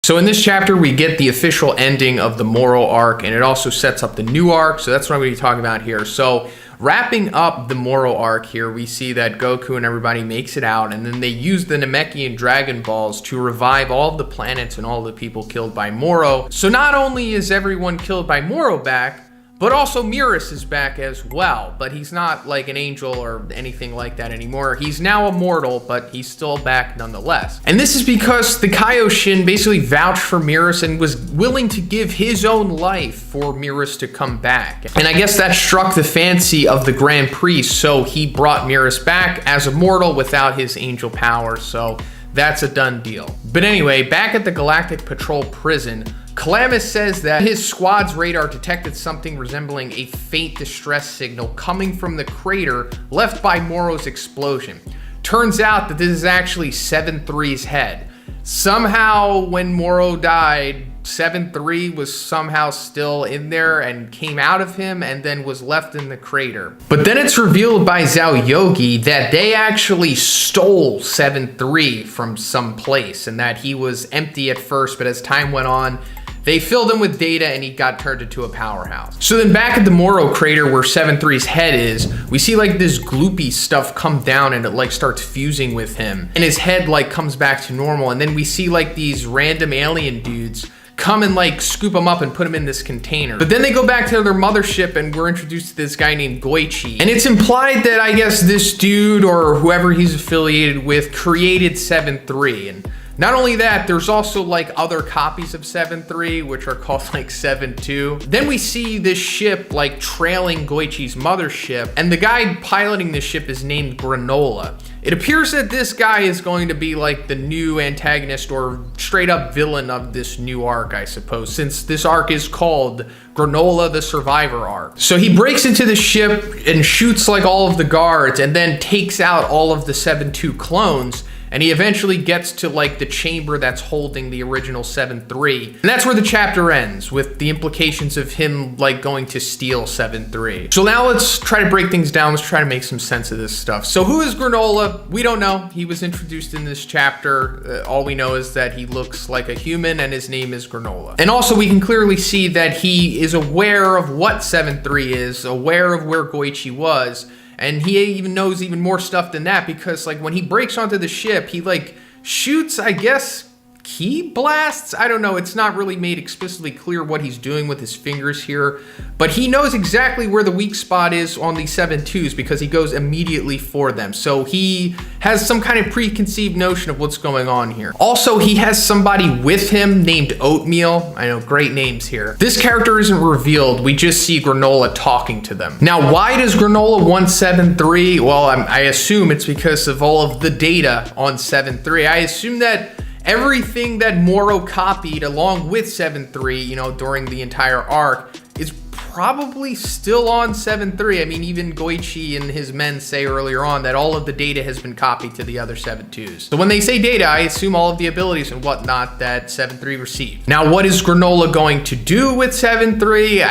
So in this chapter, we get the official ending of the Moro arc, and it also sets up the new arc, so that's what I'm going to be talking about here. So wrapping up the Moro arc here, we see that Goku and everybody makes it out, and then they use the Namekian Dragon Balls to revive all of the planets and all the people killed by Moro. So not only is everyone killed by Moro back, but also Mieris is back as well, but he's not like an angel or anything like that anymore. He's now immortal, but he's still back nonetheless. And this is because the Kaioshin basically vouched for Mieris and was willing to give his own life for Mieris to come back. And I guess that struck the fancy of the Grand Priest, so he brought Mieris back as immortal without his angel powers, so that's a done deal. But anyway, back at the Galactic Patrol prison, Calamus says that his squad's radar detected something resembling a faint distress signal coming from the crater left by Moro's explosion. Turns out that this is actually 7-3's head. Somehow, when Moro died, 7-3 was somehow still in there and came out of him and then was left in the crater. But then it's revealed by Zhao Yogi that they actually stole 7-3 from some place and that he was empty at first, but as time went on, they filled him with data and he got turned into a powerhouse. So then back at the Moro crater where 7-3's head is, we see like this gloopy stuff come down and it like starts fusing with him. And his head like comes back to normal. And then we see like these random alien dudes come and like scoop him up and put him in this container. But then they go back to their mothership and we're introduced to this guy named Goichi. And it's implied that I guess this dude or whoever he's affiliated with created 7-3. And not only that, there's also like other copies of 7-3, which are called like 7-2. Then we see this ship like trailing Goichi's mothership, and the guy piloting this ship is named Granolah. It appears that this guy is going to be like the new antagonist or straight up villain of this new arc, I suppose, since this arc is called Granolah the Survivor arc. So he breaks into the ship and shoots like all of the guards and then takes out all of the 7-2 clones. And he eventually gets to like the chamber that's holding the original 7-3. And that's where the chapter ends, with the implications of him like going to steal 7-3. So now let's try to break things down. Let's try to make some sense of this stuff. So who is Granolah? We don't know. He was introduced in this chapter. All we know is that he looks like a human and his name is Granolah. And also we can clearly see that he is aware of what 7-3 is, aware of where Goichi was. And he even knows even more stuff than that because like when he breaks onto the ship, he like shoots, I guess, key blasts? I don't know. It's not really made explicitly clear what he's doing with his fingers here, but he knows exactly where the weak spot is on these 7-2s because he goes immediately for them. So he has some kind of preconceived notion of what's going on here. Also, he has somebody with him named Oatmeal. I know, great names here. This character isn't revealed. We just see Granolah talking to them. Now, why does Granolah want 7-3? Well, I assume it's because of all of the data on 7-3. I assume that everything that Moro copied along with 7-3, you know, during the entire arc is probably still on 7-3. I mean, even Goichi and his men say earlier on that all of the data has been copied to the other 7-2s. So when they say data, I assume all of the abilities and whatnot that 7-3 received. Now, what is Granolah going to do with 7-3?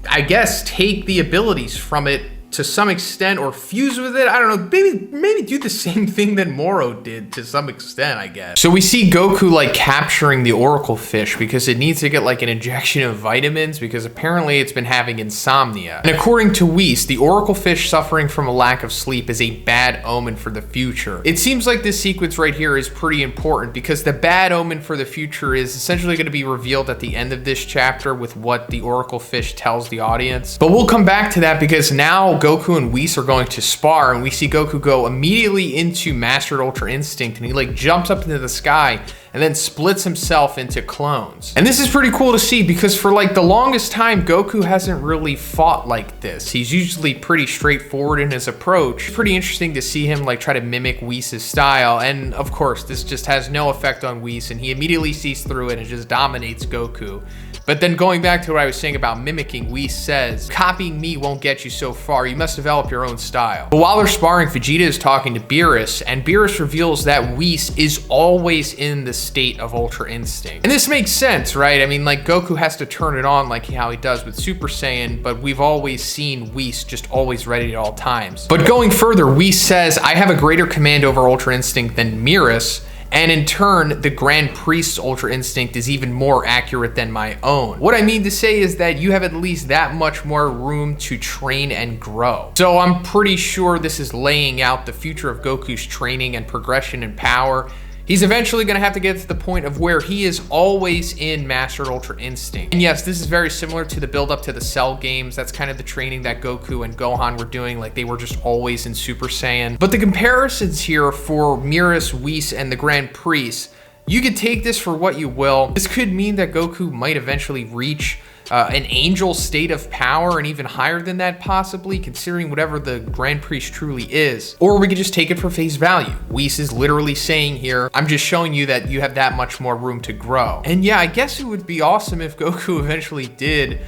I guess take the abilities from it to some extent or fuse with it. I don't know, maybe do the same thing that Moro did to some extent, I guess. So we see Goku like capturing the Oracle Fish because it needs to get like an injection of vitamins because apparently it's been having insomnia. And according to Whis, the Oracle Fish suffering from a lack of sleep is a bad omen for the future. It seems like this sequence right here is pretty important because the bad omen for the future is essentially going to be revealed at the end of this chapter with what the Oracle Fish tells the audience. But we'll come back to that because now Goku and Whis are going to spar, and we see Goku go immediately into Mastered Ultra Instinct, and he like jumps up into the sky and then splits himself into clones. And this is pretty cool to see because for like the longest time, Goku hasn't really fought like this. He's usually pretty straightforward in his approach. It's pretty interesting to see him like try to mimic Whis' style. And of course, this just has no effect on Whis, and he immediately sees through it and just dominates Goku. But then going back to what I was saying about mimicking, Whis says, copying me won't get you so far. You must develop your own style. But while they're sparring, Vegeta is talking to Beerus, and Beerus reveals that Whis is always in the state of Ultra Instinct. And this makes sense, right? I mean, like Goku has to turn it on like how he does with Super Saiyan, but we've always seen Whis just always ready at all times. But going further, Whis says, I have a greater command over Ultra Instinct than Beerus, And in turn, the Grand Priest's Ultra Instinct is even more accurate than my own. What I mean to say is that you have at least that much more room to train and grow. So I'm pretty sure this is laying out the future of Goku's training and progression in power. He's eventually going to have to get to the point of where he is always in Mastered Ultra Instinct. And yes, this is very similar to the build up to the Cell games. That's kind of the training that Goku and Gohan were doing, like they were just always in Super Saiyan. But the comparisons here for Beerus, Whis, and the Grand Priest, you could take this for what you will. This could mean that Goku might eventually reach an angel state of power, and even higher than that possibly, considering whatever the Grand Priest truly is. Or we could just take it for face value. Whis is literally saying here, I'm just showing you that you have that much more room to grow. And yeah, I guess it would be awesome if Goku eventually did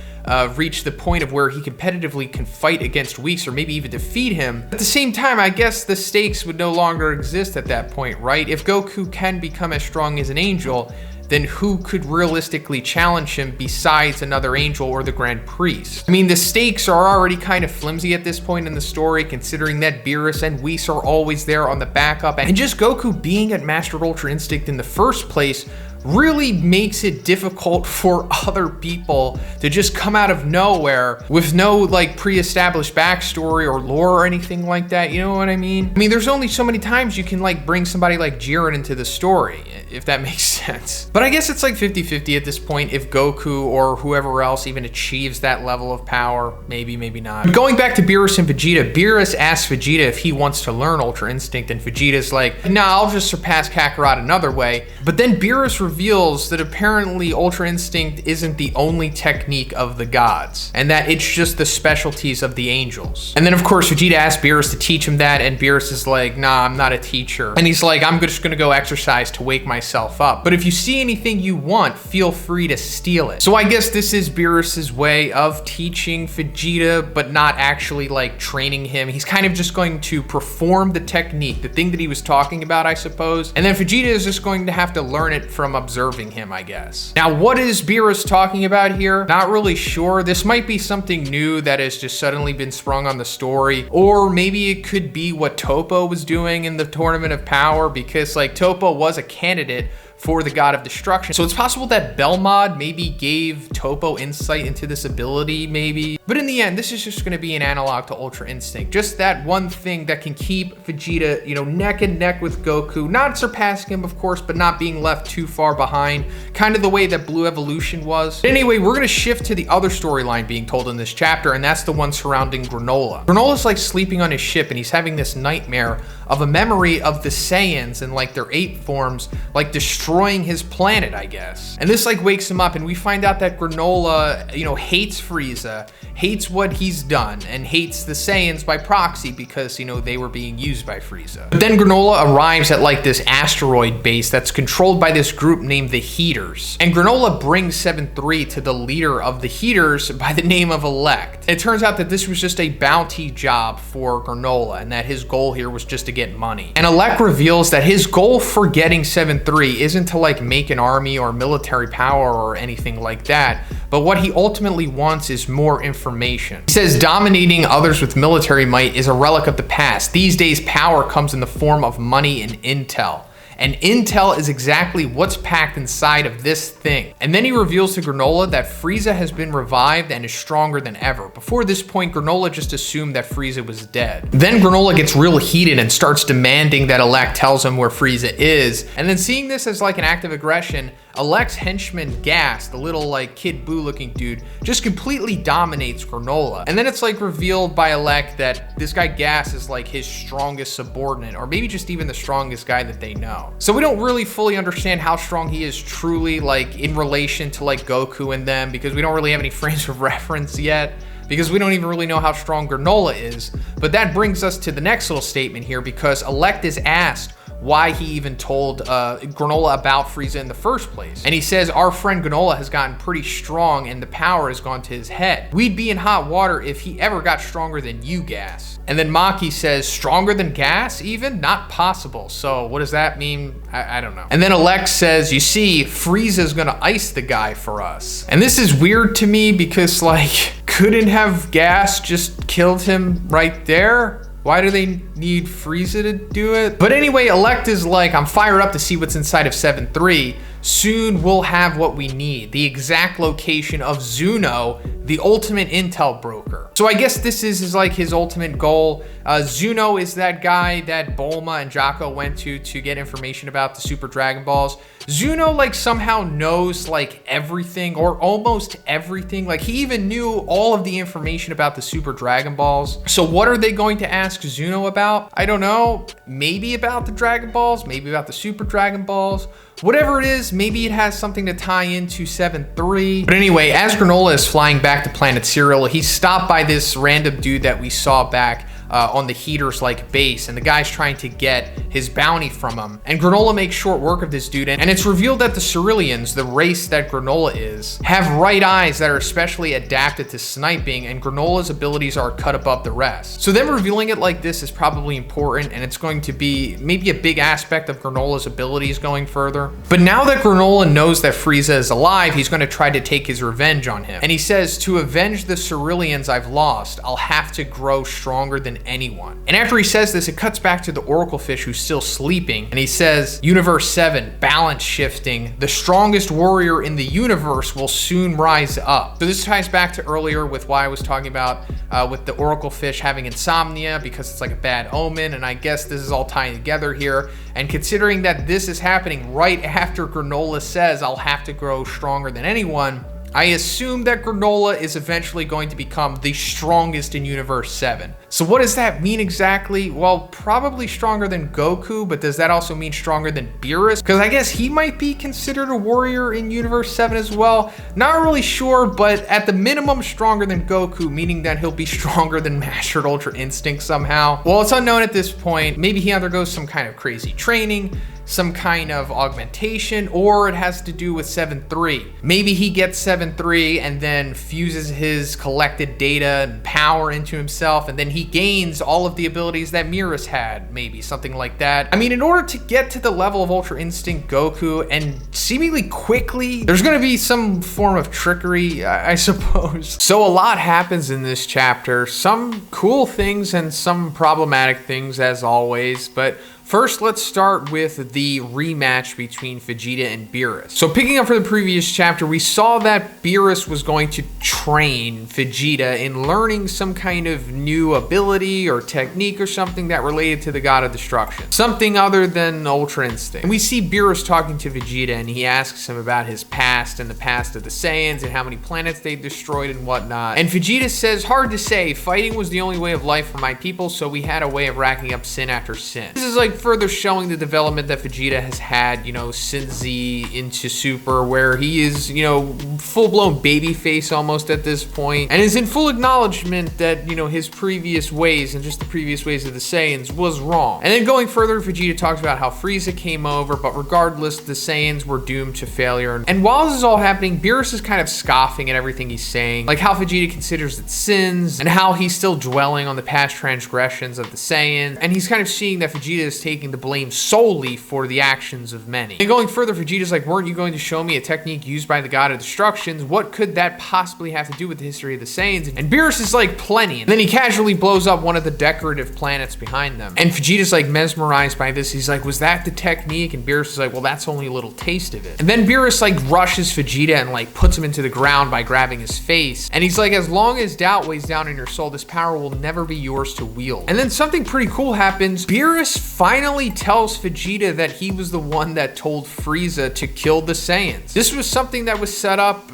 reach the point of where he competitively can fight against Whis or maybe even defeat him. At the same time, I guess the stakes would no longer exist at that point, right? If Goku can become as strong as an angel, then who could realistically challenge him besides another angel or the Grand Priest? I mean, the stakes are already kind of flimsy at this point in the story, considering that Beerus and Whis are always there on the backup, and just Goku being at Mastered Ultra Instinct in the first place really makes it difficult for other people to just come out of nowhere with no like pre-established backstory or lore or anything like that. You know what I mean? I mean, there's only so many times you can like bring somebody like Jiren into the story, if that makes sense. But I guess it's like 50-50 at this point if Goku or whoever else even achieves that level of power. Maybe, maybe not. But going back to Beerus and Vegeta, Beerus asks Vegeta if he wants to learn Ultra Instinct, and Vegeta's like, nah, I'll just surpass Kakarot another way. But then Beerus reveals that apparently Ultra Instinct isn't the only technique of the gods, and that it's just the specialties of the angels. And then of course Vegeta asks Beerus to teach him that, and Beerus is like, nah, I'm not a teacher. And he's like, I'm just gonna go exercise to wake myself up. But if you see anything you want, feel free to steal it. So I guess this is Beerus's way of teaching Vegeta, but not actually like training him. He's kind of just going to perform the technique, the thing that he was talking about, I suppose. And then Vegeta is just going to have to learn it from observing him, I guess. Now, what is Beerus talking about here? Not really sure. This might be something new that has just suddenly been sprung on the story, or maybe it could be what Toppo was doing in the Tournament of Power, because like Toppo was a candidate for the God of Destruction. So it's possible that Belmod maybe gave Toppo insight into this ability, maybe. But in the end, this is just gonna be an analog to Ultra Instinct. Just that one thing that can keep Vegeta, you know, neck and neck with Goku, not surpassing him, of course, but not being left too far behind, kind of the way that Blue Evolution was. But anyway, we're gonna shift to the other storyline being told in this chapter, and that's the one surrounding Granolah. Granola's like sleeping on his ship, and he's having this nightmare of a memory of the Saiyans and like their 8 forms, like destroying his planet, I guess. And this like wakes him up, and we find out that Granolah, you know, hates Frieza, hates what he's done, and hates the Saiyans by proxy because, you know, they were being used by Frieza. But then Granolah arrives at like this asteroid base that's controlled by this group named the Heaters. And Granolah brings 7-3 to the leader of the Heaters by the name of Elect. It turns out that this was just a bounty job for Granolah, and that his goal here was just to get money. And Elect reveals that his goal for getting 7-3 isn't to like make an army or military power or anything like that, but what he ultimately wants is more information. He says dominating others with military might is a relic of the past. These days, power comes in the form of money and intel. And intel is exactly what's packed inside of this thing. And then he reveals to Granolah that Frieza has been revived and is stronger than ever. Before this point, Granolah just assumed that Frieza was dead. Then Granolah gets real heated and starts demanding that Elect tells him where Frieza is. And then seeing this as like an act of aggression, Elect's henchman Gas, the little like Kid Buu looking dude, just completely dominates Granolah. And then it's like revealed by Elect that this guy Gas is like his strongest subordinate, or maybe just even the strongest guy that they know. So we don't really fully understand how strong he is truly, like in relation to like Goku and them, because we don't really have any frames of reference yet, because we don't even really know how strong Granolah is. But that brings us to the next little statement here, because Elect is asked why he even told Granolah about Frieza in the first place. And he says, our friend Granolah has gotten pretty strong and the power has gone to his head. We'd be in hot water if he ever got stronger than you, Gas. And then Maki says, stronger than Gas even? Not possible. So what does that mean? I don't know. And then Elect says, you see, Frieza's gonna ice the guy for us. And this is weird to me because like, couldn't have Gas just killed him right there? Why do they need Frieza to do it? But anyway, Elect is like, I'm fired up to see what's inside of 7-3. Soon we'll have what we need, the exact location of Zuno, the ultimate intel broker. So I guess this is like his ultimate goal. Zuno is that guy that Bulma and Jaco went to get information about the Super Dragon Balls. Zuno like somehow knows like everything or almost everything. Like he even knew all of the information about the Super Dragon Balls. So what are they going to ask Zuno about? I don't know. Maybe about the Dragon Balls, maybe about the Super Dragon Balls. Whatever it is, maybe it has something to tie into 7-3. But anyway, as Granolah is flying back to Planet Cereal, he's stopped by this random dude that we saw back on the Heaters like base, and the guy's trying to get his bounty from him. And Granolah makes short work of this dude, and it's revealed that the Cerealians, the race that Granolah is, have right eyes that are especially adapted to sniping, and Granolah's abilities are cut above the rest. So them revealing it like this is probably important, and it's going to be maybe a big aspect of Granolah's abilities going further. But now that Granolah knows that Frieza is alive, he's going to try to take his revenge on him. And he says, to avenge the Cerealians I've lost, I'll have to grow stronger than anyone. And after he says this, it cuts back to the Oracle Fish who's still sleeping, and he says, Universe 7, balance shifting, the strongest warrior in the universe will soon rise up. So this ties back to earlier with why I was talking about with the Oracle Fish having insomnia, because it's like a bad omen, and I guess this is all tying together here. And considering that this is happening right after Granolah says, I'll have to grow stronger than anyone, I assume that Granolah is eventually going to become the strongest in Universe 7. So what does that mean exactly? Well, probably stronger than Goku, but does that also mean stronger than Beerus? Because I guess he might be considered a warrior in Universe 7 as well. Not really sure, but at the minimum stronger than Goku, meaning that he'll be stronger than Mastered Ultra Instinct somehow. Well, it's unknown at this point. Maybe he undergoes some kind of crazy training, some kind of augmentation, or it has to do with 7-3. Maybe he gets 7-3 and then fuses his collected data and power into himself, and then he gains all of the abilities that Beerus had, maybe something like that. I mean, in order to get to the level of Ultra Instinct Goku, and seemingly quickly, there's gonna be some form of trickery, I suppose. So a lot happens in this chapter, some cool things and some problematic things as always, but first, let's start with the rematch between Vegeta and Beerus. So picking up from the previous chapter, we saw that Beerus was going to train Vegeta in learning some kind of new ability or technique or something that related to the God of Destruction. Something other than Ultra Instinct. And we see Beerus talking to Vegeta, and he asks him about his past and the past of the Saiyans and how many planets they destroyed and whatnot. And Vegeta says, hard to say, fighting was the only way of life for my people, so we had a way of racking up sin after sin. This is like further showing the development that Vegeta has had, you know, since Z into Super, where he is, you know, full-blown baby face almost at this point, and is in full acknowledgement that, you know, his previous ways and just the previous ways of the Saiyans was wrong. And then going further, Vegeta talks about how Frieza came over, but regardless, the Saiyans were doomed to failure. And while this is all happening, Beerus is kind of scoffing at everything he's saying, like how Vegeta considers it sins, and how he's still dwelling on the past transgressions of the Saiyans, and he's kind of seeing that Vegeta is taking the blame solely for the actions of many. And going further, Vegeta's like, weren't you going to show me a technique used by the God of Destructions? What could that possibly have to do with the history of the Saiyans? And Beerus is like, plenty. And then he casually blows up one of the decorative planets behind them. And Vegeta's like mesmerized by this. He's like, was that the technique? And Beerus is like, well, that's only a little taste of it. And then Beerus like rushes Vegeta and like puts him into the ground by grabbing his face. And he's like, as long as doubt weighs down in your soul, this power will never be yours to wield. And then something pretty cool happens. Beerus finally tells Vegeta that he was the one that told Frieza to kill the Saiyans. This was something that was set up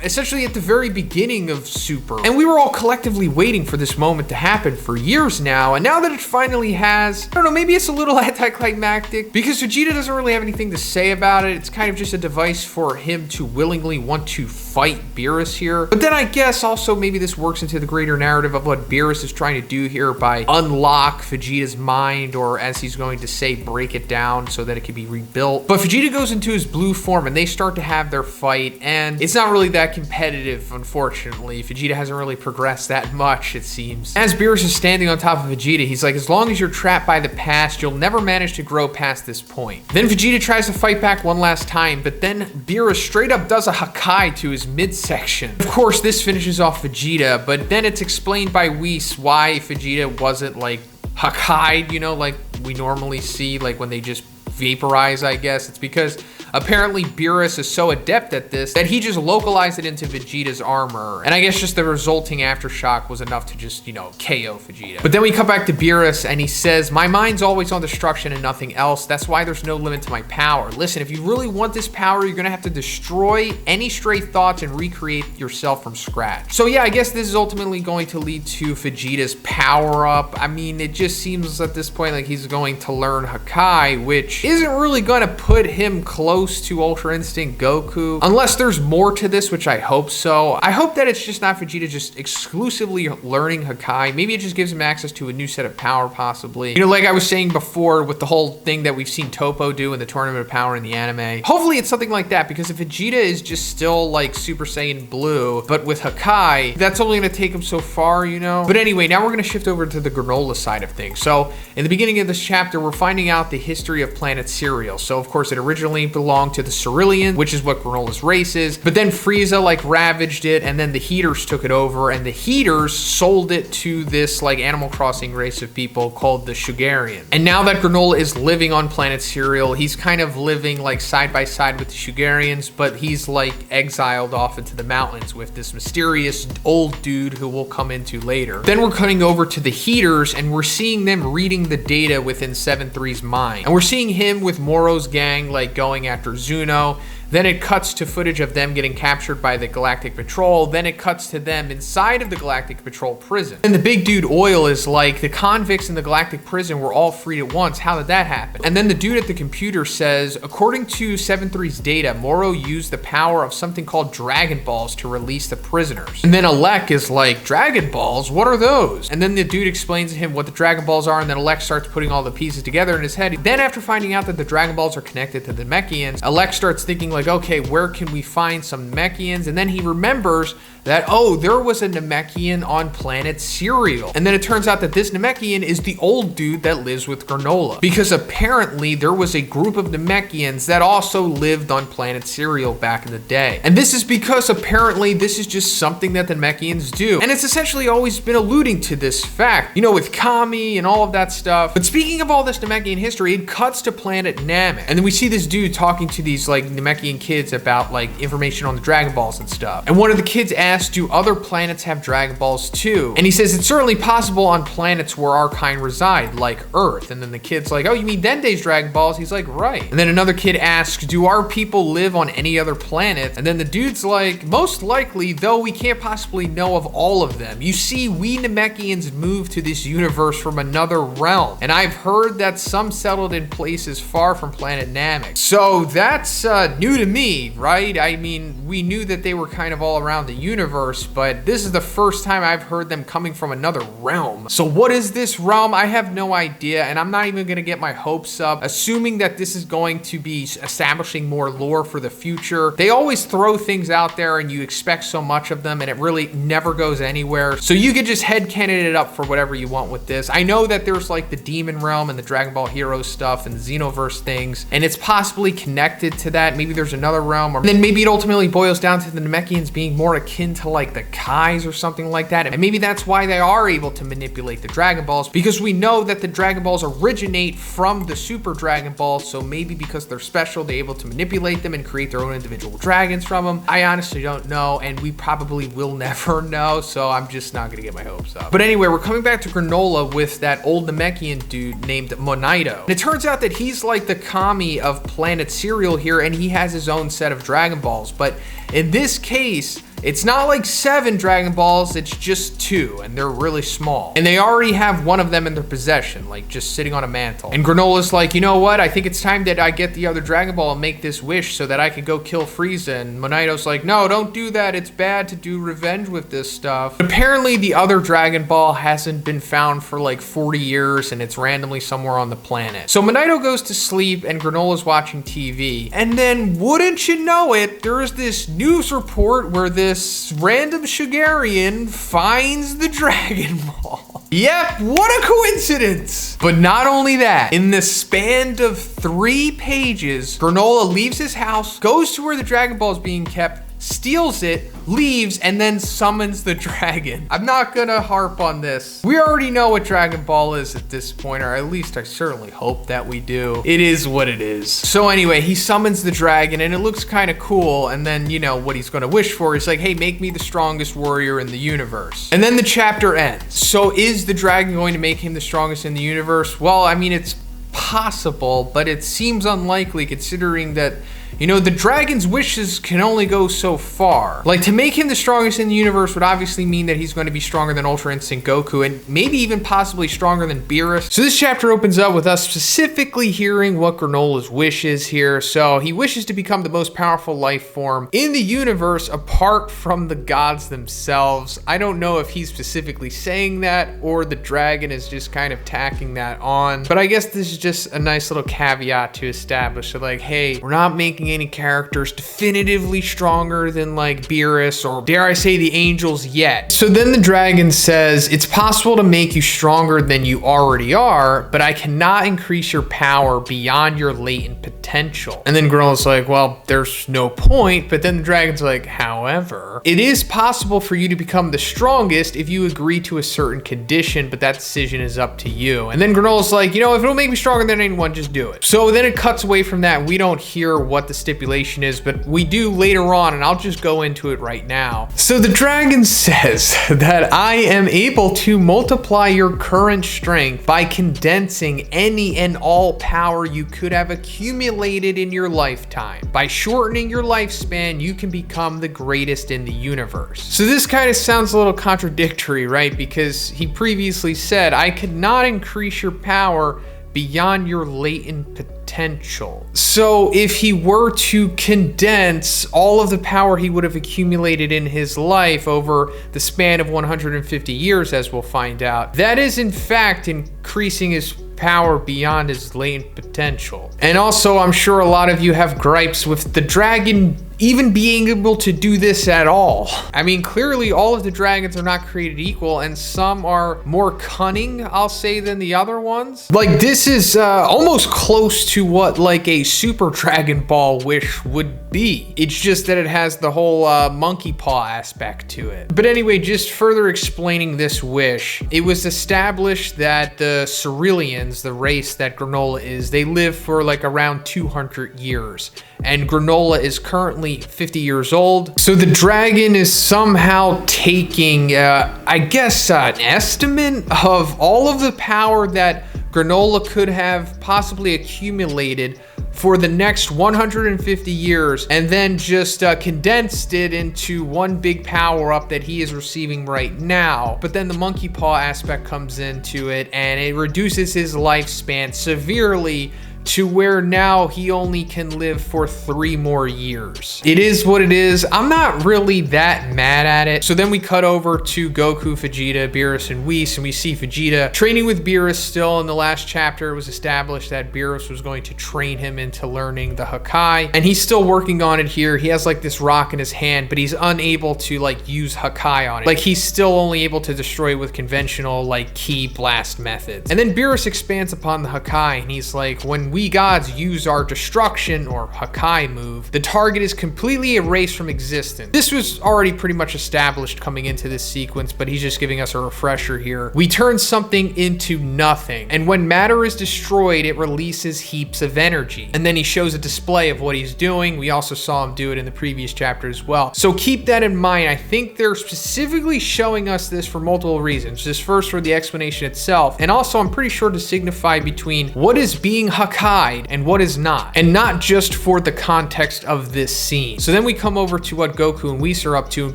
essentially at the very beginning of Super. And we were all collectively waiting for this moment to happen for years now. And now that it finally has, I don't know, maybe it's a little anticlimactic because Vegeta doesn't really have anything to say about it. It's kind of just a device for him to willingly want to fight Beerus here. But then I guess also maybe this works into the greater narrative of what Beerus is trying to do here by unlock Vegeta's mind, or as he's going to say, break it down so that it can be rebuilt. But Vegeta goes into his blue form and they start to have their fight, and it's not really that competitive, unfortunately. Vegeta hasn't really progressed that much, it seems. As Beerus is standing on top of Vegeta, he's like, as long as you're trapped by the past, you'll never manage to grow past this point. Then Vegeta tries to fight back one last time, but then Beerus straight up does a Hakai to his midsection. Of course, this finishes off Vegeta, but then it's explained by Whis why Vegeta wasn't like Hakai, you know, like we normally see, like when they just vaporize, I guess. It's because apparently Beerus is so adept at this that he just localized it into Vegeta's armor. And I guess just the resulting aftershock was enough to just, you know, KO Vegeta. But then we come back to Beerus and he says, my mind's always on destruction and nothing else. That's why there's no limit to my power. Listen, if you really want this power, you're gonna have to destroy any stray thoughts and recreate yourself from scratch. So yeah, I guess this is ultimately going to lead to Vegeta's power up. I mean, it just seems at this point like he's going to learn Hakai, which isn't really gonna put him close to Ultra Instinct Goku, unless there's more to this, which I hope so. I hope that it's just not Vegeta just exclusively learning Hakai. Maybe it just gives him access to a new set of power, possibly. You know, like I was saying before with the whole thing that we've seen Toppo do in the Tournament of Power in the anime. Hopefully it's something like that, because if Vegeta is just still like Super Saiyan Blue, but with Hakai, that's only gonna take him so far, you know? But anyway, now we're gonna shift over to the granola side of things. So in the beginning of this chapter, we're finding out the history of planet Cereal. So of course it originally belonged to the Cerulean, which is what Granola's race is. But then Frieza like ravaged it, and then the Heaters took it over, and the Heaters sold it to this like Animal Crossing race of people called the Sugarian. And now that Granola is living on planet Cereal, he's kind of living like side by side with the Sugarians, but he's like exiled off into the mountains with this mysterious old dude who we'll come into later. Then we're cutting over to the Heaters, and we're seeing them reading the data within 7-3's mind. And we're seeing him with Moro's gang like going after Zuno. Then it cuts to footage of them getting captured by the Galactic Patrol. Then it cuts to them inside of the Galactic Patrol prison. And the big dude Oil is like, the convicts in the Galactic prison were all freed at once. How did that happen? And then the dude at the computer says, according to 7-3's data, Moro used the power of something called Dragon Balls to release the prisoners. And then Alec is like, Dragon Balls? What are those? And then the dude explains to him what the Dragon Balls are, and then Alec starts putting all the pieces together in his head. Then after finding out that the Dragon Balls are connected to the Namekians, Alec starts thinking like, okay, where can we find some Namekians? And then he remembers that, oh, there was a Namekian on planet Cereal. And then it turns out that this Namekian is the old dude that lives with Granola, because apparently there was a group of Namekians that also lived on planet Cereal back in the day. And this is because apparently this is just something that the Namekians do. And it's essentially always been alluding to this fact, you know, with Kami and all of that stuff. But speaking of all this Namekian history, it cuts to planet Namek. And then we see this dude talking to these like Namekian kids about like information on the Dragon Balls and stuff. And one of the kids asks, do other planets have Dragon Balls too? And he says it's certainly possible on planets where our kind reside, like Earth. And then the kid's like, oh, you mean Dende's Dragon Balls? He's like, right. And then another kid asks, do our people live on any other planet? And then the dude's like, most likely, though we can't possibly know of all of them. You see, we Namekians moved to this universe from another realm, and I've heard that some settled in places far from planet Namek. So that's new to me, right? I mean, we knew that they were kind of all around the universe, but this is the first time I've heard them coming from another realm. So what is this realm? I have no idea, and I'm not even gonna get my hopes up, assuming that this is going to be establishing more lore for the future. They always throw things out there and you expect so much of them, and it really never goes anywhere. So you could just headcanon it up for whatever you want with this. I know that there's like the Demon Realm and the Dragon Ball Heroes stuff and the Xenoverse things, and it's possibly connected to that. Maybe there's another realm, or then maybe it ultimately boils down to the Namekians being more akin to like the Kais or something like that. And maybe that's why they are able to manipulate the Dragon Balls, because we know that the Dragon Balls originate from the Super Dragon Balls. So maybe because they're special, they're able to manipulate them and create their own individual dragons from them. I honestly don't know, and we probably will never know, so I'm just not gonna get my hopes up. But anyway, we're coming back to Granola with that old Namekian dude named Monito. And it turns out that he's like the Kami of planet Cereal here, and he has his own set of Dragon Balls. But in this case, it's not like 7 Dragon Balls, it's just 2, and they're really small. And they already have one of them in their possession, like just sitting on a mantle. And Granola's like, you know what? I think it's time that I get the other Dragon Ball and make this wish so that I can go kill Frieza. And Monito's like, no, don't do that. It's bad to do revenge with this stuff. But apparently the other Dragon Ball hasn't been found for like 40 years, and it's randomly somewhere on the planet. So Monito goes to sleep and Granola's watching TV. And then, wouldn't you know it, there's this news report where this random Sugarian finds the Dragon Ball. Yep, what a coincidence! But not only that, in the span of 3 pages, Granola leaves his house, goes to where the Dragon Ball is being kept, steals it, leaves, and then summons the dragon. I'm not gonna harp on this. We already know what Dragon Ball is at this point, or at least I certainly hope that we do. It is what it is. So anyway, he summons the dragon and it looks kind of cool. And then, you know, what he's gonna wish for is like, hey, make me the strongest warrior in the universe. And then the chapter ends. So is the dragon going to make him the strongest in the universe? Well, I mean, it's possible, but it seems unlikely considering that, you know, the dragon's wishes can only go so far. Like, to make him the strongest in the universe would obviously mean that he's going to be stronger than Ultra Instinct Goku and maybe even possibly stronger than Beerus. So this chapter opens up with us specifically hearing what Granolah's wish is here. So he wishes to become the most powerful life form in the universe apart from the gods themselves. I don't know if he's specifically saying that or the dragon is just kind of tacking that on. But I guess this is just a nice little caveat to establish that, like, hey, we're not making any characters definitively stronger than like Beerus or dare I say the angels yet. So then the dragon says, it's possible to make you stronger than you already are, but I cannot increase your power beyond your latent potential. And then Granolah's like, well, there's no point. But then the dragon's like, however, it is possible for you to become the strongest if you agree to a certain condition, but that decision is up to you. And then Granolah's like, you know, if it'll make me stronger than anyone, just do it. So then it cuts away from that. We don't hear what the stipulation is, but we do later on, and I'll just go into it right now. So the dragon says that I am able to multiply your current strength by condensing any and all power you could have accumulated in your lifetime. By shortening your lifespan, you can become the greatest in the universe. So this kind of sounds a little contradictory, right? Because he previously said, I could not increase your power beyond your latent potential. So if he were to condense all of the power he would have accumulated in his life over the span of 150 years, as we'll find out, that is in fact increasing his power beyond his latent potential. And also, I'm sure a lot of you have gripes with the dragon even being able to do this at all. I mean, clearly all of the dragons are not created equal, and some are more cunning, I'll say, than the other ones. Like, this is almost close to what like a Super Dragon Ball wish would be. It's just that it has the whole monkey paw aspect to it. But anyway, just further explaining this wish, it was established that the Ceruleans, the race that Granolah is, they live for like around 200 years. And Granolah is currently 50 years old. So the dragon is somehow taking, I guess, an estimate of all of the power that Granolah could have possibly accumulated for the next 150 years and then just condensed it into one big power up that he is receiving right now. But then the monkey paw aspect comes into it and it reduces his lifespan severely to where now he only can live for 3 more years. It is what it is. I'm not really that mad at it. So then we cut over to Goku, Vegeta, Beerus, and Whis, and we see Vegeta training with Beerus still. In the last chapter, it was established that Beerus was going to train him into learning the Hakai, and he's still working on it here. He has like this rock in his hand, but he's unable to like use Hakai on it. Like, he's still only able to destroy with conventional like ki blast methods. And then Beerus expands upon the Hakai, and he's like, when we gods use our destruction or Hakai move, the target is completely erased from existence. This was already pretty much established coming into this sequence, but he's just giving us a refresher here. We turn something into nothing, and when matter is destroyed, it releases heaps of energy. And then he shows a display of what he's doing. We also saw him do it in the previous chapter as well. So keep that in mind. I think they're specifically showing us this for multiple reasons. Just first for the explanation itself, and also I'm pretty sure to signify between what is being Hakai'd and what is not, and not just for the context of this scene. So then we come over to what Goku and Whis are up to, and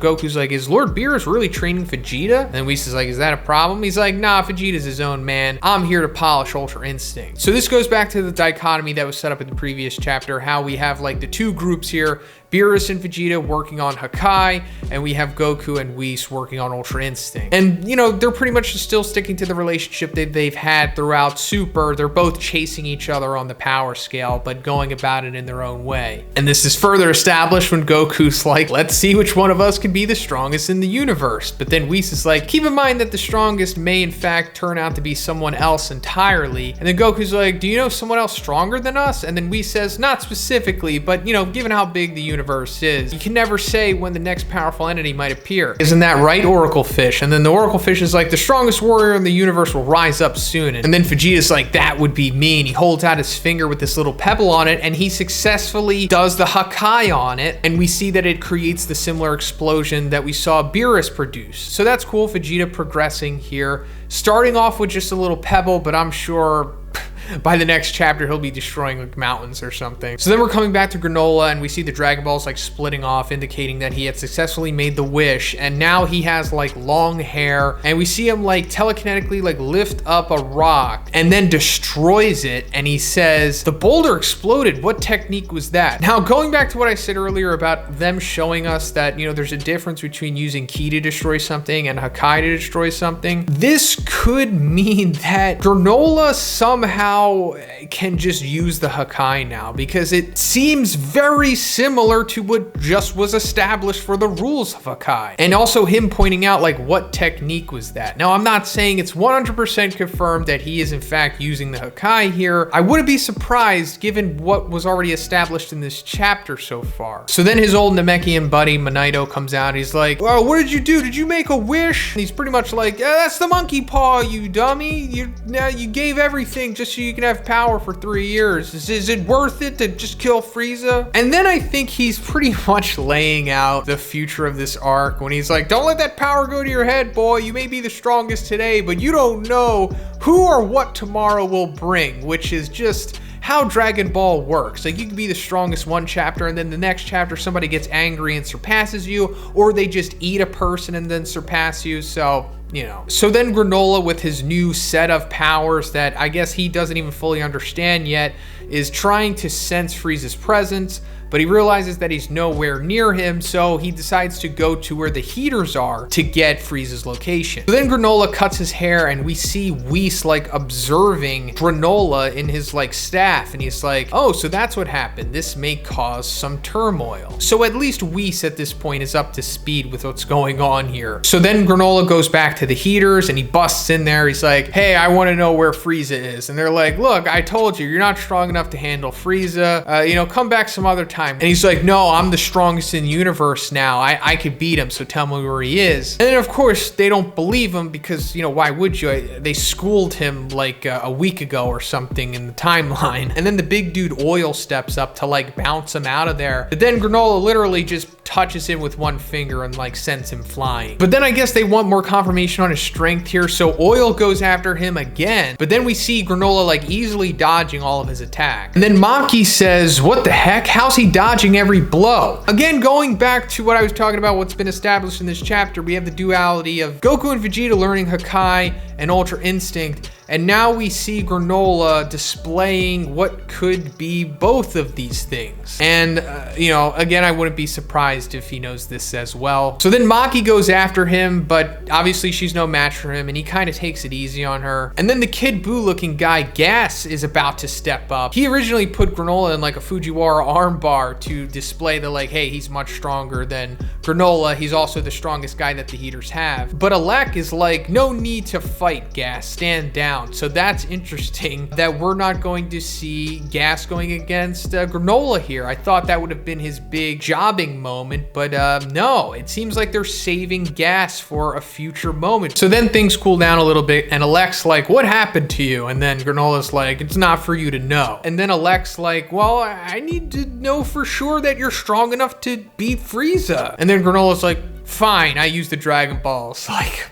Goku's like, is Lord Beerus really training Vegeta? And then Whis is like, is that a problem? He's like, nah, Vegeta's his own man. I'm here to polish Ultra Instinct. So this goes back to the dichotomy that was set up in the previous chapter, how we have like the two groups here, Beerus and Vegeta working on Hakai, and we have Goku and Whis working on Ultra Instinct. And, you know, they're pretty much just still sticking to the relationship that they've had throughout Super. They're both chasing each other on the power scale, but going about it in their own way. And this is further established when Goku's like, let's see which one of us can be the strongest in the universe. But then Whis is like, keep in mind that the strongest may in fact turn out to be someone else entirely. And then Goku's like, do you know someone else stronger than us? And then Whis says, not specifically, but, you know, given how big the universe universe is, you can never say when the next powerful entity might appear. Isn't that right, Oracle Fish? And then the Oracle Fish is like, the strongest warrior in the universe will rise up soon. And then Vegeta's like, that would be me. And he holds out his finger with this little pebble on it, and he successfully does the Hakai on it. And we see that it creates the similar explosion that we saw Beerus produce. So that's cool. Vegeta progressing here, starting off with just a little pebble, but I'm sure by the next chapter he'll be destroying like mountains or something. So then we're coming back to Granolah, and we see the Dragon Balls like splitting off, indicating that he had successfully made the wish, and now he has like long hair, and we see him like telekinetically like lift up a rock and then destroys it, and he says, the boulder exploded, what technique was that? Now, going back to what I said earlier about them showing us that, you know, there's a difference between using Ki to destroy something and Hakai to destroy something, this could mean that Granolah somehow can just use the Hakai now, because it seems very similar to what just was established for the rules of Hakai. And also him pointing out like what technique was that. Now, I'm not saying it's 100% confirmed that he is in fact using the Hakai here. I wouldn't be surprised given what was already established in this chapter so far. So then his old Namekian buddy Manito comes out. He's like, well, what did you do? Did you make a wish? And he's pretty much like, yeah, that's the monkey paw, you dummy. You gave everything just so you can have power for 3 years. Is it worth it to just kill Frieza? And then I think he's pretty much laying out the future of this arc when he's like, don't let that power go to your head, boy. You may be the strongest today, but you don't know who or what tomorrow will bring, which is just how Dragon Ball works. Like, you can be the strongest one chapter, and then the next chapter somebody gets angry and surpasses you, or they just eat a person and then surpass you. So, you know. So then Granolah, with his new set of powers that I guess he doesn't even fully understand yet, is trying to sense Frieza's presence, but he realizes that he's nowhere near him, so he decides to go to where the heaters are to get Frieza's location. So then Granolah cuts his hair, and we see Whis like observing Granolah in his like staff, and he's like, oh, so that's what happened. This may cause some turmoil. So at least Whis at this point is up to speed with what's going on here. So then Granolah goes back to the heaters, and he busts in there. He's like, hey, I want to know where Frieza is. And they're like, look, I told you, you're not strong enough to handle Frieza. You know, come back some other time. And he's like, no, I'm the strongest in the universe now. I could beat him, so tell me where he is. And then of course they don't believe him because, you know, why would you? They schooled him like a week ago or something in the timeline. And then the big dude Oil steps up to like bounce him out of there. But then Granolah literally just touches him with one finger and like sends him flying. But then I guess they want more confirmation on his strength here, so Oil goes after him again. But then we see Granolah like easily dodging all of his attacks. And then Maki says, what the heck? How's he dodging every blow? Again, going back to what I was talking about, what's been established in this chapter, we have the duality of Goku and Vegeta learning Hakai and Ultra Instinct, and now we see Granolah displaying what could be both of these things. And, you know, again, I wouldn't be surprised if he knows this as well. So then Maki goes after him, but obviously she's no match for him, and he kind of takes it easy on her. And then the Kid Buu looking guy, Gas, is about to step up. He originally put Granolah in like a Fujiwara armbar to display the like, hey, he's much stronger than Granolah. He's also the strongest guy that the heaters have. But Alec is like, no need to fight, Gas, stand down. So that's interesting that we're not going to see Gas going against Granolah here. I thought that would have been his big jobbing moment, but no, it seems like they're saving Gas for a future moment. So then things cool down a little bit, and Alec's like, what happened to you? And then Granolah's like, it's not for you to know. And then Alec's like, well, I need to know for sure that you're strong enough to beat Frieza. And then Granolah's like, fine, I use the Dragon Balls. Like,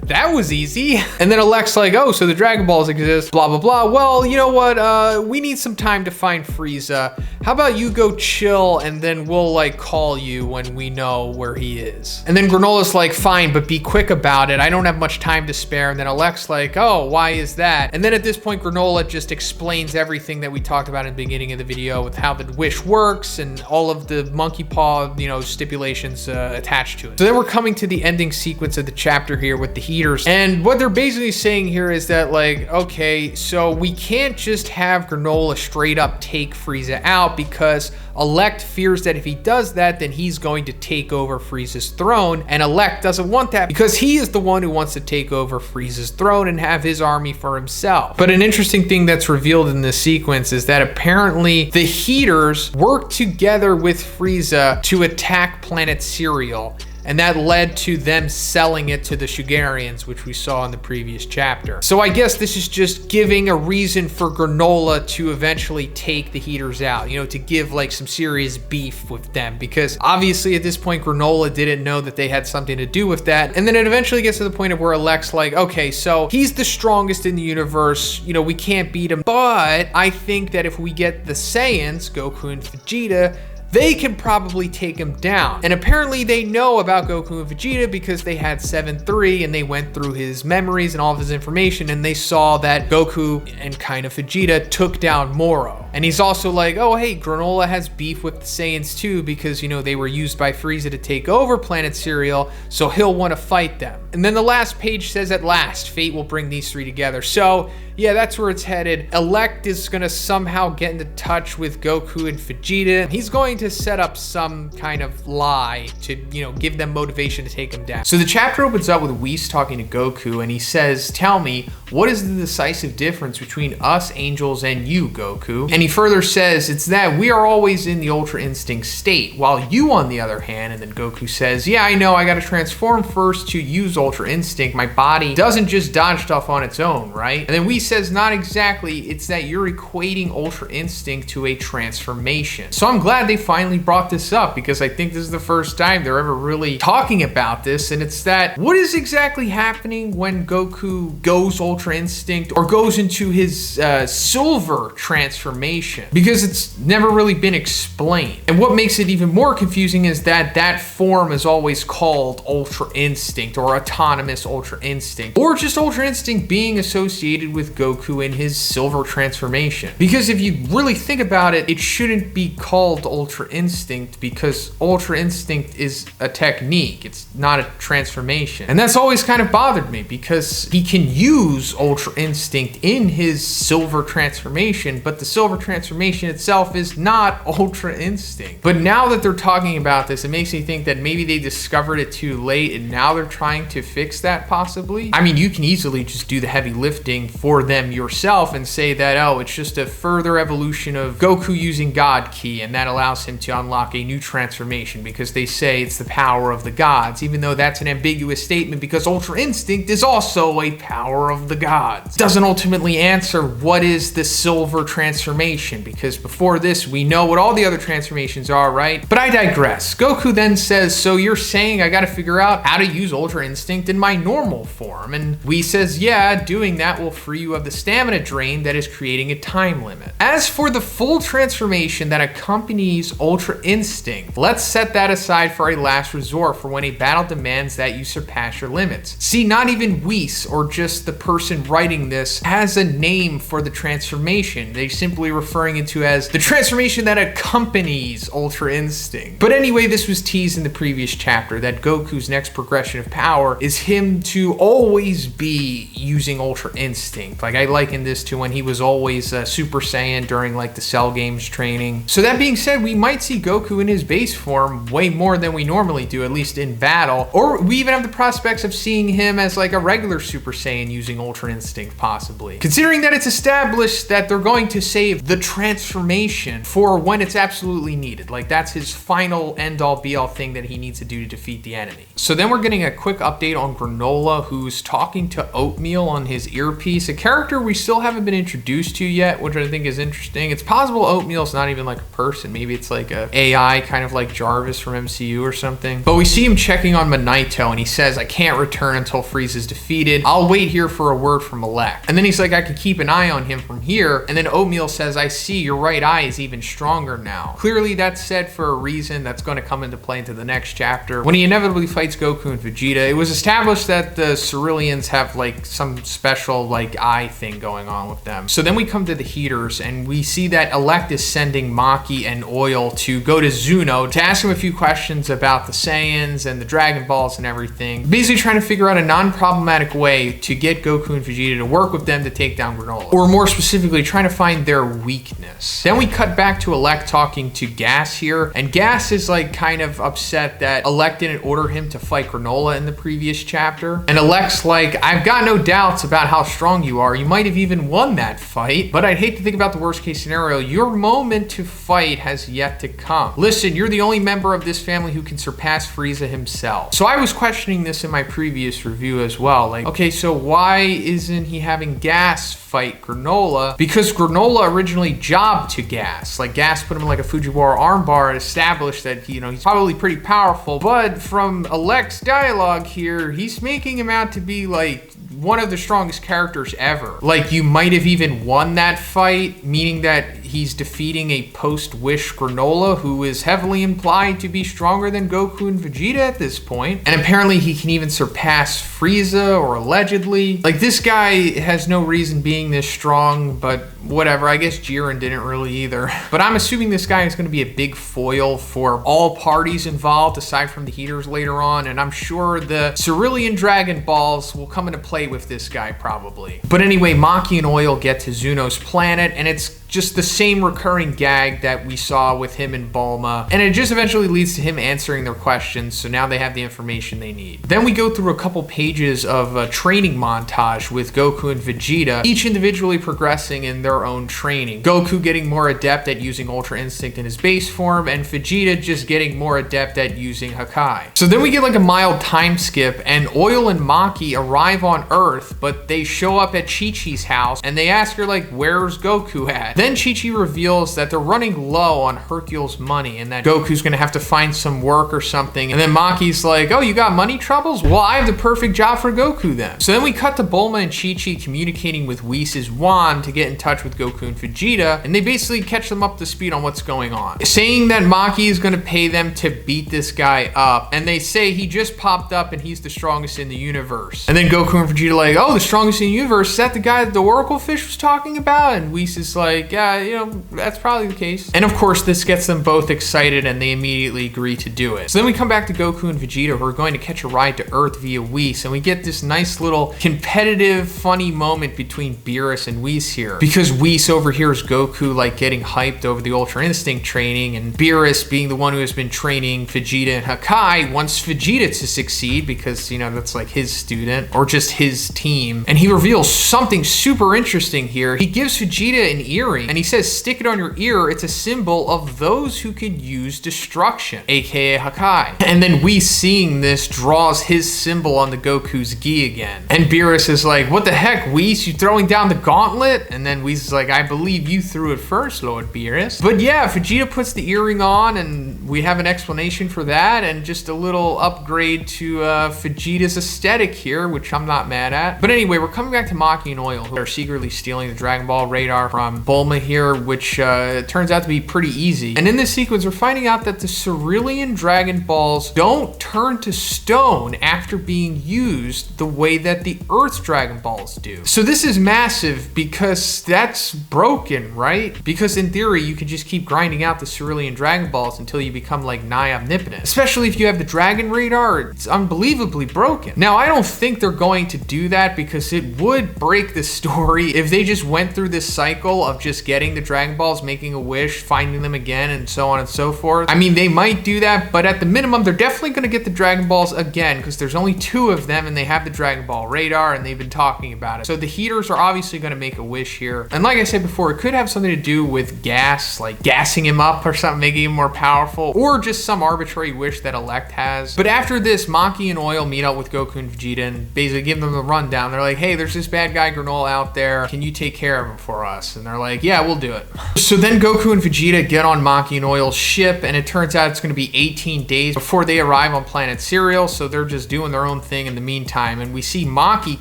that was easy. And then Alec's like, oh, so the Dragon Balls exist, blah, blah, blah. Well, you know what? We need some time to find Frieza. How about you go chill, and then we'll like call you when we know where he is. And then Granolah's like, fine, but be quick about it. I don't have much time to spare. And then Alec's like, oh, why is that? And then at this point, Granolah just explains everything that we talked about in the beginning of the video with how the wish works and all of the monkey paw, you know, stipulations attached to it. So then we're coming to the ending sequence of the chapter here with the heaters. And what they're basically saying here is that, like, okay, so we can't just have Granolah straight up take Frieza out, because Elect fears that if he does that, then he's going to take over Frieza's throne, and Elect doesn't want that because he is the one who wants to take over Frieza's throne and have his army for himself. But an interesting thing that's revealed in this sequence is that apparently the heaters work together with Frieza to attack planet Cereal, and that led to them selling it to the Shugarians, which we saw in the previous chapter. So I guess this is just giving a reason for Granolah to eventually take the heaters out, you know, to give like some serious beef with them, because obviously at this point Granolah didn't know that they had something to do with that. And then it eventually gets to the point of where Elect's like, okay, so he's the strongest in the universe, you know, we can't beat him, but I think that if we get the Saiyans, Goku and Vegeta, they can probably take him down. And apparently they know about Goku and Vegeta because they had 7-3 and they went through his memories and all of his information, and they saw that Goku and kind of Vegeta took down Moro. And he's also like, oh, hey, Granolah has beef with the Saiyans too, because, you know, they were used by Frieza to take over Planet Cereal, so he'll want to fight them. And then the last page says, at last, fate will bring these three together. So yeah, that's where it's headed. Elect is gonna somehow get into touch with Goku and Vegeta. He's going to set up some kind of lie to, you know, give them motivation to take him down. So the chapter opens up with Whis talking to Goku, and he says, tell me, what is the decisive difference between us angels and you, Goku? And he further says, it's that we are always in the Ultra Instinct state, while you, on the other hand, and then Goku says, yeah, I know, I gotta transform first to use Ultra Instinct. My body doesn't just dodge stuff on its own, right? And then Whis says, not exactly, it's that you're equating Ultra Instinct to a transformation. So I'm glad they finally brought this up, because I think this is the first time they're ever really talking about this, and it's that, what is exactly happening when Goku goes Ultra Instinct or goes into his silver transformation? Because it's never really been explained. And what makes it even more confusing is that that form is always called Ultra Instinct or Autonomous Ultra Instinct, or just Ultra Instinct being associated with Goku in his silver transformation. Because if you really think about it, it shouldn't be called Ultra Instinct, because Ultra Instinct is a technique, it's not a transformation. And that's always kind of bothered me, because he can use Ultra Instinct in his silver transformation, but the silver transformation itself is not Ultra Instinct. But now that they're talking about this, it makes me think that maybe they discovered it too late and now they're trying to fix that, possibly. I mean, you can easily just do the heavy lifting for them yourself and say that, oh, it's just a further evolution of Goku using God Ki, and that allows him to unlock a new transformation, because they say it's the power of the gods, even though that's an ambiguous statement, because Ultra Instinct is also a power of the gods. Doesn't ultimately answer what is the silver transformation, because before this we know what all the other transformations are, right? But I digress. Goku then says, so you're saying I gotta figure out how to use Ultra Instinct in my normal form? And Whis says, yeah, doing that will free you of the stamina drain that is creating a time limit. As for the full transformation that accompanies Ultra Instinct, let's set that aside for a last resort, for when a battle demands that you surpass your limits. See, not even Whis, or just the person writing this, has a name for the transformation. They're simply referring it to as the transformation that accompanies Ultra Instinct. But anyway, this was teased in the previous chapter, that Goku's next progression of power is him to always be using Ultra Instinct. Like, I liken this to when he was always Super Saiyan during like the Cell Games training. So that being said, we might see Goku in his base form way more than we normally do, at least in battle. Or we even have the prospects of seeing him as like a regular Super Saiyan using Ultra Instinct, possibly. Considering that it's established that they're going to save the transformation for when it's absolutely needed. Like, that's his final end-all be-all thing that he needs to do to defeat the enemy. So then we're getting a quick update on Granolah, who's talking to Oatmeal on his earpiece, a character we still haven't been introduced to yet, which I think is interesting. It's possible Oatmeal's not even like a person. Maybe it's like a AI, kind of like Jarvis from MCU or something. But we see him checking on Manito, and he says, I can't return until Frieza's defeated. I'll wait here for a word from Elect. And then he's like, I could keep an eye on him from here. And then Oatmeal says, I see your right eye is even stronger now. Clearly that's said for a reason that's going to come into play into the next chapter. When he inevitably fights Goku and Vegeta, it was established that the Ceruleans have like some special like eye AI thing going on with them. So then we come to the heaters and we see that Elect is sending Maki and Oil to go to Zuno to ask him a few questions about the Saiyans and the Dragon Balls and everything. Basically trying to figure out a non-problematic way to get Goku and Vegeta to work with them to take down Granolah. Or more specifically, trying to find their weakness. Then we cut back to Elect talking to Gas here, and Gas is like kind of upset that Elect didn't order him to fight Granolah in the previous chapter. And Elect's like, I've got no doubts about how strong you are. You might have even won that fight, but I'd hate to think about the worst case scenario. Your moment to fight has yet to come. Listen, you're the only member of this family who can surpass Frieza himself. So I was questioning this in my previous review as well. Like, okay, so why isn't he having Gas fight Granolah? Because Granolah originally jobbed to Gas. Like, Gas put him in like a Fujiwara armbar and established that, you know, he's probably pretty powerful. But from Elect's dialogue here, he's making him out to be like one of the strongest characters ever. Like, you might have even won that fight, meaning that he's defeating a post-Wish Granolah who is heavily implied to be stronger than Goku and Vegeta at this point. And apparently he can even surpass Frieza, or allegedly. Like, this guy has no reason being this strong, but whatever. I guess Jiren didn't really either. But I'm assuming this guy is going to be a big foil for all parties involved aside from the heaters later on, and I'm sure the Cerulean Dragon Balls will come into play with this guy probably. But anyway, Maki and Oil get to Zuno's planet, and it's just the same recurring gag that we saw with him and Bulma, and it just eventually leads to him answering their questions, so now they have the information they need. Then we go through a couple pages of a training montage with Goku and Vegeta, each individually progressing in their own training. Goku getting more adept at using Ultra Instinct in his base form, and Vegeta just getting more adept at using Hakai. So then we get like a mild time skip, and Oil and Maki arrive on Earth, but they show up at Chi-Chi's house, and they ask her like, where's Goku at? Then Chi-Chi reveals that they're running low on Hercule's money and that Goku's gonna have to find some work or something. And then Maki's like, oh, you got money troubles? Well, I have the perfect job for Goku then. So then we cut to Bulma and Chi-Chi communicating with Whis' wand to get in touch with Goku and Vegeta, and they basically catch them up to speed on what's going on, saying that Maki is gonna pay them to beat this guy up, and they say he just popped up and he's the strongest in the universe. And then Goku and Vegeta like, oh, the strongest in the universe? Is that the guy that the Oracle Fish was talking about? And Whis is like, yeah, you know, that's probably the case. And of course, this gets them both excited and they immediately agree to do it. So then we come back to Goku and Vegeta, who are going to catch a ride to Earth via Whis, and we get this nice little competitive, funny moment between Beerus and Whis here. Because Whis overhears Goku like getting hyped over the Ultra Instinct training, and Beerus, being the one who has been training Vegeta and Hakai, wants Vegeta to succeed because, you know, that's like his student, or just his team. And he reveals something super interesting here. He gives Vegeta an earring, and he says, stick it on your ear. It's a symbol of those who could use destruction, aka Hakai. And then Whis, seeing this, draws his symbol on the Goku's gi again. And Beerus is like, what the heck, Whis? You throwing down the gauntlet? And then Whis is like, I believe you threw it first, Lord Beerus. But yeah, Vegeta puts the earring on, and we have an explanation for that, and just a little upgrade to Vegeta's aesthetic here, which I'm not mad at. But anyway, we're coming back to Maki and Oil, who are secretly stealing the Dragon Ball radar from Bulma here, which turns out to be pretty easy. And in this sequence, we're finding out that the Cerulean Dragon Balls don't turn to stone after being used the way that the Earth's Dragon Balls do. So this is massive because that's broken, right? Because in theory, you could just keep grinding out the Cerulean Dragon Balls until you become like nigh omnipotent. Especially if you have the Dragon Radar, it's unbelievably broken. Now, I don't think they're going to do that because it would break the story if they just went through this cycle of just getting the Dragon Balls, making a wish, finding them again, and so on and so forth. I mean, they might do that, but at the minimum, they're definitely going to get the Dragon Balls again because there's only 2 of them and they have the Dragon Ball radar and they've been talking about it. So the heaters are obviously going to make a wish here. And like I said before, it could have something to do with gas, like gassing him up or something, making him more powerful, or just some arbitrary wish that Elect has. But after this, Maki and Oil meet up with Goku and Vegeta and basically give them the rundown. They're like, hey, there's this bad guy Granolah out there. Can you take care of him for us? And they're like, yeah, we'll do do it. So then Goku and Vegeta get on Maki and Oil's ship, and it turns out it's going to be 18 days before they arrive on planet Cereal, so they're just doing their own thing in the meantime. And we see Maki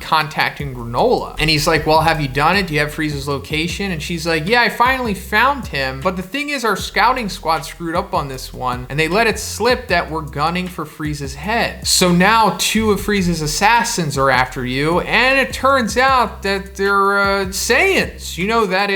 contacting Granolah, and he's like, well, have you done it? Do you have Frieza's location? And she's like, yeah, I finally found him, but the thing is our scouting squad screwed up on this one, and they let it slip that we're gunning for Frieza's head. So now 2 of Frieza's assassins are after you, and it turns out that they're Saiyans. You know, that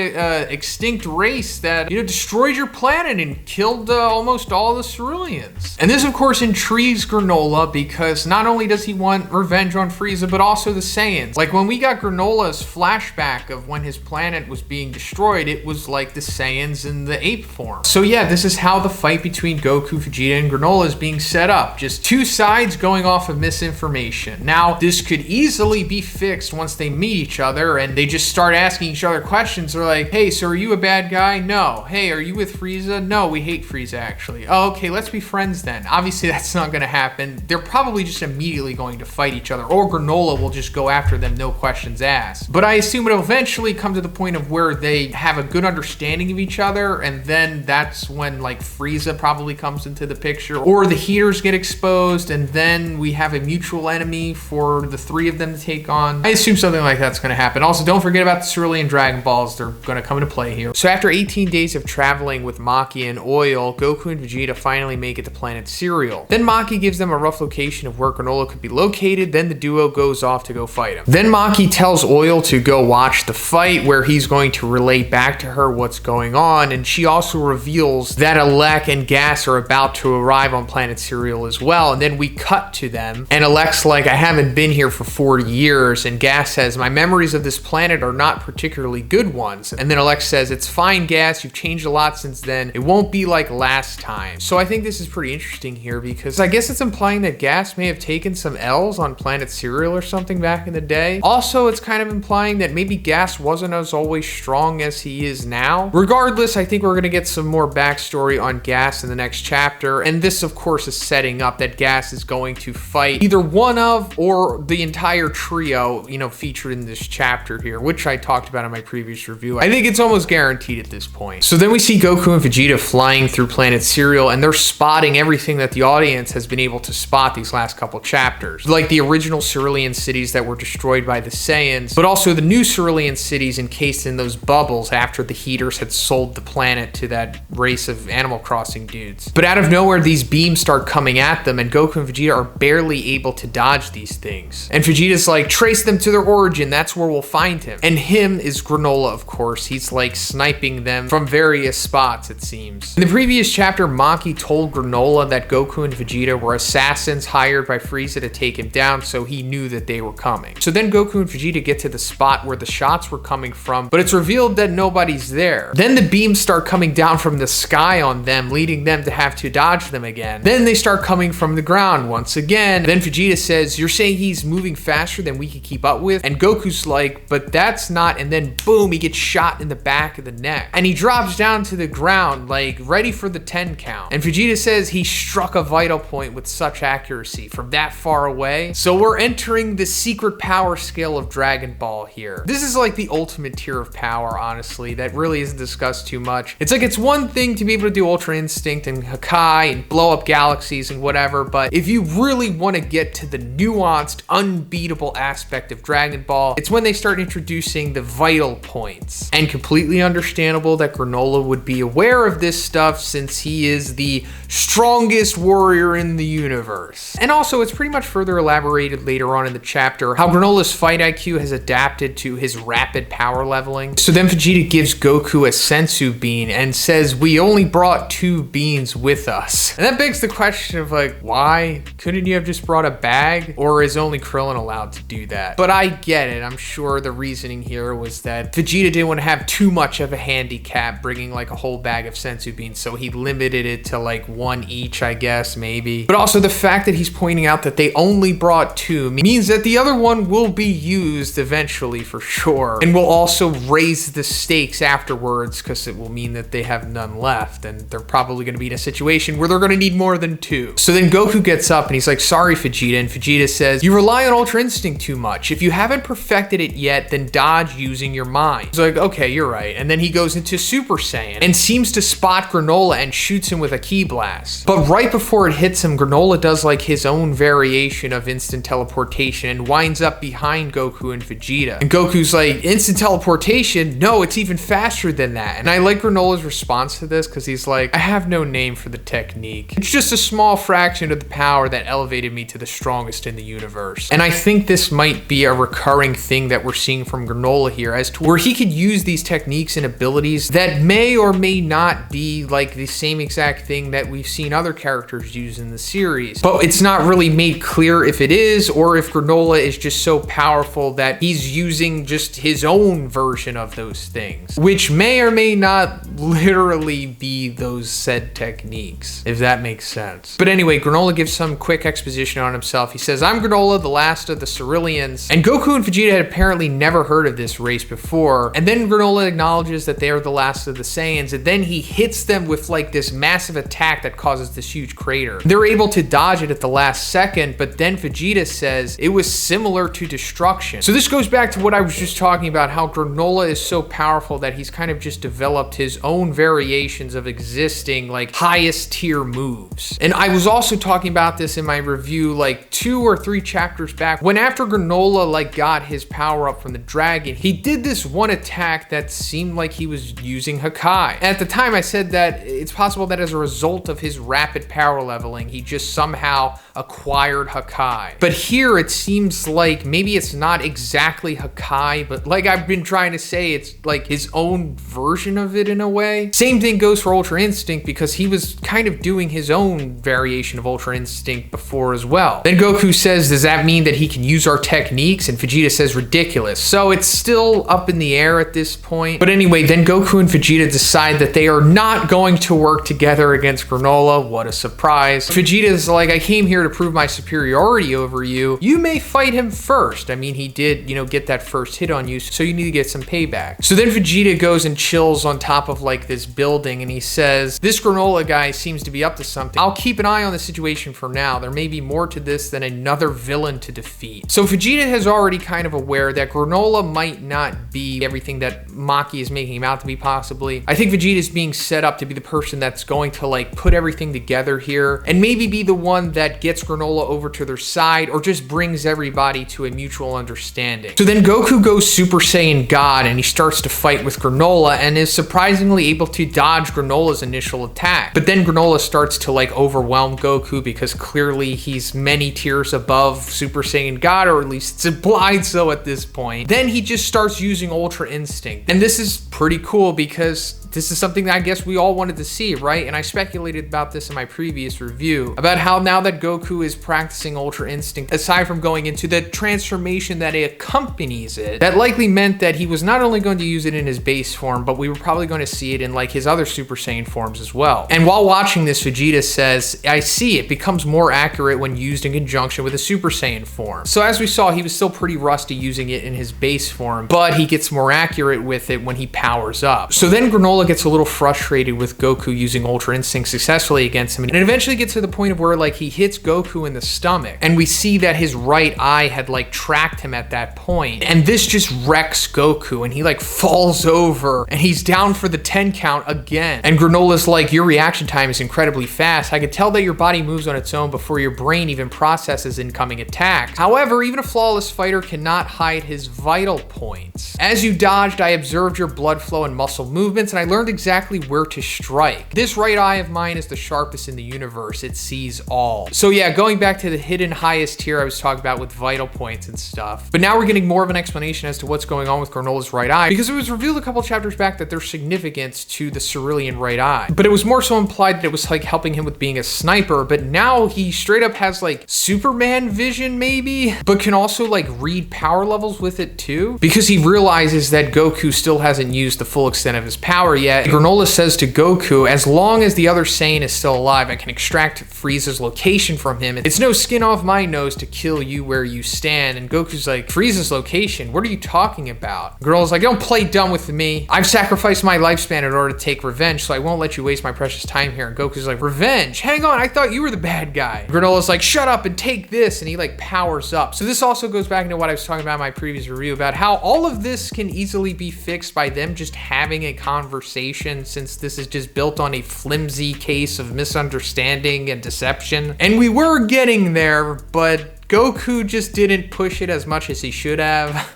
extinct race that, you know, destroyed your planet and killed almost all the Ceruleans. And this, of course, intrigues Granolah because not only does he want revenge on Frieza, but also the Saiyans. Like, when we got Granolah's flashback of when his planet was being destroyed, it was like the Saiyans in the ape form. So yeah, this is how the fight between Goku, Vegeta, and Granolah is being set up. Just 2 sides going off of misinformation. Now, this could easily be fixed once they meet each other and they just start asking each other questions. They're like, hey, so are you a bad guy? No. Hey, are you with Frieza? No, we hate Frieza, actually. Oh, okay, let's be friends then. Obviously, that's not going to happen. They're probably just immediately going to fight each other, or Granolah will just go after them, no questions asked. But I assume it'll eventually come to the point of where they have a good understanding of each other, and then that's when, like, Frieza probably comes into the picture, or the heaters get exposed, and then we have a mutual enemy for the 3 of them to take on. I assume something like that's going to happen. Also, don't forget about the Cerulean Dragon Balls. They're going to come into play here. So after 18 days of traveling with Maki and Oil, Goku and Vegeta finally make it to planet Cereal. Then Maki gives them a rough location of where Granolah could be located. Then the duo goes off to go fight him. Then Maki tells Oil to go watch the fight, where he's going to relay back to her what's going on, and she also reveals that Alec and Gas are about to arrive on planet Cereal as well. And then we cut to them, and Alec's like, I haven't been here for 40 years, and Gas says, my memories of this planet are not particularly good ones. And then Alec says, it's fine, Gas, you've changed a lot since then. It won't be like last time. So I think this is pretty interesting here, because I guess it's implying that Gas may have taken some L's on planet Cereal or something back in the day. Also, it's kind of implying that maybe Gas wasn't as always strong as he is now. Regardless, I think we're going to get some more backstory on Gas in the next chapter, and this of course is setting up that Gas is going to fight either one of or the entire trio, you know, featured in this chapter here, which I talked about in my previous review. I think it's almost guaranteed at this point. So then we see Goku and Vegeta flying through planet Cereal, and they're spotting everything that the audience has been able to spot these last couple chapters, like the original Cerulean cities that were destroyed by the Saiyans, but also the new Cerulean cities encased in those bubbles after the heaters had sold the planet to that race of Animal Crossing dudes. But out of nowhere, these beams start coming at them, and Goku and Vegeta are barely able to dodge these things. And Vegeta's like, trace them to their origin, that's where we'll find him. And him is Granolah, of course. He's like sniping them from various spots, it seems. In the previous chapter, Maki told Granolah that Goku and Vegeta were assassins hired by Frieza to take him down, so he knew that they were coming. So then Goku and Vegeta get to the spot where the shots were coming from, but it's revealed that nobody's there. Then the beams start coming down from the sky on them, leading them to have to dodge them again. Then they start coming from the ground once again. Then Vegeta says, you're saying he's moving faster than we can keep up with? And Goku's like, but that's not, and then boom, he gets shot in the back of the neck. And he drops down to the ground, like ready for the 10 count. And Vegeta says he struck a vital point with such accuracy from that far away. So we're entering the secret power scale of Dragon Ball here. This is like the ultimate tier of power, honestly, that really isn't discussed too much. It's like, it's one thing to be able to do Ultra Instinct and Hakai and blow up galaxies and whatever, but if you really want to get to the nuanced, unbeatable aspect of Dragon Ball, it's when they start introducing the vital points. And completely understandable that Granolah would be aware of this stuff, since he is the strongest warrior in the universe. And also, it's pretty much further elaborated later on in the chapter how Granolah's fight IQ has adapted to his rapid power leveling. So then Vegeta gives Goku a sensu bean and says, we only brought 2 beans with us. And that begs the question of like, why? Couldn't you have just brought a bag? Or is only Krillin allowed to do that? But I get it. I'm sure the reasoning here was that Vegeta didn't want to have too much of a handicap bringing like a whole bag of sensu beans, so he limited it to like 1 each, I guess, maybe. But also the fact that he's pointing out that they only brought 2 means that the other one will be used eventually for sure, and will also raise the stakes afterwards, because it will mean that they have none left, and they're probably going to be in a situation where they're going to need more than 2. So then Goku gets up and he's like, sorry Vegeta, and Vegeta says, you rely on Ultra Instinct too much. If you haven't perfected it yet, then dodge using your mind. He's like, okay, you're right. And and then he goes into Super Saiyan and seems to spot Granolah and shoots him with a ki blast. But right before it hits him, Granolah does like his own variation of instant teleportation and winds up behind Goku and Vegeta. And Goku's like, instant teleportation? No, it's even faster than that. And I like Granolah's response to this because he's like, I have no name for the technique. It's just a small fraction of the power that elevated me to the strongest in the universe. And I think this might be a recurring thing that we're seeing from Granolah here, as to where he could use these techniques and abilities that may or may not be like the same exact thing that we've seen other characters use in the series. But it's not really made clear if it is, or if Granolah is just so powerful that he's using just his own version of those things, which may or may not literally be those said techniques, if that makes sense. But anyway, Granolah gives some quick exposition on himself. He says, I'm Granolah, the last of the Ceruleans. And Goku and Vegeta had apparently never heard of this race before. And then Granolah acknowledges that they are the last of the Saiyans, and then he hits them with like this massive attack that causes this huge crater. They're able to dodge it at the last second, but then Vegeta says it was similar to destruction. So this goes back to what I was just talking about, how Granolah is so powerful that he's kind of just developed his own variations of existing like highest tier moves. And I was also talking about this in my review like 2 or 3 chapters back, when after Granolah like got his power up from the dragon, he did this one attack that seemed like he was using Hakai. And at the time I said that it's possible that as a result of his rapid power leveling, he just somehow acquired Hakai. But here it seems like maybe it's not exactly Hakai, but like I've been trying to say, it's like his own version of it in a way. Same thing goes for Ultra Instinct, because he was kind of doing his own variation of Ultra Instinct before as well. Then Goku says, does that mean that he can use our techniques? And Vegeta says, ridiculous. So it's still up in the air at this point. But anyway, then Goku and Vegeta decide that they are not going to work together against Granolah. What a surprise. Vegeta's like, I came here to prove my superiority over you. You may fight him first. I mean, he did, get that first hit on you, so you need to get some payback. So then Vegeta goes and chills on top of like this building, and he says, this Granolah guy seems to be up to something. I'll keep an eye on the situation for now. There may be more to this than another villain to defeat. So Vegeta is already kind of aware that Granolah might not be everything that Maki is making him out to be, possibly. I think Vegeta is being set up to be the person that's going to like put everything together here, and maybe be the one that gets Granolah over to their side, or just brings everybody to a mutual understanding. So then Goku goes Super Saiyan God, and he starts to fight with Granolah, and is surprisingly able to dodge Granolah's initial attack. But then Granolah starts to like overwhelm Goku, because clearly he's many tiers above Super Saiyan God, or at least it's implied so at this point. Then he just starts using Ultra Instinct, and this is pretty cool because this is something that I guess we all wanted to see, right? And I speculated about this in my previous review, about how now that Goku is practicing Ultra Instinct, aside from going into the transformation that accompanies it, that likely meant that he was not only going to use it in his base form, but we were probably going to see it in like his other Super Saiyan forms as well. And while watching this, Vegeta says, I see, it becomes more accurate when used in conjunction with a Super Saiyan form. So as we saw, he was still pretty rusty using it in his base form, but he gets more accurate with it when he powers up. So then Granolah gets a little frustrated with Goku using Ultra Instinct successfully against him, and it eventually gets to the point of where like he hits Goku in the stomach, and we see that his right eye had like tracked him at that point, and this just wrecks Goku, and he like falls over, and he's down for the 10 count again. And Granolah's like, your reaction time is incredibly fast. I can tell that your body moves on its own before your brain even processes incoming attacks. However, even a flawless fighter cannot hide his vital points. As you dodged, I observed your blood flow and muscle movements, and I learned exactly where to strike. This right eye of mine is the sharpest in the universe. It sees all. So yeah, going back to the hidden highest tier I was talking about with vital points and stuff. But now we're getting more of an explanation as to what's going on with Granolah's right eye, because it was revealed a couple chapters back that there's significance to the cerulean right eye. But it was more so implied that it was like helping him with being a sniper, but now he straight up has like Superman vision maybe, but can also like read power levels with it too, because he realizes that Goku still hasn't used the full extent of his power yet. Granolah says to Goku, as long as the other Saiyan is still alive, I can extract Frieza's location from him. It's no skin off my nose to kill you where you stand. And Goku's like, Frieza's location? What are you talking about? Granola's like, don't play dumb with me. I've sacrificed my lifespan in order to take revenge, so I won't let you waste my precious time here. And Goku's like, revenge? Hang on, I thought you were the bad guy. Granola's like, shut up and take this. And he like powers up. So this also goes back into what I was talking about in my previous review about how all of this can easily be fixed by them just having a conversation, since this is just built on a flimsy case of misunderstanding and deception. And we were getting there, but Goku just didn't push it as much as he should have.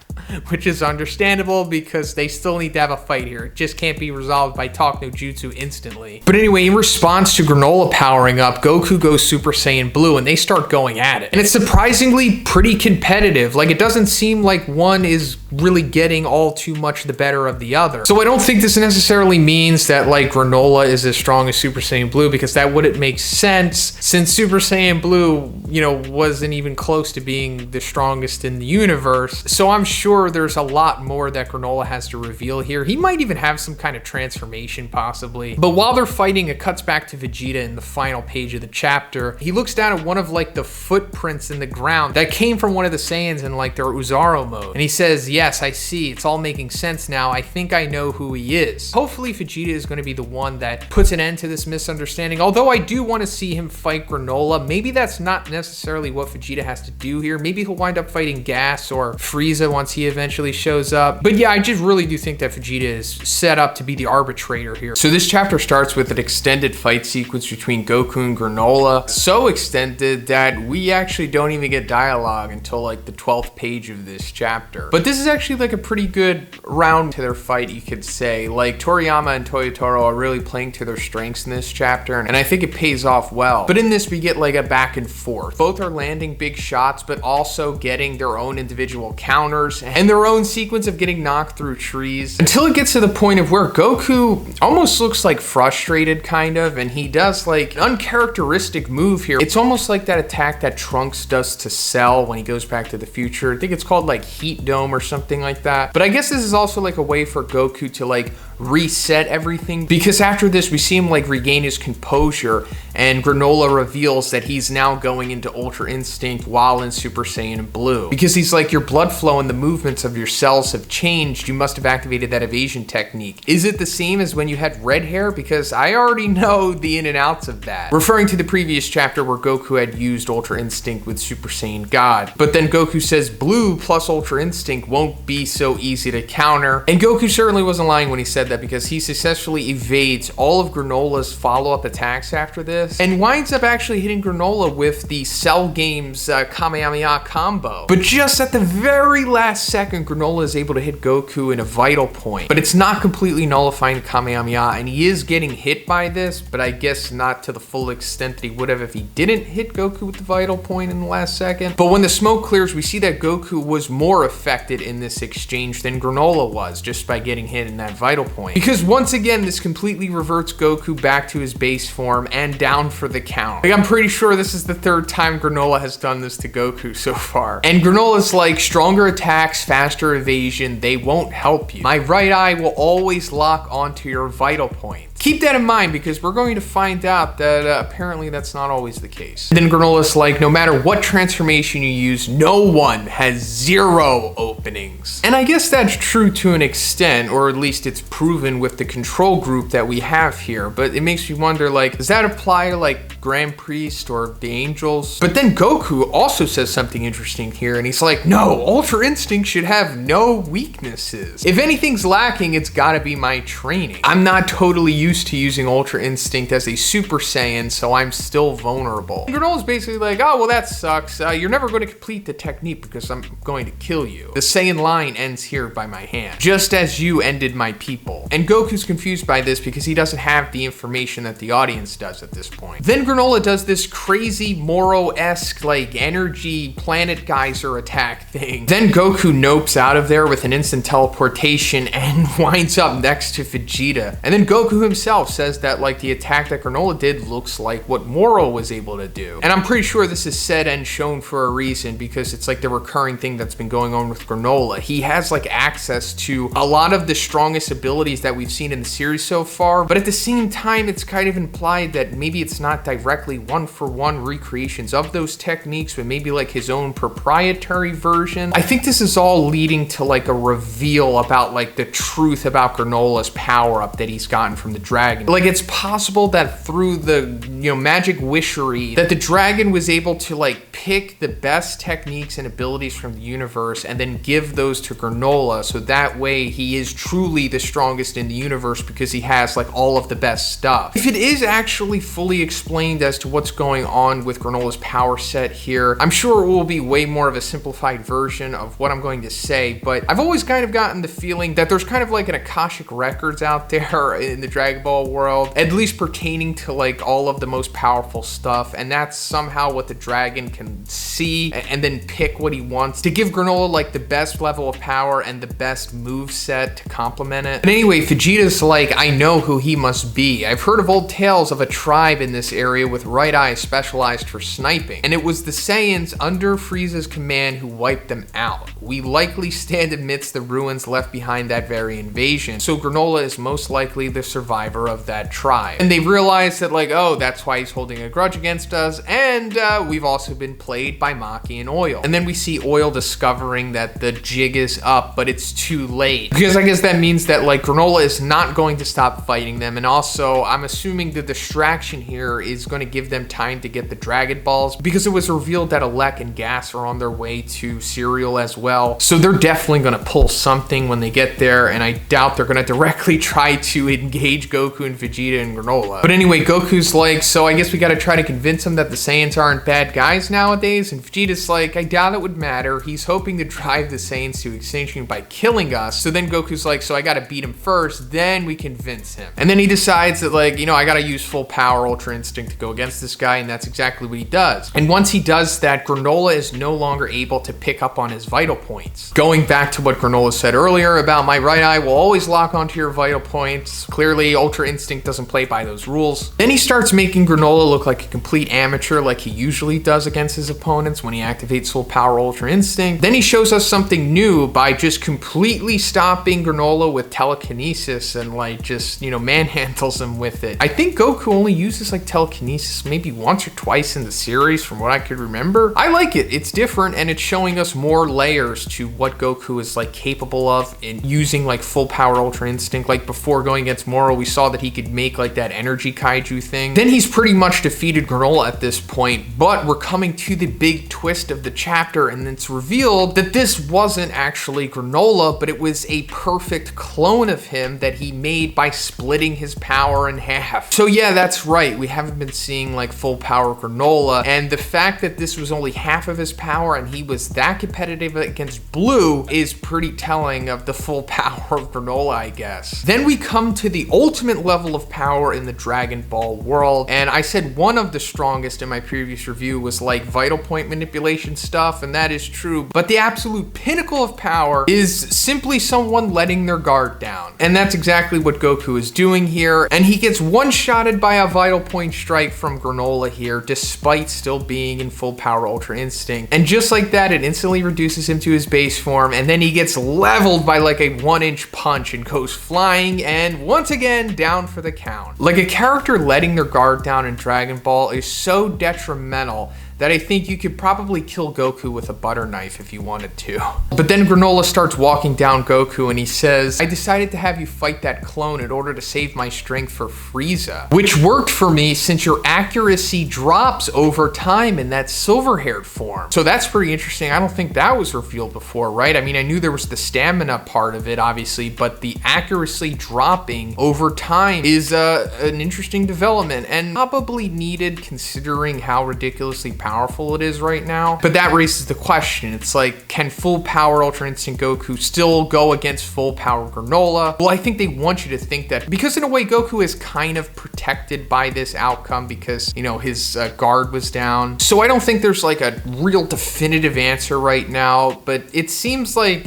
Which is understandable because they still need to have a fight here. It just can't be resolved by talk no jutsu instantly. But anyway, in response to Granolah powering up, Goku goes Super Saiyan Blue and they start going at it. And it's surprisingly pretty competitive. Like, it doesn't seem like one is really getting all too much the better of the other. So I don't think this necessarily means that like Granolah is as strong as Super Saiyan Blue, because that wouldn't make sense since Super Saiyan Blue, you know, wasn't even close to being the strongest in the universe. So I'm sure there's a lot more that Granolah has to reveal here. He might even have some kind of transformation possibly. But while they're fighting, it cuts back to Vegeta in the final page of the chapter. He looks down at one of like the footprints in the ground that came from one of the Saiyans in like their Uzaro mode. And he says, yes, I see. It's all making sense now. I think I know who he is. Hopefully Vegeta is going to be the one that puts an end to this misunderstanding. Although I do want to see him fight Granolah. Maybe that's not necessarily what Vegeta has to do here. Maybe he'll wind up fighting Gas or Frieza once he eventually shows up. But yeah, I just really do think that Vegeta is set up to be the arbitrator here. So this chapter starts with an extended fight sequence between Goku and Granolah. So extended that we actually don't even get dialogue until like the 12th page of this chapter. But this is actually like a pretty good round to their fight, you could say. Like Toriyama and Toyotaro are really playing to their strengths in this chapter, and I think it pays off well. But in this we get like a back and forth. Both are landing big shots, but also getting their own individual counters and their own sequence of getting knocked through trees, until it gets to the point of where Goku almost looks like frustrated kind of, and he does like an uncharacteristic move here. It's almost like that attack that Trunks does to Cell when he goes back to the future. I think it's called like Heat Dome or something like that. But I guess this is also like a way for Goku to like reset everything, because after this we see him like regain his composure, and Granolah reveals that he's now going into Ultra Instinct while in Super Saiyan Blue, because he's like, your blood flow and the movements of your cells have changed. You must have activated that evasion technique. Is it the same as when you had red hair? Because I already know the in and outs of that, referring to the previous chapter where Goku had used Ultra Instinct with Super Saiyan God. But then Goku says Blue plus Ultra Instinct won't be so easy to counter, and Goku certainly wasn't lying when he said that, because he successfully evades all of Granolah's follow-up attacks after this, and winds up actually hitting Granolah with the Cell Games Kamehameha combo. But just at the very last second, Granolah is able to hit Goku in a vital point, but it's not completely nullifying the Kamehameha, and he is getting hit by this, but I guess not to the full extent that he would have if he didn't hit Goku with the vital point in the last second. But when the smoke clears, we see that Goku was more affected in this exchange than Granolah was, just by getting hit in that vital point. Because once again, this completely reverts Goku back to his base form and down for the count. Like, I'm pretty sure this is the third time Granolah has done this to Goku so far. And Granolah's like, stronger attacks, faster evasion, they won't help you. My right eye will always lock onto your vital point. Keep that in mind, because we're going to find out that apparently that's not always the case. And then Granolah's like, no matter what transformation you use, no one has zero openings. And I guess that's true to an extent, or at least it's proven with the control group that we have here. But it makes me wonder, like, does that apply to like Grand Priest or the Angels? But then Goku also says something interesting here, and he's like, no, Ultra Instinct should have no weaknesses. If anything's lacking, it's gotta be my training. I'm not totally used to using Ultra Instinct as a Super Saiyan, so I'm still vulnerable. And Granolah's basically like, oh, well, that sucks. You're never going to complete the technique because I'm going to kill you. The Saiyan line ends here by my hand, just as you ended my people. And Goku's confused by this because he doesn't have the information that the audience does at this point. Then Granolah does this crazy Moro-esque like energy planet geyser attack thing. Then Goku nopes out of there with an instant teleportation and winds up next to Vegeta. And then Goku himself himself says that like the attack that Granolah did looks like what Moro was able to do. And I'm pretty sure this is said and shown for a reason, because it's like the recurring thing that's been going on with Granolah. He has like access to a lot of the strongest abilities that we've seen in the series so far, but at the same time, it's kind of implied that maybe it's not directly one-for-one recreations of those techniques, but maybe like his own proprietary version. I think this is all leading to like a reveal about like the truth about Granolah's power-up that he's gotten from the dragon. Like, it's possible that through the, magic wishery, that the dragon was able to like pick the best techniques and abilities from the universe and then give those to Granolah, so that way he is truly the strongest in the universe because he has like all of the best stuff. If it is actually fully explained as to what's going on with Granolah's power set here, I'm sure it will be way more of a simplified version of what I'm going to say, but I've always kind of gotten the feeling that there's kind of like an Akashic records out there in the Dragon Ball world, at least pertaining to like all of the most powerful stuff, and that's somehow what the dragon can see and then pick what he wants to give Granolah like the best level of power and the best move set to complement it. But anyway, Vegeta's like, I know who he must be. I've heard of old tales of a tribe in this area with right eyes specialized for sniping, and it was the Saiyans under Frieza's command who wiped them out. We likely stand amidst the ruins left behind that very invasion, so Granolah is most likely the survivor of that tribe. And they realize that like, oh, that's why he's holding a grudge against us, and we've also been played by Maki and Oil. And then we see Oil discovering that the jig is up, but it's too late, because I guess that means that like Granolah is not going to stop fighting them, and also I'm assuming the distraction here is going to give them time to get the Dragon Balls, because it was revealed that Alec and Gas are on their way to Cereal as well, so they're definitely going to pull something when they get there, and I doubt they're going to directly try to engage Goku and Vegeta and Granolah. But anyway, Goku's like, so I guess we got to try to convince him that the Saiyans aren't bad guys nowadays, and Vegeta's like, I doubt it would matter. He's hoping to drive the Saiyans to extinction by killing us. So then Goku's like, so I got to beat him first, then we convince him. And then he decides that like, I got to use full power Ultra Instinct to go against this guy, and that's exactly what he does. And once he does that, Granolah is no longer able to pick up on his vital points. Going back to what Granolah said earlier about my right eye will always lock onto your vital points. Clearly, Ultra Instinct doesn't play by those rules. Then he starts making Granolah look like a complete amateur, like he usually does against his opponents when he activates full power Ultra Instinct. Then he shows us something new by just completely stopping Granolah with telekinesis and like just, manhandles him with it. I think Goku only uses like telekinesis maybe once or twice in the series from what I could remember. I like it. It's different, and it's showing us more layers to what Goku is like capable of in using like full power Ultra Instinct. Like before going against Moro, we saw that he could make like that energy kaiju thing. Then he's pretty much defeated Granolah at this point, but we're coming to the big twist of the chapter, and it's revealed that this wasn't actually Granolah, but it was a perfect clone of him that he made by splitting his power in half. So yeah, that's right. We haven't been seeing like full power Granolah, and the fact that this was only half of his power and he was that competitive against Blue is pretty telling of the full power of Granolah, I guess. Then we come to the ultimate level of power in the Dragon Ball world, and I said one of the strongest in my previous review was like vital point manipulation stuff, and that is true, but the absolute pinnacle of power is simply someone letting their guard down, and that's exactly what Goku is doing here, and he gets one-shotted by a vital point strike from Granolah here, despite still being in full power Ultra Instinct, and just like that, it instantly reduces him to his base form, and then he gets leveled by like a 1-inch punch and goes flying, and once again, down for the count. Like, a character letting their guard down in Dragon Ball is so detrimental that I think you could probably kill Goku with a butter knife if you wanted to. But then Granolah starts walking down Goku and he says, I decided to have you fight that clone in order to save my strength for Frieza, which worked for me since your accuracy drops over time in that silver-haired form. So that's pretty interesting. I don't think that was revealed before, right? I mean, I knew there was the stamina part of it, obviously, but the accuracy dropping over time is an interesting development and probably needed considering how ridiculously powerful it is right now. But that raises the question. It's like, can full power Ultra Instinct Goku still go against full power Granolah? Well, I think they want you to think that, because in a way Goku is kind of protected by this outcome because, his guard was down. So I don't think there's like a real definitive answer right now, but it seems like,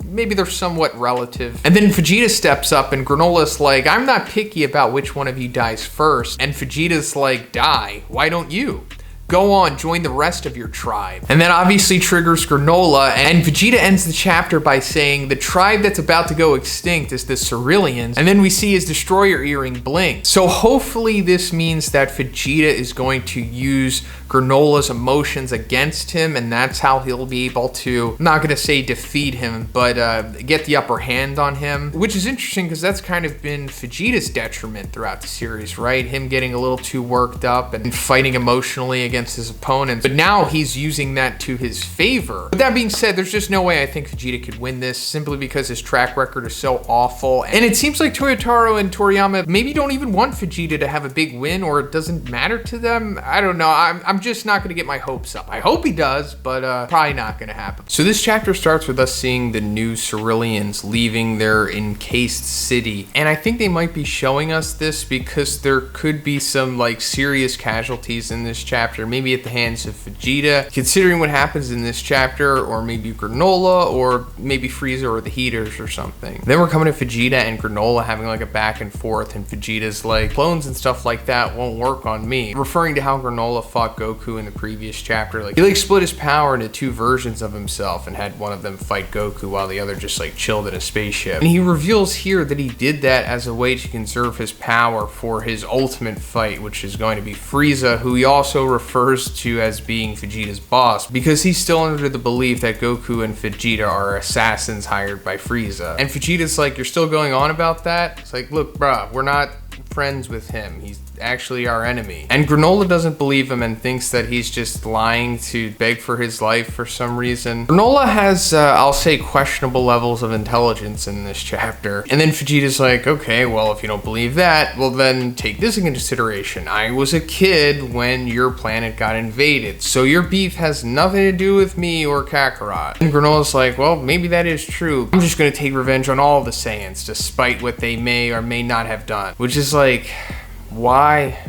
maybe they're somewhat relative. And then Vegeta steps up and Granola's like, I'm not picky about which one of you dies first. And Vegeta's like, die, why don't you? Go on, join the rest of your tribe. And that obviously triggers Granolah, and Vegeta ends the chapter by saying the tribe that's about to go extinct is the Ceruleans, and then we see his destroyer earring blink. So hopefully this means that Vegeta is going to use Granolah's emotions against him, and that's how he'll be able to, I'm not gonna say defeat him, but get the upper hand on him, which is interesting because that's kind of been Vegeta's detriment throughout the series, right? Him getting a little too worked up and fighting emotionally against his opponents, but now he's using that to his favor. With that being said, there's just no way I think Vegeta could win this simply because his track record is so awful, and it seems like Toyotaro and Toriyama maybe don't even want Vegeta to have a big win, or it doesn't matter to them. I don't know. I'm just not going to get my hopes up. I hope he does, but probably not going to happen. So this chapter starts with us seeing the new Ceruleans leaving their encased city, and I think they might be showing us this because there could be some like serious casualties in this chapter, maybe at the hands of Vegeta, considering what happens in this chapter, or maybe Granolah, or maybe Frieza or the Heaters or something. Then we're coming to Vegeta and Granolah having like a back and forth, and Vegeta's like, clones and stuff like that won't work on me, referring to how Granolah fought Goku in the previous chapter. Like, he like split his power into two versions of himself and had one of them fight Goku while the other just like chilled in a spaceship. And he reveals here that he did that as a way to conserve his power for his ultimate fight, which is going to be Frieza, who he also refers to as being Vegeta's boss, because he's still under the belief that Goku and Vegeta are assassins hired by Frieza. And Vegeta's like, you're still going on about that? It's like, look, bruh, we're not friends with him. He's actually our enemy. And Granolah doesn't believe him and thinks that he's just lying to beg for his life for some reason. Granolah has, I'll say, questionable levels of intelligence in this chapter. And then Vegeta's like, okay, well, if you don't believe that, well then take this into consideration. I was a kid when your planet got invaded, so your beef has nothing to do with me or Kakarot. And Granolah's like, well, maybe that is true. I'm just gonna take revenge on all the Saiyans, despite what they may or may not have done. Which is like, why?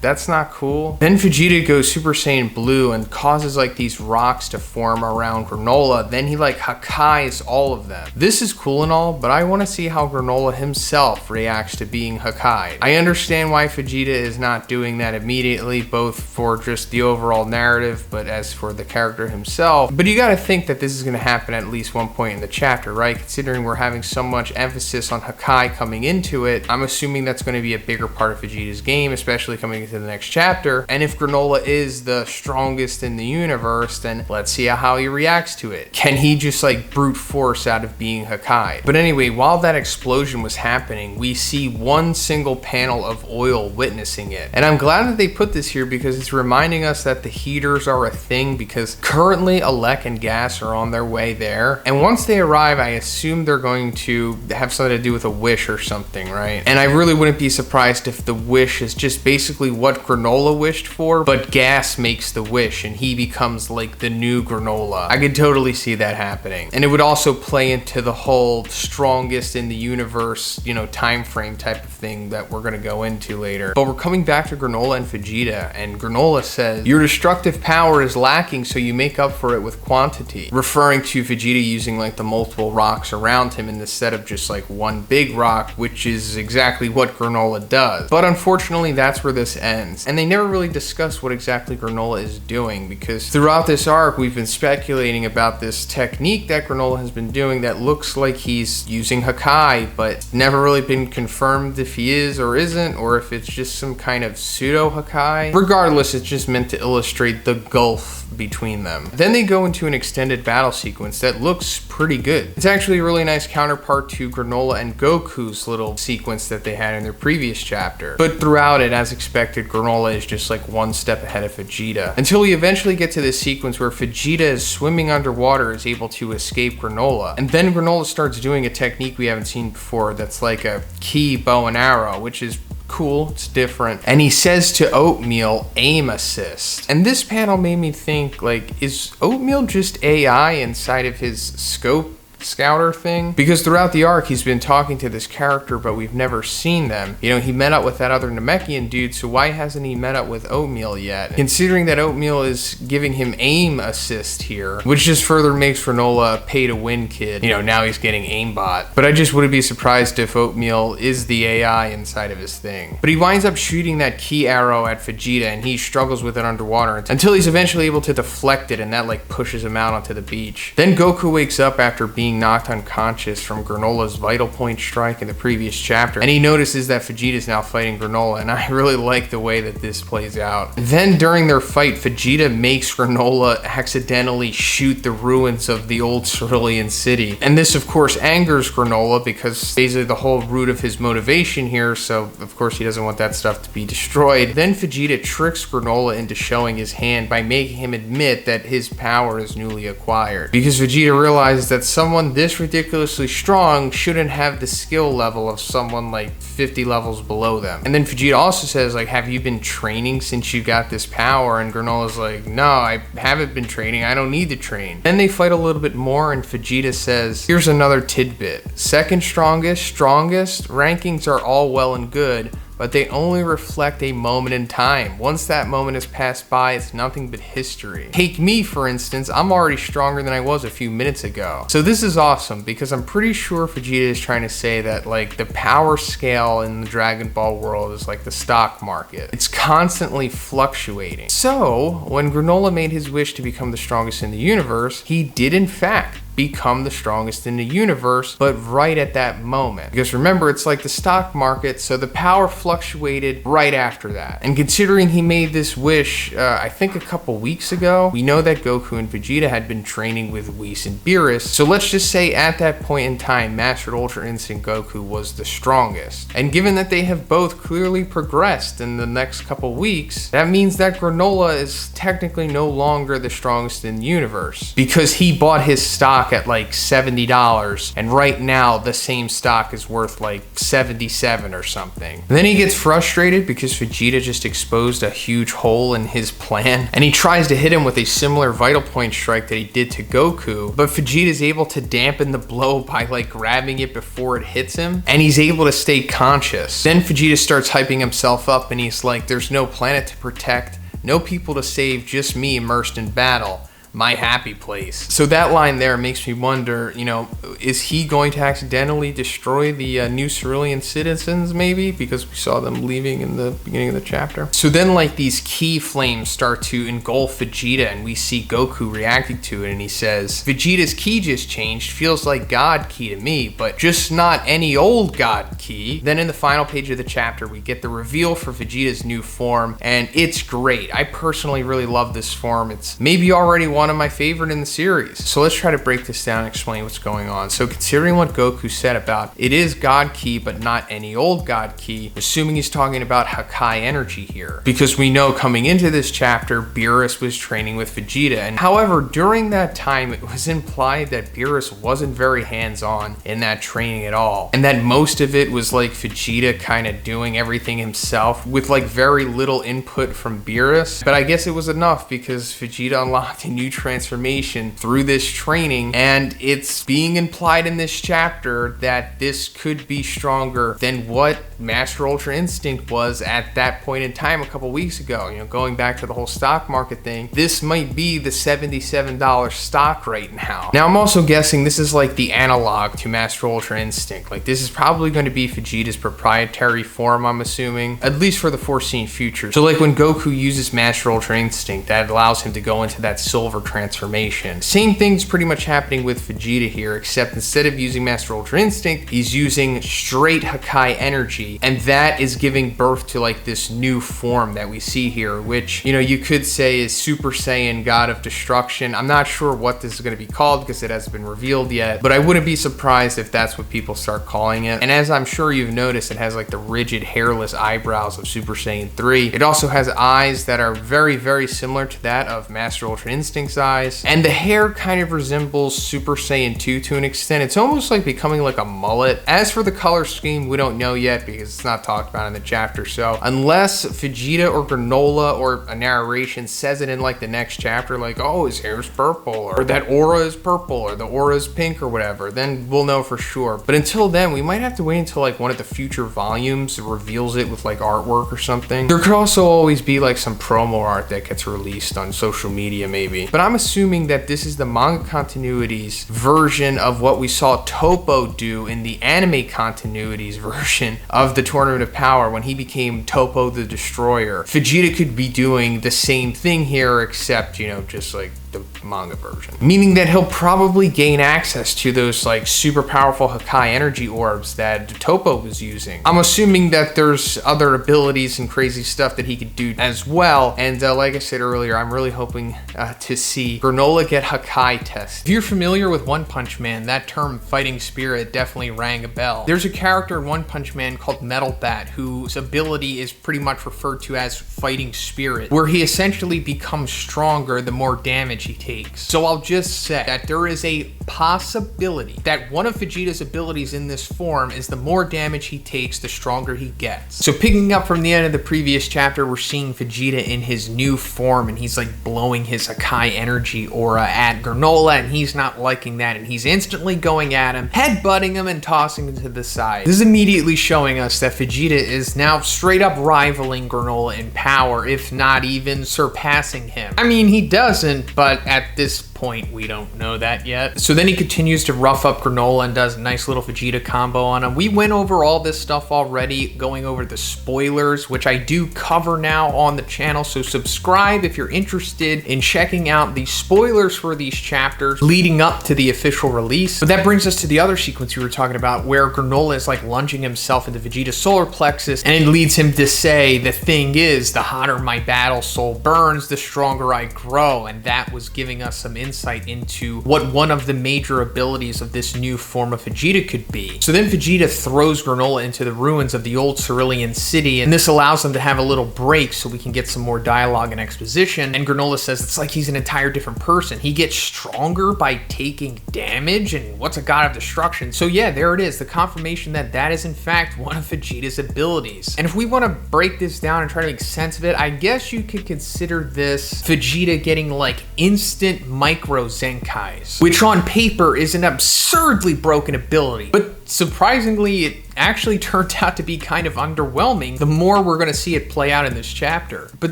That's not cool. Then Vegeta goes Super Saiyan Blue and causes like these rocks to form around Granolah. Then he like Hakkai's all of them. This is cool and all, but I want to see how Granolah himself reacts to being Hakkai'd. I understand why Vegeta is not doing that immediately, both for just the overall narrative, but as for the character himself. But you gotta think that this is gonna happen at least one point in the chapter, right? Considering we're having so much emphasis on Hakkai coming into it, I'm assuming that's gonna be a bigger part of Vegeta's game, especially coming into the next chapter. And if Granolah is the strongest in the universe, then let's see how he reacts to it. Can he just like brute force out of being Hakkai? But anyway, while that explosion was happening, we see one single panel of oil witnessing it. And I'm glad that they put this here because it's reminding us that the Heaters are a thing, because currently Alec and Gas are on their way there. And once they arrive, I assume they're going to have something to do with a wish or something, right? And I really wouldn't be surprised if the wish is just basically what Granolah wished for, but Gas makes the wish and he becomes like the new Granolah. I could totally see that happening. And it would also play into the whole strongest in the universe, you know, time frame type of thing that we're gonna go into later. But we're coming back to Granolah and Vegeta, and Granolah says, your destructive power is lacking, so you make up for it with quantity, referring to Vegeta using like the multiple rocks around him instead of just like one big rock, which is exactly what Granolah does. But unfortunately, that's where this ends. And they never really discuss what exactly Granolah is doing, because throughout this arc, we've been speculating about this technique that Granolah has been doing that looks like he's using Hakkai, but never really been confirmed if he is or isn't, or if it's just some kind of pseudo Hakkai. Regardless, it's just meant to illustrate the gulf between them. Then they go into an extended battle sequence that looks pretty good. It's actually a really nice counterpart to Granolah and Goku's little sequence that they had in their previous chapter. But throughout it, as expected, Granolah is just like one step ahead of Vegeta, until we eventually get to this sequence where Vegeta is swimming underwater, is able to escape Granolah. And then Granolah starts doing a technique we haven't seen before that's like a key bow and arrow, which is cool, it's different. And he says to Oatmeal, aim assist. And this panel made me think, like, is Oatmeal just AI inside of his scope scouter thing, because throughout the arc he's been talking to this character but we've never seen them. You know, he met up with that other Namekian dude, so why hasn't he met up with Oatmeal yet? Considering that Oatmeal is giving him aim assist here, which just further makes Granolah a pay to win kid. You know, now he's getting aimbot. But I just wouldn't be surprised if Oatmeal is the AI inside of his thing. But he winds up shooting that key arrow at Vegeta and he struggles with it underwater until he's eventually able to deflect it, and that like pushes him out onto the beach. Then Goku wakes up after being knocked unconscious from Granolah's vital point strike in the previous chapter, and he notices that Vegeta's now fighting Granolah, and I really like the way that this plays out. Then during their fight, Vegeta makes Granolah accidentally shoot the ruins of the old Cerulean city, and this of course angers Granolah because basically the whole root of his motivation here, so of course he doesn't want that stuff to be destroyed. Then Vegeta tricks Granolah into showing his hand by making him admit that his power is newly acquired, because Vegeta realizes that someone this ridiculously strong shouldn't have the skill level of someone like 50 levels below them. And then Vegeta also says like, have you been training since you got this power? And Granolah's like, no, I haven't been training, I don't need to train. Then they fight a little bit more and Vegeta says, here's another tidbit. Second strongest, rankings are all well and good, but they only reflect a moment in time. Once that moment has passed by, it's nothing but history. Take me, for instance, I'm already stronger than I was a few minutes ago. So this is awesome because I'm pretty sure Vegeta is trying to say that like the power scale in the Dragon Ball world is like the stock market. It's constantly fluctuating. So when Granolah made his wish to become the strongest in the universe, he did in fact become the strongest in the universe, but right at that moment. Because remember, it's like the stock market, so the power fluctuated right after that. And considering he made this wish, I think a couple weeks ago, we know that Goku and Vegeta had been training with Whis and Beerus, so let's just say at that point in time, Master Ultra Instinct Goku was the strongest. And given that they have both clearly progressed in the next couple weeks, that means that Granolah is technically no longer the strongest in the universe, because he bought his stock at like $70, and right now the same stock is worth like 77 or something. And then he gets frustrated because Vegeta just exposed a huge hole in his plan, and he tries to hit him with a similar vital point strike that he did to Goku, but Vegeta is able to dampen the blow by like grabbing it before it hits him, and he's able to stay conscious. Then Vegeta starts hyping himself up and he's like, there's no planet to protect, no people to save, just me immersed in battle. My happy place. So that line there makes me wonder, you know, is he going to accidentally destroy the new Cerulean citizens maybe? Because we saw them leaving in the beginning of the chapter. So then like these key flames start to engulf Vegeta and we see Goku reacting to it and he says, Vegeta's ki just changed, feels like God ki to me, but just not any old God ki. Then in the final page of the chapter, we get the reveal for Vegeta's new form and it's great. I personally really love this form. It's maybe already one of my favorite in the series. So let's try to break this down and explain what's going on. So considering what Goku said about it is God ki but not any old God ki, assuming he's talking about Hakai energy here, because we know coming into this chapter Beerus was training with Vegeta, and however during that time it was implied that Beerus wasn't very hands-on in that training at all, and that most of it was like Vegeta kind of doing everything himself with like very little input from Beerus. But I guess it was enough because Vegeta unlocked a new transformation through this training, and it's being implied in this chapter that this could be stronger than what Master Ultra Instinct was at that point in time a couple weeks ago. You know, going back to the whole stock market thing, this might be the $77 stock right now. Now I'm also guessing this is like the analog to Master Ultra Instinct. Like this is probably going to be Vegeta's proprietary form, I'm assuming, at least for the foreseen future. So like when Goku uses Master Ultra Instinct, that allows him to go into that silver transformation. Same thing's pretty much happening with Vegeta here, except instead of using Master Ultra Instinct, he's using straight Hakai energy, and that is giving birth to like this new form that we see here, which, you know, you could say is Super Saiyan God of Destruction. I'm not sure what this is going to be called because it hasn't been revealed yet, but I wouldn't be surprised if that's what people start calling it. And as I'm sure you've noticed, it has like the rigid hairless eyebrows of Super Saiyan 3. It also has eyes that are very, very similar to that of Master Ultra Instinct's his eyes. And the hair kind of resembles Super Saiyan 2 to an extent. It's almost like becoming like a mullet. As for the color scheme, we don't know yet because it's not talked about in the chapter. So unless Vegeta or Granolah or a narration says it in like the next chapter, like, oh, his hair's purple, or that aura is purple, or the aura is pink or whatever, then we'll know for sure. But until then, we might have to wait until like one of the future volumes reveals it with like artwork or something. There could also always be like some promo art that gets released on social media maybe. But I'm assuming that this is the manga continuity's version of what we saw Toppo do in the anime continuity's version of the Tournament of Power when he became Toppo the Destroyer. Vegeta could be doing the same thing here, except, you know, just like the manga version. Meaning that he'll probably gain access to those like super powerful Hakai energy orbs that Toppo was using. I'm assuming that there's other abilities and crazy stuff that he could do as well. And like I said earlier, I'm really hoping to see Granolah get Hakai tested. If you're familiar with One Punch Man, that term fighting spirit definitely rang a bell. There's a character in One Punch Man called Metal Bat whose ability is pretty much referred to as fighting spirit, where he essentially becomes stronger the more damage he takes. So I'll just say that there is a possibility that one of Vegeta's abilities in this form is the more damage he takes, the stronger he gets. So picking up from the end of the previous chapter, we're seeing Vegeta in his new form, and he's like blowing his Hakai energy aura at Granolah, and he's not liking that, and he's instantly going at him, headbutting him and tossing him to the side. This is immediately showing us that Vegeta is now straight up rivaling Granolah in power, if not even surpassing him. I mean, he doesn't, but at this point, we don't know that yet. So then he continues to rough up Granolah and does a nice little Vegeta combo on him. We went over all this stuff already, going over the spoilers, which I do cover now on the channel. So subscribe if you're interested in checking out the spoilers for these chapters leading up to the official release. But that brings us to the other sequence we were talking about, where Granolah is like lunging himself into Vegeta's solar plexus, and it leads him to say, the thing is, the hotter my battle soul burns, the stronger I grow. And that was giving us some insight into what one of the major abilities of this new form of Vegeta could be. So then Vegeta throws Granolah into the ruins of the old Cerulean city, and this allows them to have a little break so we can get some more dialogue and exposition. And Granolah says it's like he's an entire different person. He gets stronger by taking damage, and what's a god of destruction? So yeah, there it is, the confirmation that that is in fact one of Vegeta's abilities. And if we want to break this down and try to make sense of it, I guess you could consider this Vegeta getting like instant micro Zenkais, which on paper is an absurdly broken ability, but surprisingly, it actually turned out to be kind of underwhelming the more we're going to see it play out in this chapter. But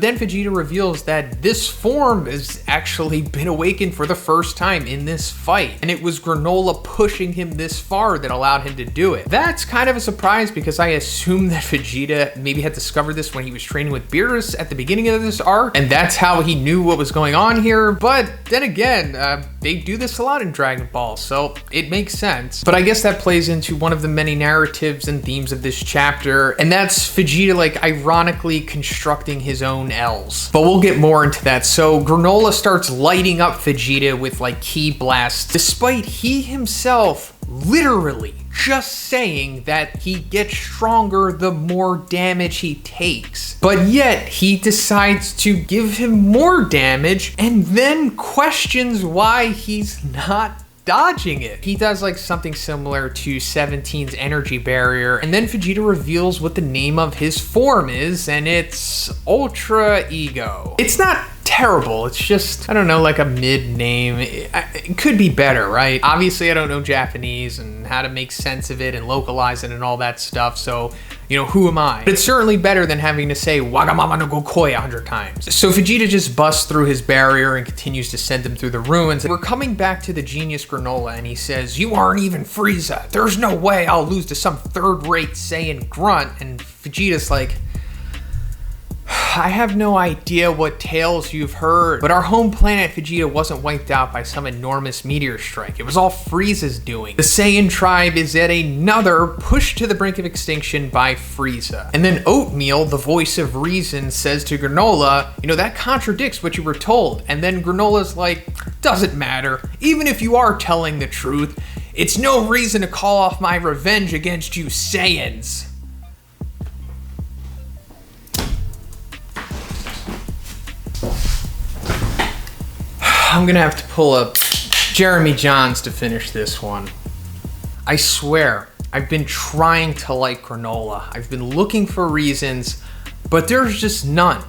then Vegeta reveals that this form has actually been awakened for the first time in this fight, and it was Granolah pushing him this far that allowed him to do it. That's kind of a surprise because I assume that Vegeta maybe had discovered this when he was training with Beerus at the beginning of this arc, and that's how he knew what was going on here. But then again, they do this a lot in Dragon Ball, so it makes sense. But I guess that plays into one of the many narratives and themes of this chapter, and that's Vegeta like ironically constructing his own L's. But we'll get more into that. So Granolah starts lighting up Vegeta with like ki blasts, despite he himself literally just saying that he gets stronger the more damage he takes. But yet he decides to give him more damage and then questions why he's not dodging it. He does like something similar to 17's energy barrier, and then Vegeta reveals what the name of his form is, and it's Ultra Ego. It's not terrible, it's just, I don't know, like a mid name. It could be better, right? Obviously I don't know Japanese and how to make sense of it and localize it and all that stuff, so you know, who am I? But it's certainly better than having to say Wagamama no Gokoi 100 times. So Vegeta just busts through his barrier and continues to send him through the ruins. We're coming back to the genius Granolah, and he says, you aren't even Frieza. There's no way I'll lose to some third-rate Saiyan grunt. And Vegeta's like, I have no idea what tales you've heard, but our home planet Vegeta wasn't wiped out by some enormous meteor strike. It was all Frieza's doing. The Saiyan tribe is yet another pushed to the brink of extinction by Frieza. And then Oatmeal, the voice of reason, says to Granolah, you know, that contradicts what you were told. And then Granolah's like, doesn't matter. Even if you are telling the truth, it's no reason to call off my revenge against you Saiyans. I'm gonna have to pull up Jeremy Johns to finish this one. I swear, I've been trying to like Granolah. I've been looking for reasons, but there's just none.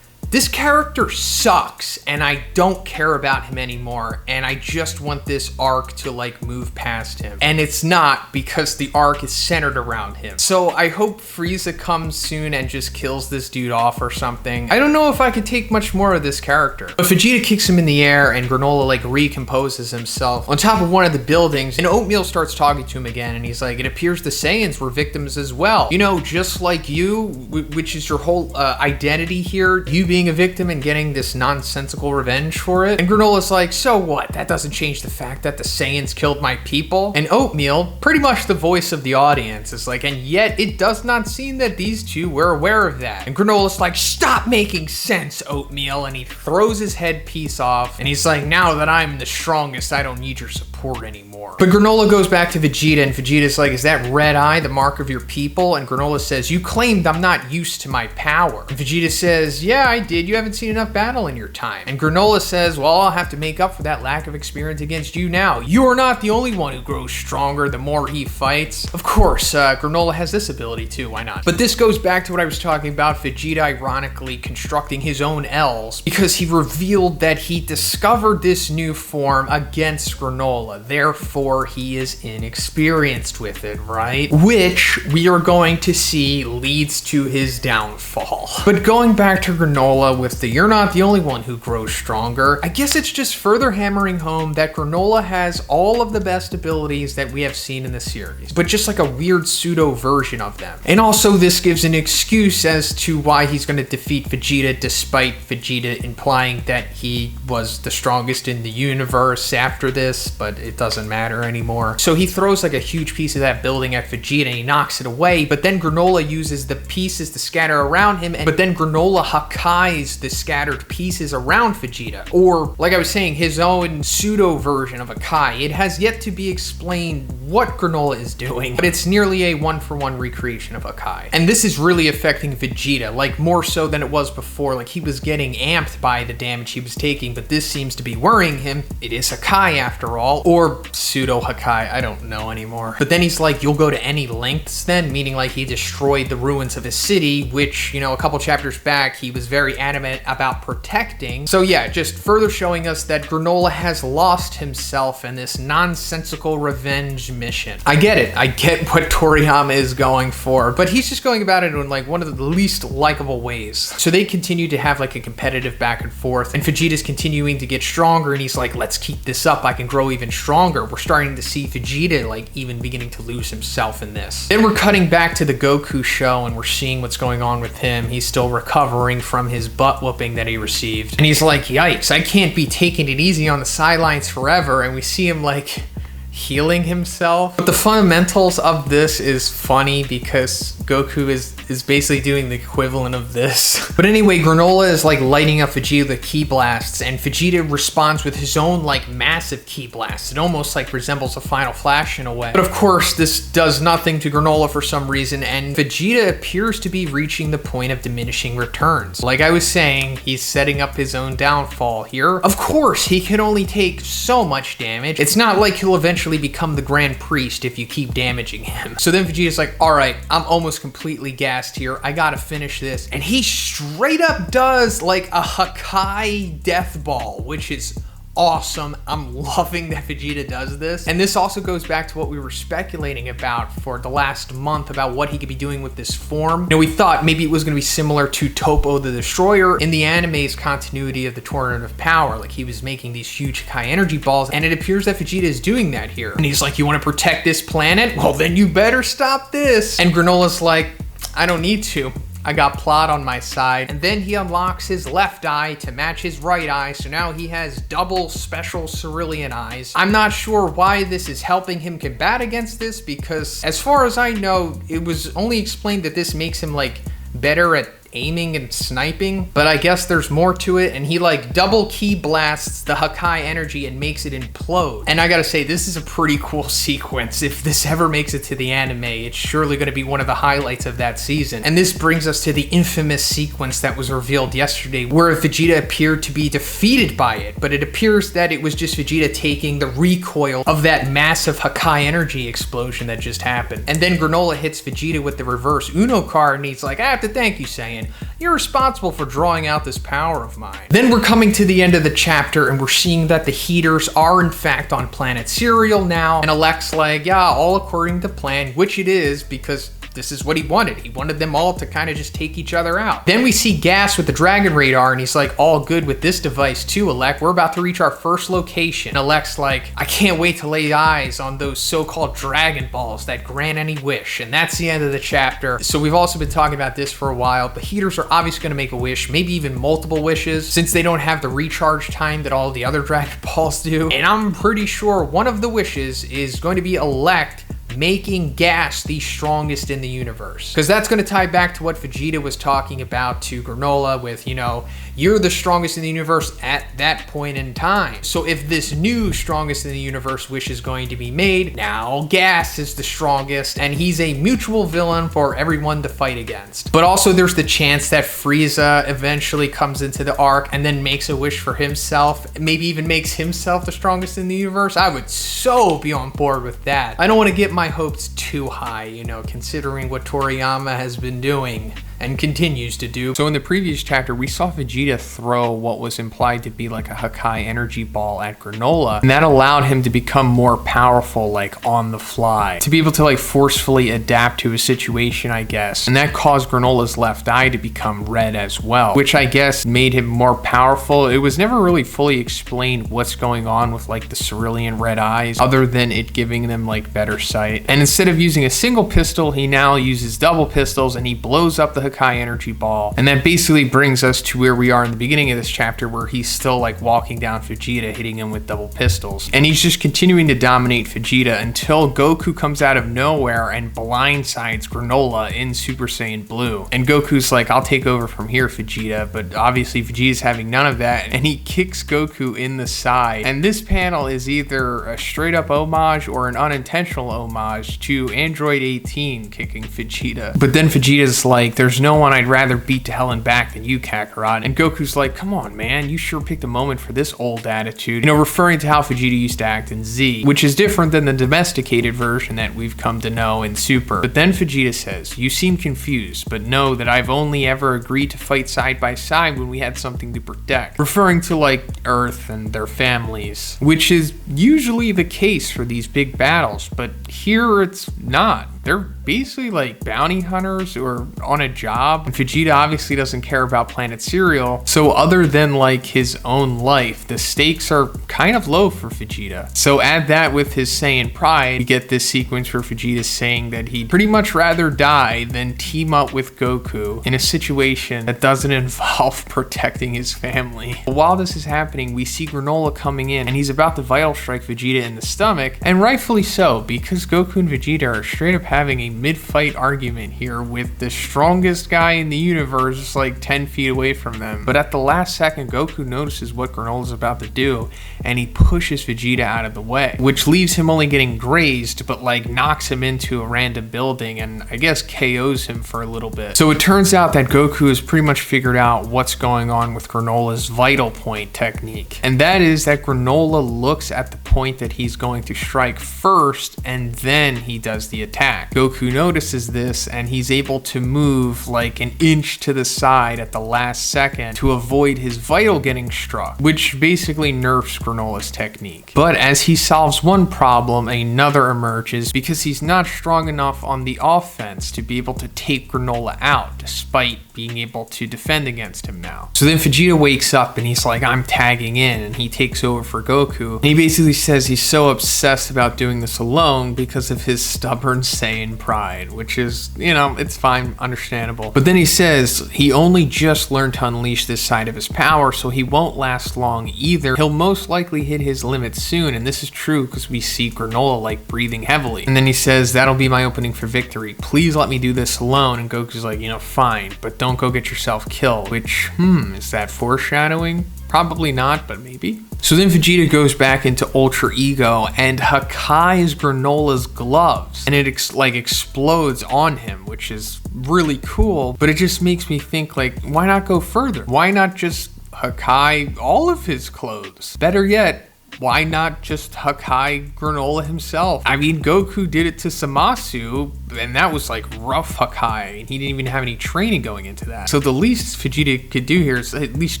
This character sucks, and I don't care about him anymore, and I just want this arc to like move past him. And it's not, because the arc is centered around him. So I hope Frieza comes soon and just kills this dude off or something. I don't know if I could take much more of this character. But Vegeta kicks him in the air, and Granolah like recomposes himself on top of one of the buildings, and Oatmeal starts talking to him again, and he's like, it appears the Saiyans were victims as well. You know, just like you, which is your whole identity here, you being a victim and getting this nonsensical revenge for it. And Granolah's like, so what? That doesn't change the fact that the Saiyans killed my people. And Oatmeal, pretty much the voice of the audience, is like, and yet it does not seem that these two were aware of that. And Granolah's like, stop making sense, Oatmeal. And he throws his headpiece off, and he's like, now that I'm the strongest, I don't need your support anymore. But Granolah goes back to Vegeta, and Vegeta's like, is that red eye the mark of your people? And Granolah says, you claimed I'm not used to my power. And Vegeta says, yeah, I did. You haven't seen enough battle in your time. And Granolah says, well, I'll have to make up for that lack of experience against you now. You are not the only one who grows stronger the more he fights. Of course, Granolah has this ability too, why not? But this goes back to what I was talking about, Vegeta ironically constructing his own L's, because he revealed that he discovered this new form against Granolah. Therefore, he is inexperienced with it, right? Which we are going to see leads to his downfall. But going back to Granolah with the you're not the only one who grows stronger, I guess it's just further hammering home that Granolah has all of the best abilities that we have seen in the series, but just like a weird pseudo version of them. And also this gives an excuse as to why he's going to defeat Vegeta, despite Vegeta implying that he was the strongest in the universe after this, but it doesn't matter anymore. So he throws like a huge piece of that building at Vegeta and he knocks it away, but then Granolah uses the pieces to scatter around him, but then Granolah Hakkai's the scattered pieces around Vegeta. Or, like I was saying, his own pseudo version of a Kai. It has yet to be explained what Granolah is doing, but it's nearly a one-for-one recreation of a Kai. And this is really affecting Vegeta, like more so than it was before. Like he was getting amped by the damage he was taking, but this seems to be worrying him. It is Hakai after all, or pseudo Hakai, I don't know anymore. But then he's like, you'll go to any lengths then, meaning like he destroyed the ruins of his city, which, you know, a couple chapters back, he was very adamant about protecting. So yeah, just further showing us that Granolah has lost himself in this nonsensical revenge mission. I get it. I get what Toriyama is going for, but he's just going about it in like one of the least likable ways. So they continue to have like a competitive back and forth, and Vegeta's continuing to get stronger, and he's like, let's keep this up. I can grow even stronger. We're starting to see Vegeta like even beginning to lose himself in this. Then we're cutting back to the Goku show, and we're seeing what's going on with him. He's still recovering from his butt whooping that he received. And he's like, yikes, I can't be taking it easy on the sidelines forever. And we see him like healing himself. But the fundamentals of this is funny because Goku is basically doing the equivalent of this. But anyway, Granolah is like lighting up Vegeta with ki blasts, and Vegeta responds with his own like massive ki blast. It almost like resembles a Final Flash in a way. But of course, this does nothing to Granolah for some reason, and Vegeta appears to be reaching the point of diminishing returns. Like I was saying, he's setting up his own downfall here. Of course, he can only take so much damage. It's not like he'll eventually become the Grand Priest if you keep damaging him. So then Vegeta's like, all right, I'm almost completely gassed here. I gotta finish this. And he straight up does like a Hakai death ball, which is awesome. I'm loving that Vegeta does this. And this also goes back to what we were speculating about for the last month about what he could be doing with this form. You know, we thought maybe it was going to be similar to Toppo the Destroyer in the anime's continuity of the Tournament of Power. Like he was making these huge Kai energy balls, and it appears that Vegeta is doing that here. And he's like, you want to protect this planet? Well, then you better stop this. And Granolah's like, I don't need to. I got Plot on my side. And then he unlocks his left eye to match his right eye, so now he has double special cerulean eyes. I'm not sure why this is helping him combat against this, because as far as I know, it was only explained that this makes him like better at aiming and sniping, but I guess there's more to it, and he like double key blasts the Hakai energy and makes it implode. And I gotta say, this is a pretty cool sequence. If this ever makes it to the anime, it's surely gonna be one of the highlights of that season. And this brings us to the infamous sequence that was revealed yesterday, where Vegeta appeared to be defeated by it, but it appears that it was just Vegeta taking the recoil of that massive Hakai energy explosion that just happened. And then Granolah hits Vegeta with the reverse Uno card, and he's like, I have to thank you, Saiyan. You're responsible for drawing out this power of mine. Then we're coming to the end of the chapter, and we're seeing that the Heaters are in fact on planet Cereal now, and Alec's like, yeah, all according to plan, which it is, because this is what he wanted. He wanted them all to kind of just take each other out. Then we see Gas with the Dragon Radar, and he's like, all good with this device too, Alec. We're about to reach our first location. And Alec's like, I can't wait to lay eyes on those so-called Dragon Balls that grant any wish. And that's the end of the chapter. So we've also been talking about this for a while. The Heaters are obviously going to make a wish, maybe even multiple wishes, since they don't have the recharge time that all the other Dragon Balls do. And I'm pretty sure one of the wishes is going to be Alec making Gas the strongest in the universe. Because that's going to tie back to what Vegeta was talking about to Granolah with, you know, you're the strongest in the universe at that point in time. So if this new strongest in the universe wish is going to be made, now Gas is the strongest, and he's a mutual villain for everyone to fight against. But also there's the chance that Frieza eventually comes into the arc and then makes a wish for himself, maybe even makes himself the strongest in the universe. I would so be on board with that. I don't want to get my hopes too high, you know, considering what Toriyama has been doing and continues to do. So in the previous chapter, we saw Vegeta throw what was implied to be like a Hakai energy ball at Granolah, and that allowed him to become more powerful, like on the fly, to be able to like forcefully adapt to a situation, I guess. And that caused Granolah's left eye to become red as well, which I guess made him more powerful. It was never really fully explained what's going on with like the cerulean red eyes, other than it giving them like better sight. And instead of using a single pistol, he now uses double pistols, and he blows up the Hakai energy ball. And that basically brings us to where we are in the beginning of this chapter, where he's still like walking down Vegeta, hitting him with double pistols. And he's just continuing to dominate Vegeta until Goku comes out of nowhere and blindsides Granolah in Super Saiyan Blue. And Goku's like, I'll take over from here, Vegeta. But obviously Vegeta's having none of that, and he kicks Goku in the side. And this panel is either a straight up homage or an unintentional homage to Android 18 kicking Vegeta. But then Vegeta's like, there's no one I'd rather beat to hell and back than you, Kakarot. And Goku's like, come on, man, you sure picked a moment for this old attitude. You know, referring to how Vegeta used to act in Z, which is different than the domesticated version that we've come to know in Super. But then Vegeta says, you seem confused, but know that I've only ever agreed to fight side by side when we had something to protect. Referring to like Earth and their families, which is usually the case for these big battles, but here it's not. They're basically like bounty hunters or on a job. And Vegeta obviously doesn't care about planet Cereal. So other than like his own life, the stakes are kind of low for Vegeta. So add that with his Saiyan pride, you get this sequence where Vegeta saying that he'd pretty much rather die than team up with Goku in a situation that doesn't involve protecting his family. While this is happening, we see Granolah coming in, and he's about to Vital Strike Vegeta in the stomach, and rightfully so, because Goku and Vegeta are straight up having a mid-fight argument here with the strongest guy in the universe just like 10 feet away from them. But at the last second, Goku notices what Granolah's about to do, and he pushes Vegeta out of the way, which leaves him only getting grazed, but like knocks him into a random building and I guess KOs him for a little bit. So it turns out that Goku has pretty much figured out what's going on with Granolah's vital point technique, and that is that Granolah looks at the point that he's going to strike first, and then he does the attack. Goku notices this, and he's able to move like an inch to the side at the last second to avoid his vital getting struck, which basically nerfs Granolah's technique. But as he solves one problem, another emerges, because he's not strong enough on the offense to be able to take Granolah out, despite being able to defend against him now. So then Vegeta wakes up and he's like, I'm tagging in, and he takes over for Goku. And he basically says he's so obsessed about doing this alone because of his stubborn Saiyan pride, which is, you know, it's fine, understandable. But then he says he only just learned to unleash this side of his power, so he won't last long either. He'll most likely hit his limit soon, and this is true because we see Granolah like breathing heavily. And then he says, that'll be my opening for victory. Please let me do this alone. And Goku's like, you know, fine, but don't don't go get yourself killed. Which, is that foreshadowing? Probably not, but maybe. So then Vegeta goes back into Ultra Ego and Hakai's Granolah's gloves, and it explodes on him, which is really cool, but it just makes me think, like, why not go further? Why not just Hakai all of his clothes? Better yet, why not just Hakai Granolah himself? I mean, Goku did it to Zamasu, and that was like rough Hakai, and he didn't even have any training going into that. So the least Vegeta could do here is at least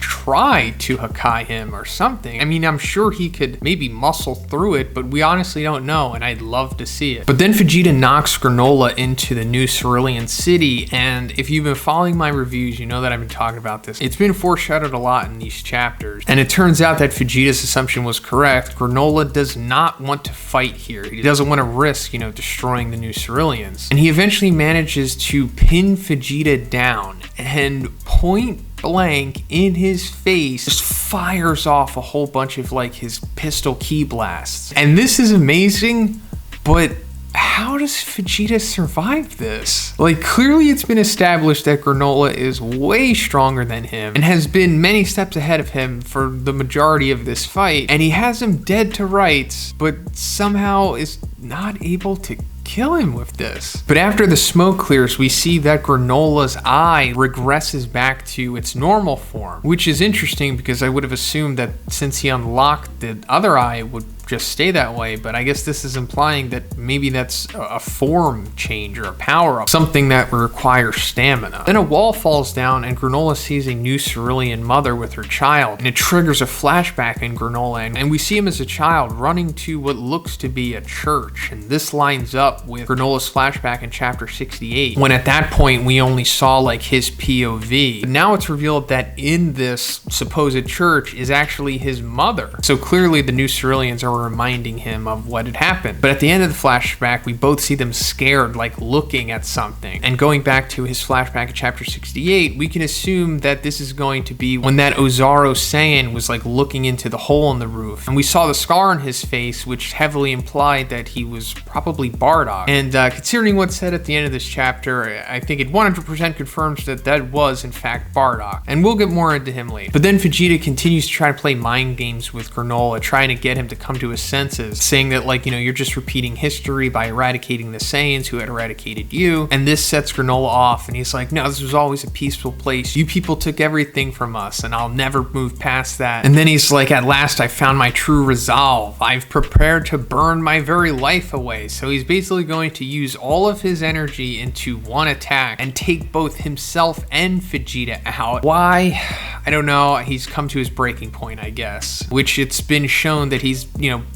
try to Hakai him or something. I mean, I'm sure he could maybe muscle through it, but we honestly don't know, and I'd love to see it. But then Vegeta knocks Granolah into the new Cerulean City, and if you've been following my reviews, you know that I've been talking about this. It's been foreshadowed a lot in these chapters, and it turns out that Vegeta's assumption was correct. Granolah does not want to fight here. He doesn't want to risk, destroying the new Ceruleans. And he eventually manages to pin Vegeta down and point blank in his face just fires off a whole bunch of his pistol ki blasts. And this is amazing, but how does Vegeta survive this? Clearly it's been established that Granolah is way stronger than him and has been many steps ahead of him for the majority of this fight, and he has him dead to rights, but somehow is not able to kill him with this. But after the smoke clears, we see that Granolah's eye regresses back to its normal form, which is interesting because I would have assumed that since he unlocked the other eye, it would just stay that way, but I guess this is implying that maybe that's a form change or a power-up, something that requires stamina. Then a wall falls down and Granolah sees a new Cerulean mother with her child, and it triggers a flashback in Granolah, and we see him as a child running to what looks to be a church, and this lines up with Granolah's flashback in chapter 68, when at that point we only saw his POV. But now it's revealed that in this supposed church is actually his mother. So clearly the new Ceruleans are reminding him of what had happened. But at the end of the flashback, we both see them scared, looking at something. And going back to his flashback in chapter 68, we can assume that this is going to be when that Ozaru Saiyan was looking into the hole in the roof. And we saw the scar on his face, which heavily implied that he was probably Bardock. And considering what's said at the end of this chapter, I think it 100% confirms that that was in fact Bardock. And we'll get more into him later. But then Vegeta continues to try to play mind games with Granolah, trying to get him to come to his senses, saying that you're just repeating history by eradicating the Saiyans who had eradicated you, and this sets Granolah off, and he's like, no, this was always a peaceful place. You people took everything from us, and I'll never move past that. And then he's like, at last I found my true resolve. I've prepared to burn my very life away. So he's basically going to use all of his energy into one attack and take both himself and Vegeta out. Why? I don't know. He's come to his breaking point, I guess, which it's been shown that he's,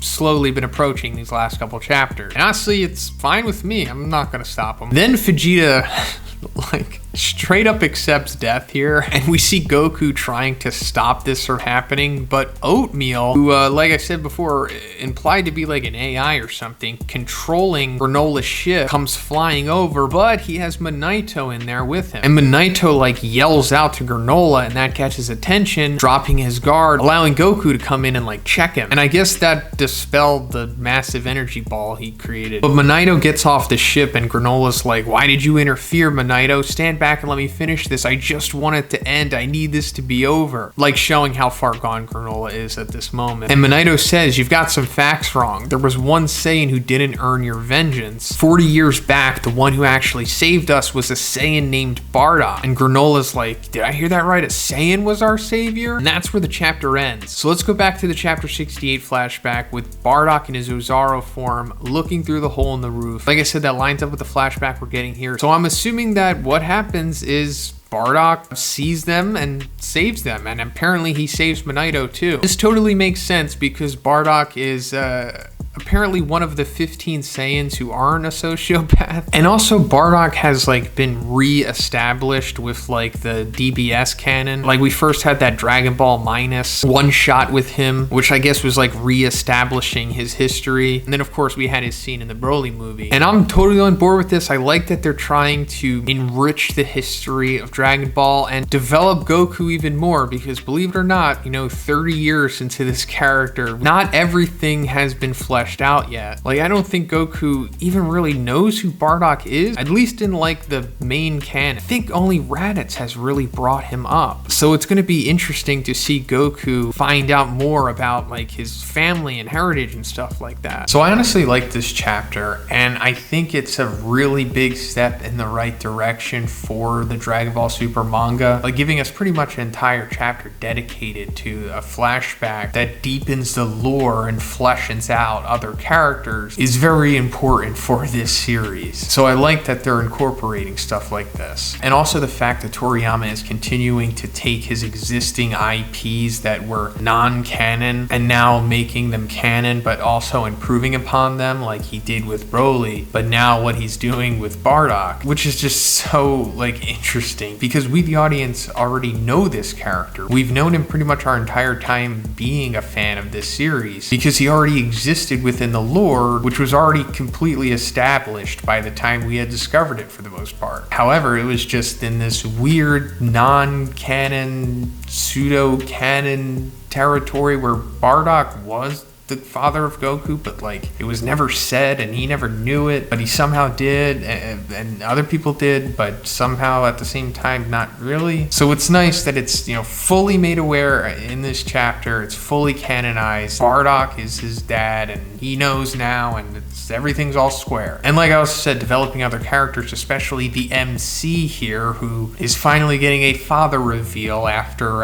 slowly been approaching these last couple chapters. And honestly, it's fine with me. I'm not gonna stop him. Then Vegeta straight up accepts death here, and we see Goku trying to stop this from happening, but Oatmeal, who like I said before, implied to be an AI or something, controlling Granolah's ship, comes flying over, but he has Monaito in there with him, and Monaito yells out to Granolah, and that catches attention, dropping his guard, allowing Goku to come in and check him. And I guess that dispelled the massive energy ball he created. But Monaito gets off the ship, and Granolah's like, why did you interfere, Monaito? Stand back and let me finish this. I just want it to end. I need this to be over. Showing how far gone Granolah is at this moment. And Monaito says, you've got some facts wrong. There was one Saiyan who didn't earn your vengeance. 40 years back, the one who actually saved us was a Saiyan named Bardock. And Granolah's like, did I hear that right? A Saiyan was our savior? And that's where the chapter ends. So let's go back to the chapter 68 flashback with Bardock in his Ozaru form looking through the hole in the roof. Like I said, that lines up with the flashback we're getting here. So I'm assuming that what happens is Bardock sees them and saves them, and apparently he saves Monaito too. This totally makes sense because Bardock is apparently one of the 15 Saiyans who aren't a sociopath. And also Bardock has been re-established with the DBS canon. We first had that Dragon Ball Minus one shot with him, which I guess was re-establishing his history. And then of course we had his scene in the Broly movie. And I'm totally on board with this. I like that they're trying to enrich the history of Dragon Ball and develop Goku even more, because believe it or not, 30 years into this character, not everything has been fleshed fleshed out yet. Like, I don't think Goku even really knows who Bardock is, at least in like the main canon. I think only Raditz has really brought him up. So it's going to be interesting to see Goku find out more about like his family and heritage and stuff like that. So I honestly like this chapter, and I think it's a really big step in the right direction for the Dragon Ball Super manga, like giving us pretty much an entire chapter dedicated to a flashback that deepens the lore and fleshes out other characters is very important for this series. So I like that they're incorporating stuff like this. And also the fact that Toriyama is continuing to take his existing IPs that were non-canon and now making them canon, but also improving upon them like he did with Broly, but now what he's doing with Bardock, which is just so like interesting because we the audience already know this character. We've known him pretty much our entire time being a fan of this series because he already existed within the lore, which was already completely established by the time we had discovered it for the most part. However, it was just in this weird non-canon, pseudo-canon territory where Bardock was the father of Goku, but like it was never said and he never knew it, but he somehow did, and other people did, but somehow at the same time not really. So it's nice that it's, you know, fully made aware in this chapter. It's fully canonized. Bardock is his dad and he knows now, and everything's all square. And like I also said, developing other characters, especially the MC here, who is finally getting a father reveal after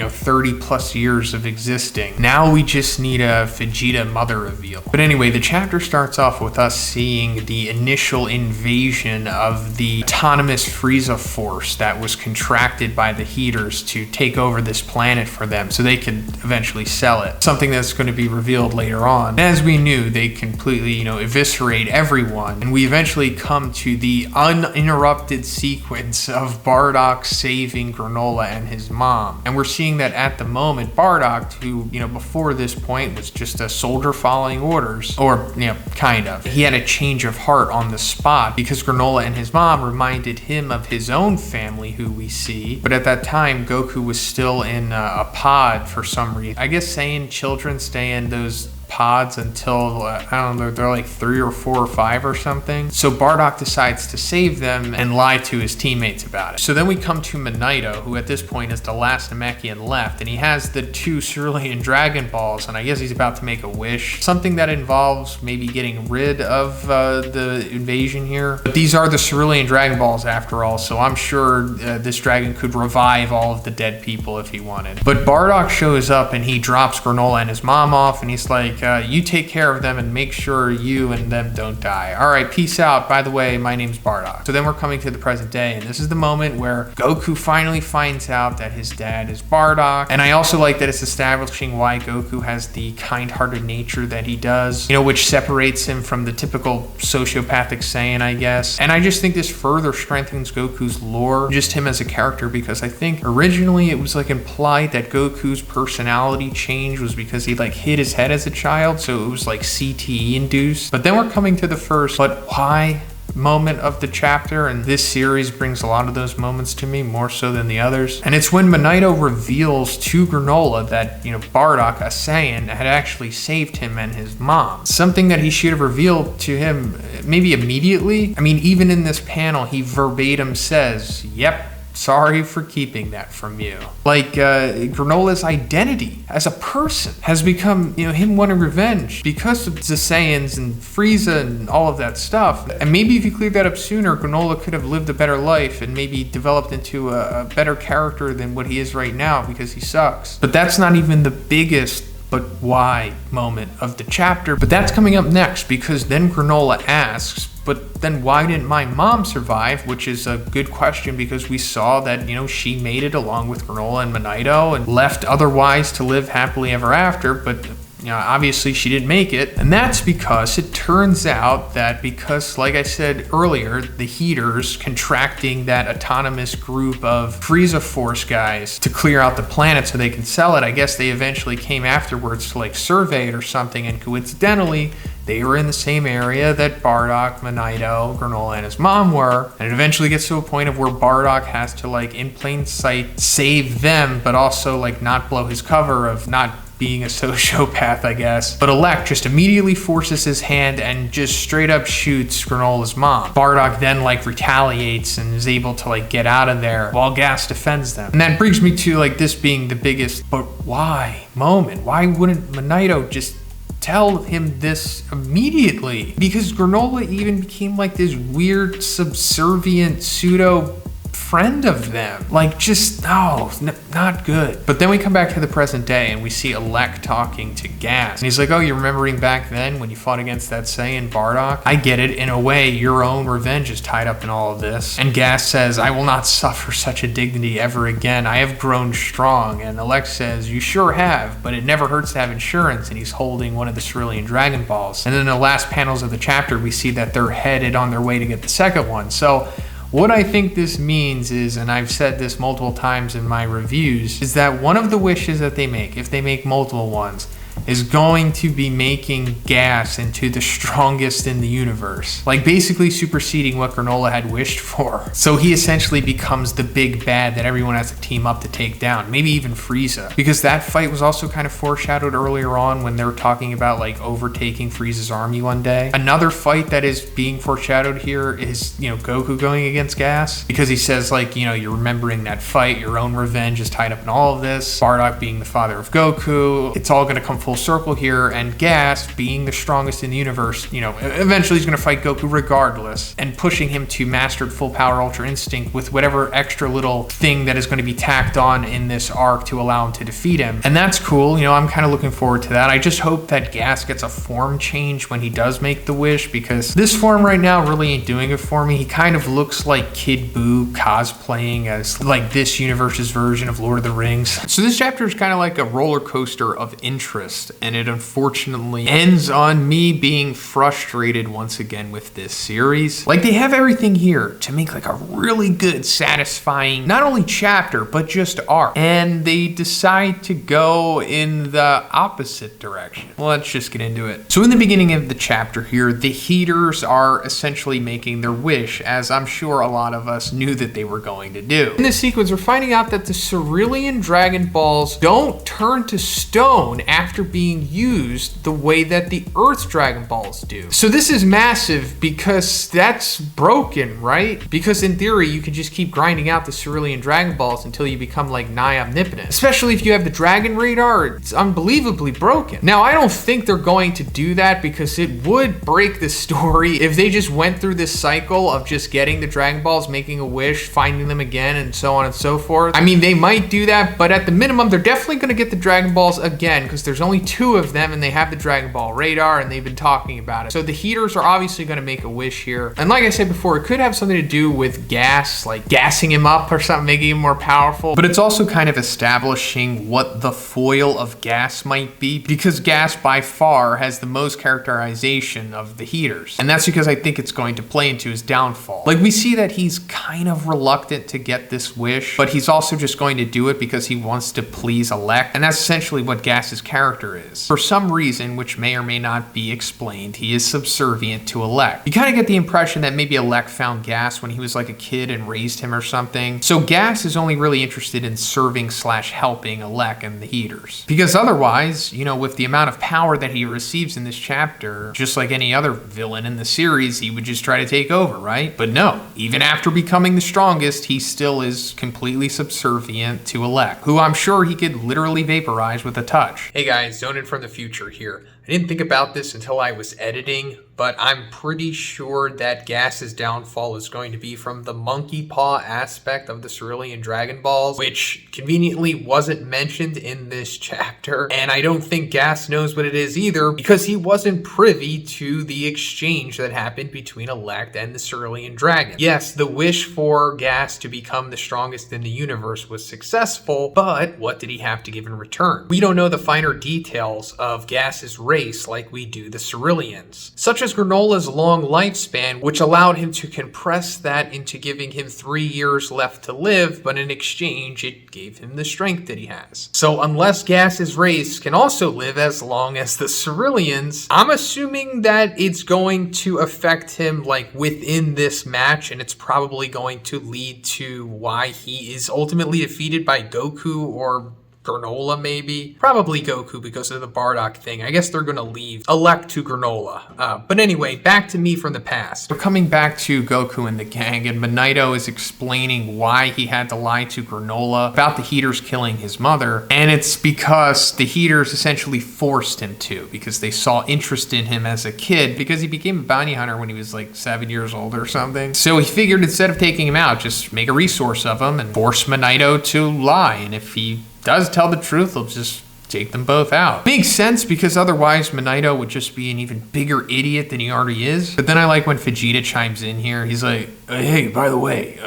30 plus years of existing. Now we just need a Vegeta mother reveal. But anyway, the chapter starts off with us seeing the initial invasion of the autonomous Frieza force that was contracted by the Heaters to take over this planet for them so they could eventually sell it. Something that's going to be revealed later on. And as we knew, they completely, eviscerate everyone. And we eventually come to the uninterrupted sequence of Bardock saving Granolah and his mom. And we're seeing that at the moment, Bardock, who, before this point was just a soldier following orders, or, kind of. He had a change of heart on the spot because Granolah and his mom reminded him of his own family, who we see. But at that time, Goku was still in a pod for some reason. I guess Saiyan children stay in those pods until, I don't know, they're like 3 or 4 or 5 or something. So Bardock decides to save them and lie to his teammates about it. So then we come to Manito, who at this point is the last Namekian left, and he has the 2 Cerulean Dragon Balls, and I guess he's about to make a wish. Something that involves maybe getting rid of the invasion here. But these are the Cerulean Dragon Balls after all, so I'm sure this dragon could revive all of the dead people if he wanted. But Bardock shows up and he drops Granolah and his mom off, and he's like, you take care of them and make sure you and them don't die. All right, peace out. By the way, my name's Bardock. So then we're coming to the present day, and this is the moment where Goku finally finds out that his dad is Bardock. And I also like that it's establishing why Goku has the kind-hearted nature that he does, which separates him from the typical sociopathic Saiyan, I guess. And I just think this further strengthens Goku's lore, just him as a character, because I think originally it was like implied that Goku's personality change was because he like hit his head as a child, so it was like CTE induced. But then we're coming to the first "but why" moment of the chapter, and this series brings a lot of those moments to me, more so than the others. And it's when Manito reveals to Granolah that, Bardock, a Saiyan, had actually saved him and his mom. Something that he should have revealed to him maybe immediately. I mean, even in this panel, he verbatim says, "Yep, sorry for keeping that from you." Like, Granolah's identity as a person has become, him wanting revenge because of the Saiyans and Frieza and all of that stuff. And maybe if he cleared that up sooner, Granolah could have lived a better life and maybe developed into a better character than what he is right now because he sucks. But that's not even the biggest "but why" moment of the chapter. But that's coming up next, because then Granolah asks, "But then why didn't my mom survive?" Which is a good question because we saw that, she made it along with Granolah and Manito and left otherwise to live happily ever after. But obviously she didn't make it. And that's because it turns out that because, like I said earlier, the Heaters contracting that autonomous group of Frieza Force guys to clear out the planet so they can sell it, I guess they eventually came afterwards to like survey it or something, and coincidentally, they were in the same area that Bardock, Manito, Granolah, and his mom were. And it eventually gets to a point of where Bardock has to, like, in plain sight, save them, but also, like, not blow his cover of not being a sociopath, I guess. But Elect just immediately forces his hand and just straight up shoots Granolah's mom. Bardock then like retaliates and is able to like get out of there while Gas defends them. And that brings me to like this being the biggest but why moment. Why wouldn't Magneto just tell him this immediately? Because Granolah even became like this weird subservient pseudo friend of them. Like just, no, not good. But then we come back to the present day and we see Elect talking to Gas. And he's like, oh, you're remembering back then when you fought against that Saiyan Bardock? I get it. In a way, your own revenge is tied up in all of this. And Gas says, I will not suffer such a dignity ever again. I have grown strong. And Elect says, you sure have, but it never hurts to have insurance. And he's holding one of the Cerulean Dragon Balls. And in the last panels of the chapter, we see that they're headed on their way to get the second one. So what I think this means is, and I've said this multiple times in my reviews, is that one of the wishes that they make, if they make multiple ones, is going to be making Gas into the strongest in the universe. Like basically superseding what Granolah had wished for. So he essentially becomes the big bad that everyone has to team up to take down. Maybe even Frieza. Because that fight was also kind of foreshadowed earlier on when they were talking about like overtaking Frieza's army one day. Another fight that is being foreshadowed here is, you know, Goku going against Gas. Because he says like, you know, you're remembering that fight, your own revenge is tied up in all of this. Bardock being the father of Goku. It's all gonna come full circle here, and Gas being the strongest in the universe, you know, eventually he's going to fight Goku regardless, and pushing him to mastered full power Ultra Instinct with whatever extra little thing that is going to be tacked on in this arc to allow him to defeat him. And that's cool, you know, I'm kind of looking forward to that. I just hope that Gas gets a form change when he does make the wish, because this form right now really ain't doing it for me. He kind of looks like Kid Buu cosplaying as like this universe's version of Lord of the Rings. So this chapter is kind of like a roller coaster of interest, and it unfortunately ends on me being frustrated once again with this series. Like they have everything here to make like a really good, satisfying, not only chapter, but just arc. And they decide to go in the opposite direction. Well, let's just get into it. So in the beginning of the chapter here, the Heaters are essentially making their wish, as I'm sure a lot of us knew that they were going to do. In this sequence, we're finding out that the Cerulean Dragon Balls don't turn to stone after being used the way that the Earth's Dragon Balls do. So this is massive because that's broken, right? Because in theory, you could just keep grinding out the Cerulean Dragon Balls until you become like nigh omnipotent. Especially if you have the Dragon Radar, it's unbelievably broken. Now, I don't think they're going to do that because it would break the story if they just went through this cycle of just getting the Dragon Balls, making a wish, finding them again, and so on and so forth. I mean, they might do that, but at the minimum, they're definitely going to get the Dragon Balls again because there's only two of them and they have the Dragon Ball radar and they've been talking about it. So the Heaters are obviously going to make a wish here. And like I said before, it could have something to do with Gas, like gassing him up or something, making him more powerful. But it's also kind of establishing what the foil of Gas might be, because Gas by far has the most characterization of the Heaters. And that's because I think it's going to play into his downfall. Like we see that he's kind of reluctant to get this wish, but he's also just going to do it because he wants to please Elect. And that's essentially what Gas's character is. For some reason, which may or may not be explained, he is subservient to Elect. You kind of get the impression that maybe Elect found Gas when he was like a kid and raised him or something. So Gas is only really interested in serving / helping Elect and the Heaters. Because otherwise, you know, with the amount of power that he receives in this chapter, just like any other villain in the series, he would just try to take over, right? But no, even after becoming the strongest, he still is completely subservient to Elect, who I'm sure he could literally vaporize with a touch. Hey guys, Zhoniin from the future here. I didn't think about this until I was editing, but I'm pretty sure that Gas's downfall is going to be from the monkey paw aspect of the Cerulean Dragon Balls, which conveniently wasn't mentioned in this chapter. And I don't think Gas knows what it is either, because he wasn't privy to the exchange that happened between Elect and the Cerulean Dragon. Yes, the wish for Gas to become the strongest in the universe was successful, but what did he have to give in return? We don't know the finer details of Gas's race like we do the Ceruleans, such as Granolah's long lifespan, which allowed him to compress that into giving him 3 years left to live, but in exchange, it gave him the strength that he has. So unless Gas's race can also live as long as the Ceruleans, I'm assuming that it's going to affect him like within this match, and it's probably going to lead to why he is ultimately defeated by Goku or Granolah, maybe? Probably Goku because of the Bardock thing. I guess they're gonna leave Elect to Granolah. But anyway, back to me from the past. We're coming back to Goku and the gang, and Monito is explaining why he had to lie to Granolah about the Heaters killing his mother, and it's because the Heaters essentially forced him to, because they saw interest in him as a kid, because he became a bounty hunter when he was like 7 years old or something. So he figured instead of taking him out, just make a resource of him and force Monito to lie, and if he does tell the truth, he'll just take them both out. Makes sense because otherwise Monito would just be an even bigger idiot than he already is. But then I like when Vegeta chimes in here. He's like, hey, by the way,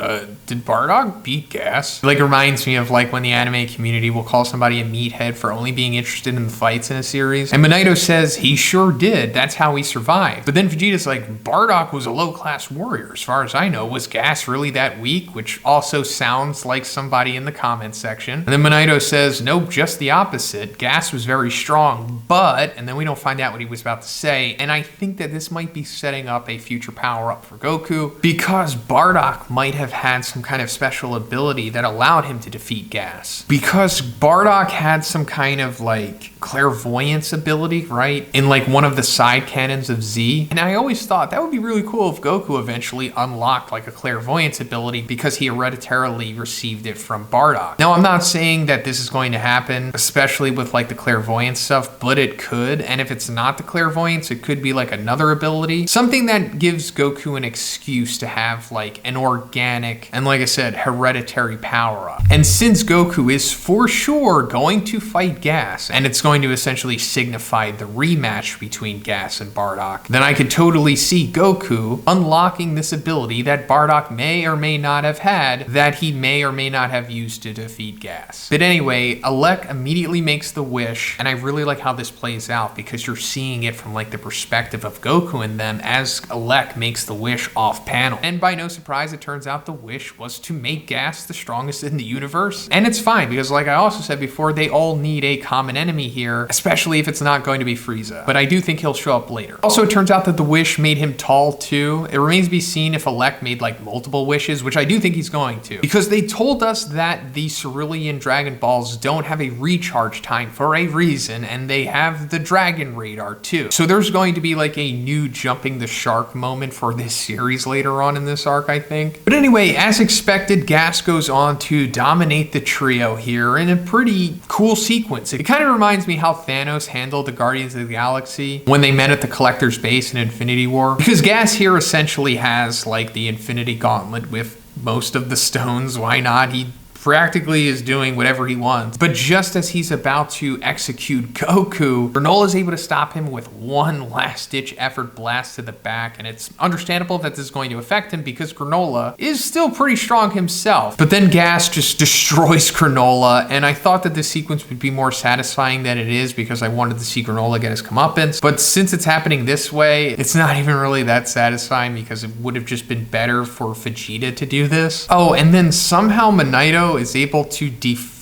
did Bardock beat Gas? Like, reminds me of like when the anime community will call somebody a meathead for only being interested in the fights in a series. And Monito says he sure did. That's how he survived. But then Vegeta's like, Bardock was a low-class warrior. As far as I know, was Gas really that weak? Which also sounds like somebody in the comments section. And then Monito says, nope, just the opposite. Gas was very strong, but, and then we don't find out what he was about to say. And I think that this might be setting up a future power-up for Goku because Bardock might have had some kind of special ability that allowed him to defeat Gas. Because Bardock had some kind of like clairvoyance ability, right? In like one of the side cannons of Z. And I always thought that would be really cool if Goku eventually unlocked like a clairvoyance ability because he hereditarily received it from Bardock. Now, I'm not saying that this is going to happen, especially with like the clairvoyance stuff, but it could. And if it's not the clairvoyance, it could be like another ability. Something that gives Goku an excuse to have like an organic and, like I said, hereditary power up. And since Goku is for sure going to fight Gas, and it's going to essentially signify the rematch between Gas and Bardock, then I could totally see Goku unlocking this ability that Bardock may or may not have had, that he may or may not have used to defeat Gas. But anyway, Alec immediately makes the wish, and I really like how this plays out because you're seeing it from like the perspective of Goku and them as Alec makes the wish off panel. And by no surprise, it turns out the wish was to make Gas the strongest in the universe. And it's fine because, like I also said before, they all need a common enemy here, especially if it's not going to be Frieza. But I do think he'll show up later. Also, it turns out that the wish made him tall too. It remains to be seen if Alec made like multiple wishes, which I do think he's going to, because they told us that the Cerulean Dragon Balls don't have a recharge time for a reason, and they have the Dragon Radar too. So there's going to be like a new jumping the shark moment for this series later on in this arc, I think. But anyway, as expected, Gas goes on to dominate the trio here in a pretty cool sequence. It kind of reminds me how Thanos handled the Guardians of the Galaxy when they met at the Collector's base in Infinity War. Because Gas here essentially has like the Infinity Gauntlet with most of the stones. Why not? He practically is doing whatever he wants. But just as he's about to execute Goku, Granolah is able to stop him with one last-ditch effort blast to the back, and it's understandable that this is going to affect him because Granolah is still pretty strong himself. But then Gas just destroys Granolah, and I thought that this sequence would be more satisfying than it is because I wanted to see Granolah get his comeuppance. But since it's happening this way, it's not even really that satisfying because it would have just been better for Vegeta to do this. Oh, and then somehow Monito is able to defuse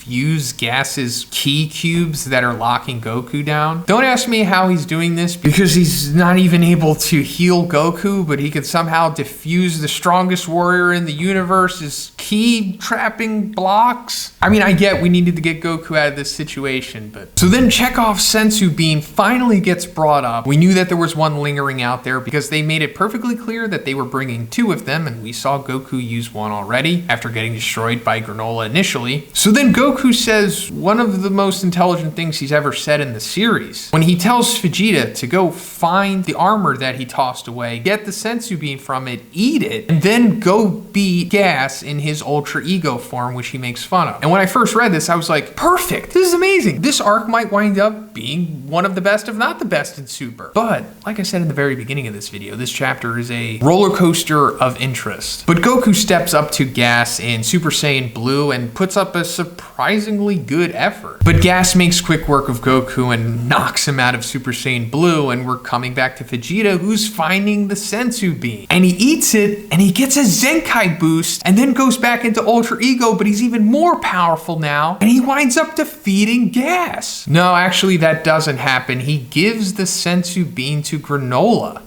Gas's ki cubes that are locking Goku down. Don't ask me how he's doing this because he's not even able to heal Goku, but he could somehow defuse the strongest warrior in the universe's ki trapping blocks. I mean, I get we needed to get Goku out of this situation, but... So then Chekhov's Sensu Bean finally gets brought up. We knew that there was one lingering out there because they made it perfectly clear that they were bringing two of them, and we saw Goku use one already after getting destroyed by Granolah initially. So then Goku says one of the most intelligent things he's ever said in the series when he tells Vegeta to go find the armor that he tossed away, get the Sensu Bean from it, eat it, and then go beat Gas in his Ultra Ego form, which he makes fun of. And when I first read this, I was like, perfect, this is amazing. This arc might wind up being one of the best, if not the best, in Super. But like I said in the very beginning of this video, this chapter is a roller coaster of interest. But Goku steps up to Gas in Super Saiyan Blue and puts up a surprisingly good effort. But Gas makes quick work of Goku and knocks him out of Super Saiyan Blue, and we're coming back to Vegeta, who's finding the Sensu Bean. And he eats it, and he gets a Zenkai boost, and then goes back into Ultra Ego, but he's even more powerful now, and he winds up defeating Gas. No, actually that doesn't happen. He gives the Sensu Bean to Granolah.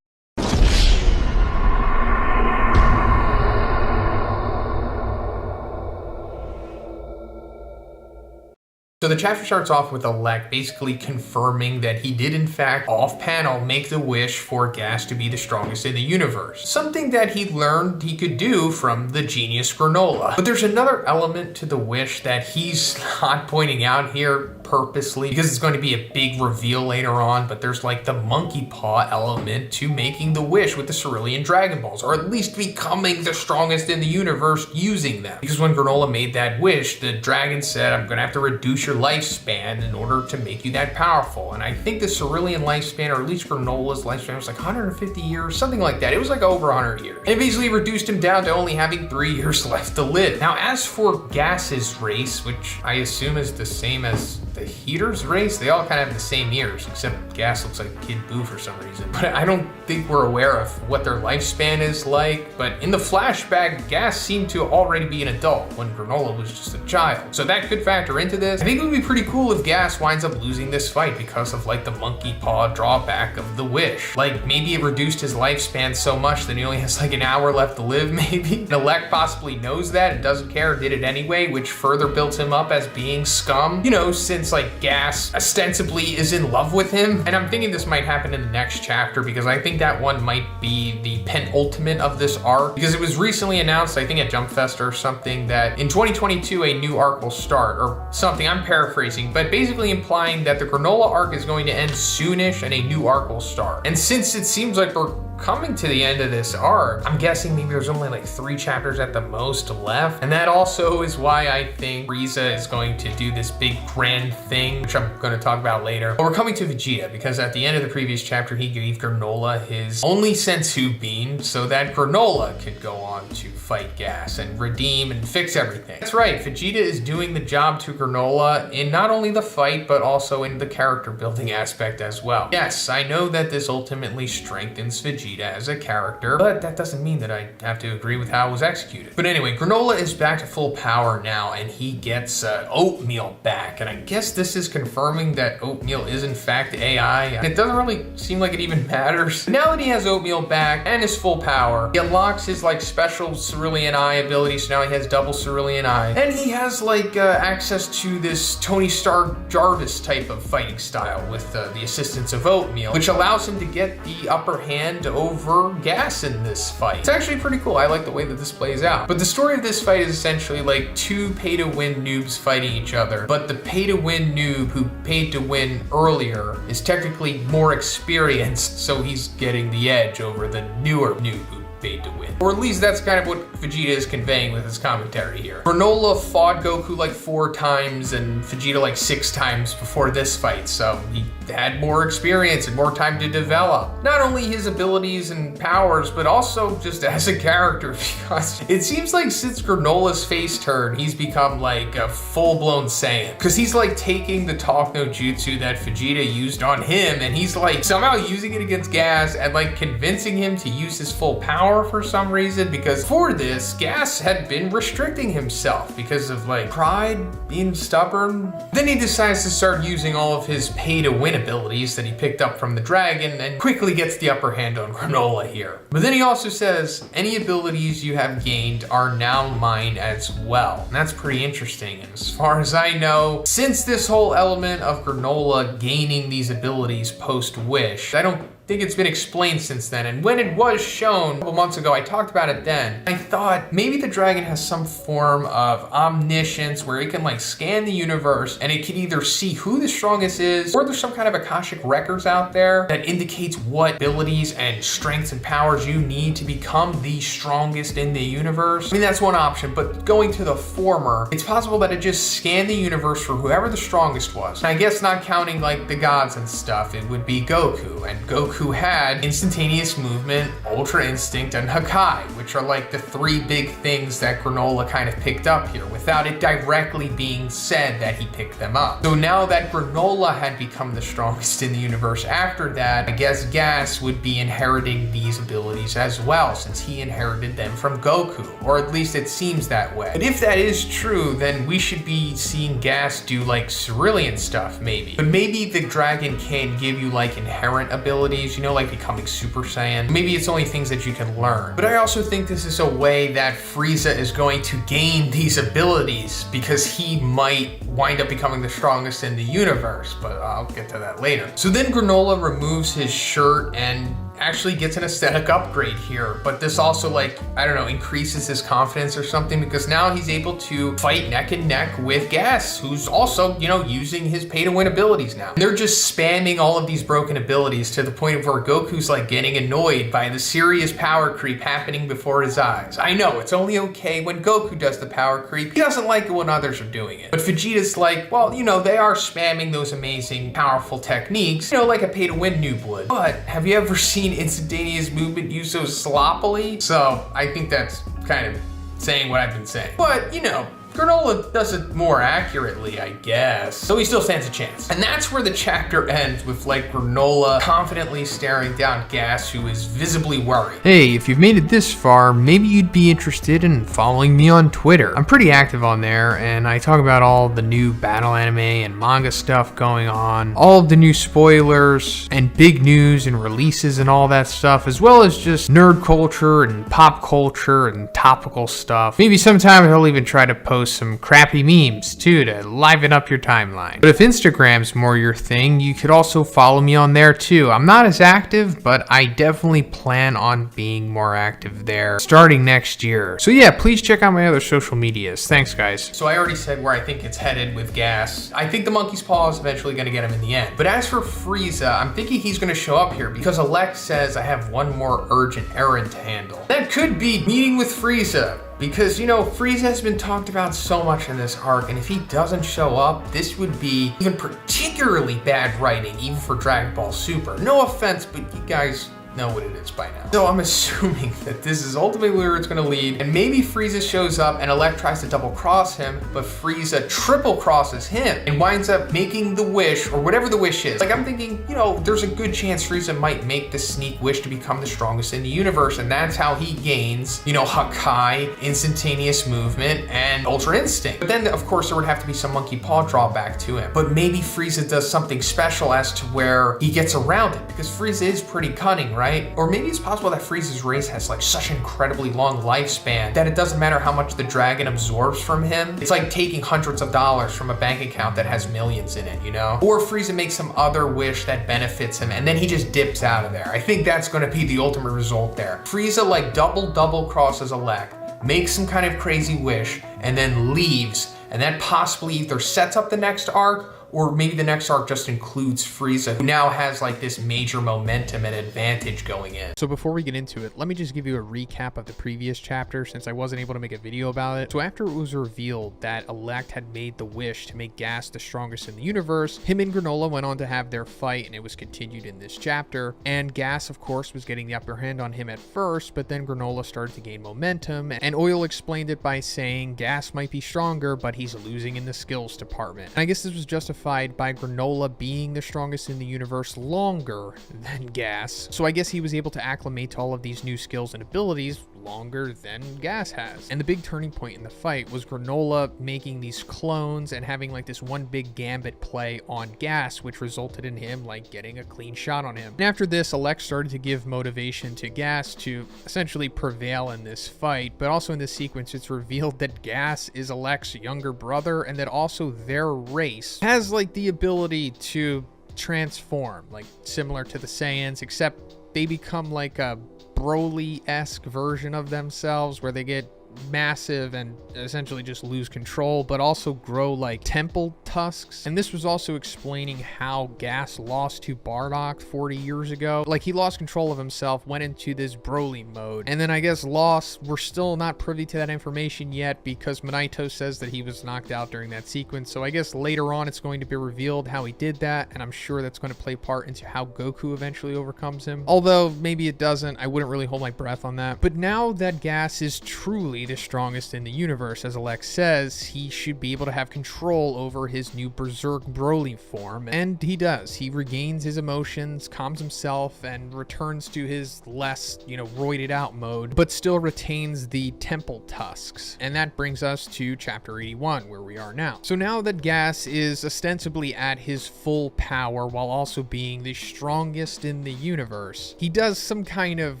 So the chapter starts off with Elect basically confirming that he did in fact off-panel make the wish for Gas to be the strongest in the universe. Something that he learned he could do from the genius Granolah. But there's another element to the wish that he's not pointing out here purposely because it's going to be a big reveal later on, but there's like the monkey paw element to making the wish with the Cerulean Dragon Balls, or at least becoming the strongest in the universe using them. Because when Granolah made that wish, the dragon said, I'm gonna have to reduce your lifespan in order to make you that powerful. And I think the Cerulean lifespan, or at least Granolah's lifespan, was like 150 years, something like that. It was like over 100 years. And it basically reduced him down to only having 3 years left to live. Now, as for Gas's race, which I assume is the same as the Heater's race, they all kind of have the same years, except Gas looks like Kid Buu for some reason. But I don't think we're aware of what their lifespan is like. But in the flashback, Gas seemed to already be an adult when Granolah was just a child. So that could factor into this. I think it would be pretty cool if Gas winds up losing this fight because of like the monkey paw drawback of the wish. Like maybe it reduced his lifespan so much that he only has like an hour left to live maybe. And Elect possibly knows that and doesn't care, did it anyway, which further builds him up as being scum. You know, since like Gas ostensibly is in love with him. And I'm thinking this might happen in the next chapter because I think that one might be the penultimate of this arc, because it was recently announced, I think at Jump Fest or something, that in 2022 a new arc will start or something. I'm paraphrasing, but basically implying that the Granolah arc is going to end soonish and a new arc will start. And since it seems like we're coming to the end of this arc, I'm guessing maybe there's only like 3 chapters at the most left. And that also is why I think Frieza is going to do this big grand thing, which I'm going to talk about later. But we're coming to Vegeta because at the end of the previous chapter, he gave Granolah his only Senzu bean so that Granolah could go on to fight Gas and redeem and fix everything. That's right, Vegeta is doing the job to Granolah in not only the fight, but also in the character building aspect as well. Yes, I know that this ultimately strengthens Vegeta as a character, but that doesn't mean that I have to agree with how it was executed. But anyway, Granolah is back to full power now, and he gets Oatmeal back, and I guess this is confirming that Oatmeal is in fact AI. It doesn't really seem like it even matters. Now that he has Oatmeal back and his full power, he unlocks his like special Cerulean Eye ability, so now he has double Cerulean Eye, and he has like access to this Tony Stark Jarvis type of fighting style with the assistance of Oatmeal, which allows him to get the upper hand over Gas in this fight. It's actually pretty cool. I like the way that this plays out. But the story of this fight is essentially like 2 pay-to-win noobs fighting each other, but the pay-to-win noob who paid to win earlier is technically more experienced, so he's getting the edge over the newer noob who paid to win. Or at least that's kind of what Vegeta is conveying with his commentary here. Granolah fought Goku like 4 times and Vegeta like 6 times before this fight, so he had more experience and more time to develop not only his abilities and powers, but also just as a character, because it seems like since Granolah's face turn, he's become like a full-blown Saiyan, because he's like taking the Talk No Jutsu that Vegeta used on him and he's like somehow using it against Gas and like convincing him to use his full power for some reason, because for this, Gas had been restricting himself because of like pride, being stubborn. Then he decides to start using all of his pay-to-win abilities that he picked up from the dragon and quickly gets the upper hand on Granolah here. But then he also says, any abilities you have gained are now mine as well. And that's pretty interesting. And as far as I know, since this whole element of Granolah gaining these abilities post-wish, I don't think it's been explained since then. And when it was shown a couple months ago, I talked about it then. I thought maybe the dragon has some form of omniscience where it can like scan the universe and it can either see who the strongest is, or there's some kind of Akashic records out there that indicates what abilities and strengths and powers you need to become the strongest in the universe. I mean, that's one option, but going to the former, it's possible that it just scanned the universe for whoever the strongest was. And I guess not counting like the gods and stuff, it would be Goku, and Goku had instantaneous movement, ultra instinct, and Hakai, which are like the 3 big things that Granolah kind of picked up here without it directly being said that he picked them up. So now that Granolah had become the strongest in the universe after that, I guess Gas would be inheriting these abilities as well, since he inherited them from Goku, or at least it seems that way. But if that is true, then we should be seeing Gas do like Cerulean stuff maybe. But maybe the dragon can give you like inherent abilities abilities, you know, like becoming Super Saiyan. Maybe it's only things that you can learn. But I also think this is a way that Frieza is going to gain these abilities because he might wind up becoming the strongest in the universe, but I'll get to that later. So then Granolah removes his shirt and actually gets an aesthetic upgrade here, but this also, like, I don't know, increases his confidence or something, because now he's able to fight neck and neck with Gas, who's also, you know, using his pay to win abilities now. And they're just spamming all of these broken abilities to the point of where Goku's like getting annoyed by the serious power creep happening before his eyes. I know it's only okay when Goku does the power creep. He doesn't like it when others are doing it. But Vegeta's like, well, you know, they are spamming those amazing, powerful techniques, you know, like a pay to win noob would. But have you ever seen instantaneous movement used so sloppily? So I think that's kind of saying what I've been saying. But, you know, Granolah does it more accurately, I guess. So he still stands a chance. And that's where the chapter ends, with like Granolah confidently staring down Gas, who is visibly worried. Hey, if you've made it this far, maybe you'd be interested in following me on Twitter. I'm pretty active on there, and I talk about all the new battle anime and manga stuff going on, all of the new spoilers and big news and releases and all that stuff, as well as just nerd culture and pop culture and topical stuff. Maybe sometimes I'll even try to post some crappy memes too to liven up your timeline. But if Instagram's more your thing, you could also follow me on there too. I'm not as active, but I definitely plan on being more active there starting next year. So yeah, please check out my other social medias. Thanks, guys. So I already said where I think it's headed with Gas. I think the monkey's paw is eventually going to get him in the end. But as for Frieza, I'm thinking he's going to show up here because Elect says I have one more urgent errand to handle. That could be meeting with Frieza. Because, you know, Frieza has been talked about so much in this arc, and if he doesn't show up, this would be even particularly bad writing, even for Dragon Ball Super. No offense, but you guys know what it is by now. So I'm assuming that this is ultimately where it's going to lead, and maybe Frieza shows up and Elect tries to double cross him, but Frieza triple crosses him and winds up making the wish, or whatever the wish is. Like, I'm thinking, you know, there's a good chance Frieza might make the sneak wish to become the strongest in the universe, and that's how he gains, you know, Hakai, instantaneous movement, and Ultra Instinct. But then, of course, there would have to be some monkey paw drawback to him. But maybe Frieza does something special as to where he gets around it, because Frieza is pretty cunning, right? Or maybe it's possible that Frieza's race has like such an incredibly long lifespan that it doesn't matter how much the dragon absorbs from him. It's like taking hundreds of dollars from a bank account that has millions in it, you know? Or Frieza makes some other wish that benefits him and then he just dips out of there. I think that's going to be the ultimate result there. Frieza like double crosses Elect, makes some kind of crazy wish, and then leaves. And that possibly either sets up the next arc, or maybe the next arc just includes Frieza, who now has like this major momentum and advantage going in. So before we get into it, let me just give you a recap of the previous chapter since I wasn't able to make a video about it. So after it was revealed that Elect had made the wish to make Gas the strongest in the universe, him and Granolah went on to have their fight, and it was continued in this chapter. And Gas, of course, was getting the upper hand on him at first, but then Granolah started to gain momentum, and Oil explained it by saying Gas might be stronger, but he's losing in the skills department. And I guess this was justified by Granolah being the strongest in the universe longer than Gas. So I guess he was able to acclimate to all of these new skills and abilities longer than Gas has. And the big turning point in the fight was Granolah making these clones and having like this one big gambit play on Gas, which resulted in him like getting a clean shot on him. And after this, Elect started to give motivation to Gas to essentially prevail in this fight, but also in this sequence it's revealed that Gas is Elect's younger brother, and that also their race has like the ability to transform, like similar to the Saiyans, except they become like a Broly-esque version of themselves where they get massive and essentially just lose control, but also grow like temple tusks. And this was also explaining how Gas lost to Bardock 40 years ago. Like, he lost control of himself, went into this Broly mode, and then I guess we're still not privy to that information yet because Minato says that he was knocked out during that sequence. So I guess later on it's going to be revealed how he did that, and I'm sure that's going to play part into how Goku eventually overcomes him. Although maybe it doesn't, I wouldn't really hold my breath on that. But now that Gas is truly the strongest in the universe. As Alex says, he should be able to have control over his new Berserk Broly form, and he does. He regains his emotions, calms himself, and returns to his less, roided out mode, but still retains the temple tusks. And that brings us to chapter 81, where we are now. So now that Gas is ostensibly at his full power while also being the strongest in the universe, he does some kind of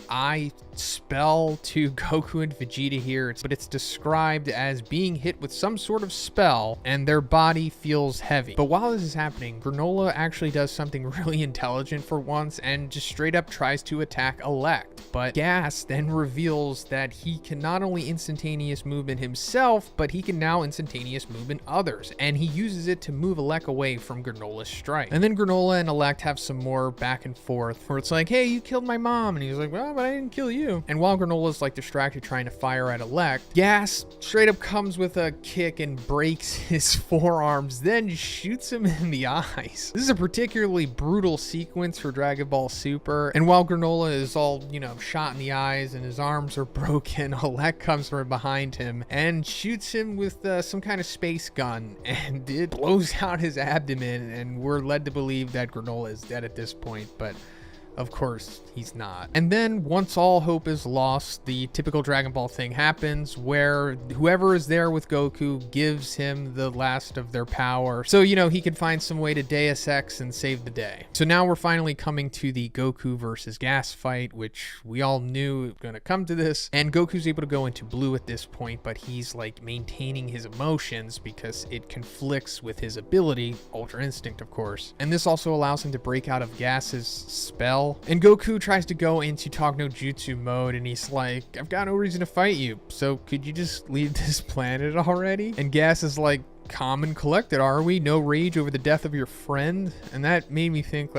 eye spell to Goku and Vegeta here, but it's described as being hit with some sort of spell and their body feels heavy. But while this is happening, Granolah actually does something really intelligent for once and just straight up tries to attack Elect. But Gas then reveals that he can not only instantaneous movement himself, but he can now instantaneous movement others, and he uses it to move Elect away from Granolah's strike. And then Granolah and Elect have some more back and forth where it's like, hey, you killed my mom, and he's like, well, but I didn't kill you. And while Granolah's distracted trying to fire at Elect, Gas straight up comes with a kick and breaks his forearms, then shoots him in the eyes. This is a particularly brutal sequence for Dragon Ball Super, and while Granolah is all, shot in the eyes and his arms are broken, Elect comes from behind him and shoots him with some kind of space gun, and it blows out his abdomen, and we're led to believe that Granolah is dead at this point, but of course, he's not. And then once all hope is lost, the typical Dragon Ball thing happens where whoever is there with Goku gives him the last of their power. So, he can find some way to Deus Ex and save the day. So now we're finally coming to the Goku versus Gas fight, which we all knew was going to come to this. And Goku's able to go into blue at this point, but he's maintaining his emotions because it conflicts with his ability, Ultra Instinct, of course. And this also allows him to break out of Gas's spell. And Goku tries to go into Talk No Jutsu mode, and he's like, I've got no reason to fight you, so could you just leave this planet already? And Gas is like, calm and collected, are we? No rage over the death of your friend? And that made me think,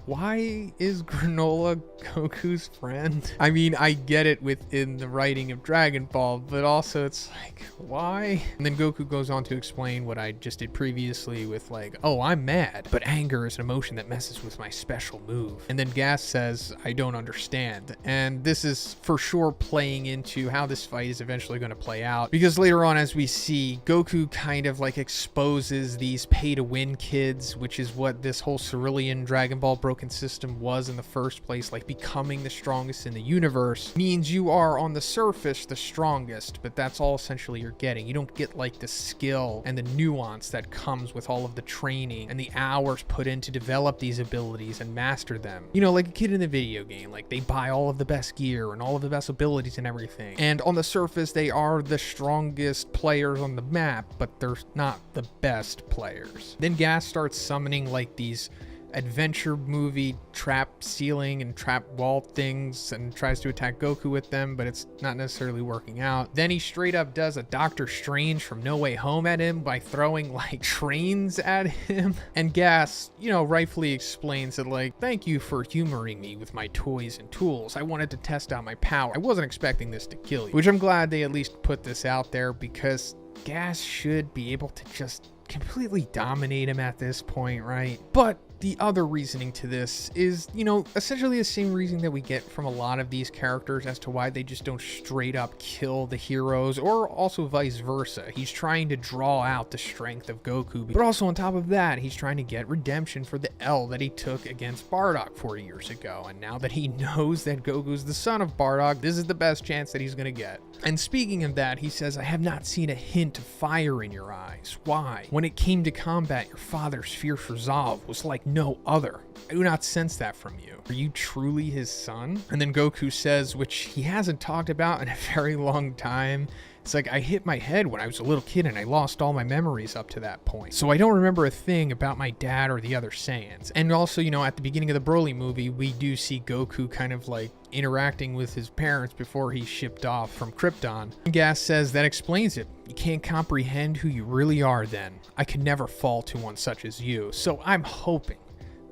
why is Granolah Goku's friend? I mean, I get it within the writing of Dragon Ball, but also it's why? And then Goku goes on to explain what I just did previously with oh, I'm mad, but anger is an emotion that messes with my special move. And then Gas says, I don't understand. And this is for sure playing into how this fight is eventually going to play out, because later on, as we see, Goku kind of exposes these pay-to-win kids, which is what this whole Cerulean Dragon Ball Broken system was in the first place. Becoming the strongest in the universe means you are on the surface the strongest, but that's all essentially you're getting. You don't get the skill and the nuance that comes with all of the training and the hours put in to develop these abilities and master them. Like a kid in a video game, they buy all of the best gear and all of the best abilities and everything, and on the surface they are the strongest players on the map, but they're not the best players. Then Gas starts summoning these adventure movie trap ceiling and trap wall things and tries to attack Goku with them, but it's not necessarily working out. Then he straight up does a Doctor Strange from No Way Home at him by throwing trains at him. And Gas, rightfully explains that thank you for humoring me with my toys and tools. I wanted to test out my power. I wasn't expecting this to kill you. Which I'm glad they at least put this out there, because Gas should be able to just completely dominate him at this point, right? But the other reasoning to this is, essentially the same reasoning that we get from a lot of these characters as to why they just don't straight up kill the heroes, or also vice versa. He's trying to draw out the strength of Goku, but also on top of that, he's trying to get redemption for the L that he took against Bardock 40 years ago. And now that he knows that Goku's the son of Bardock, this is the best chance that he's gonna get. And speaking of that, he says, I have not seen a hint of fire in your eyes. Why? When it came to combat, your father's fierce resolve was like no other. I do not sense that from you. Are you truly his son? And then Goku says, which he hasn't talked about in a very long time, it's I hit my head when I was a little kid and I lost all my memories up to that point. So I don't remember a thing about my dad or the other Saiyans. And also, at the beginning of the Broly movie, we do see Goku kind of interacting with his parents before he's shipped off from Krypton. And Gas says that explains it. You can't comprehend who you really are then. I could never fall to one such as you. So I'm hoping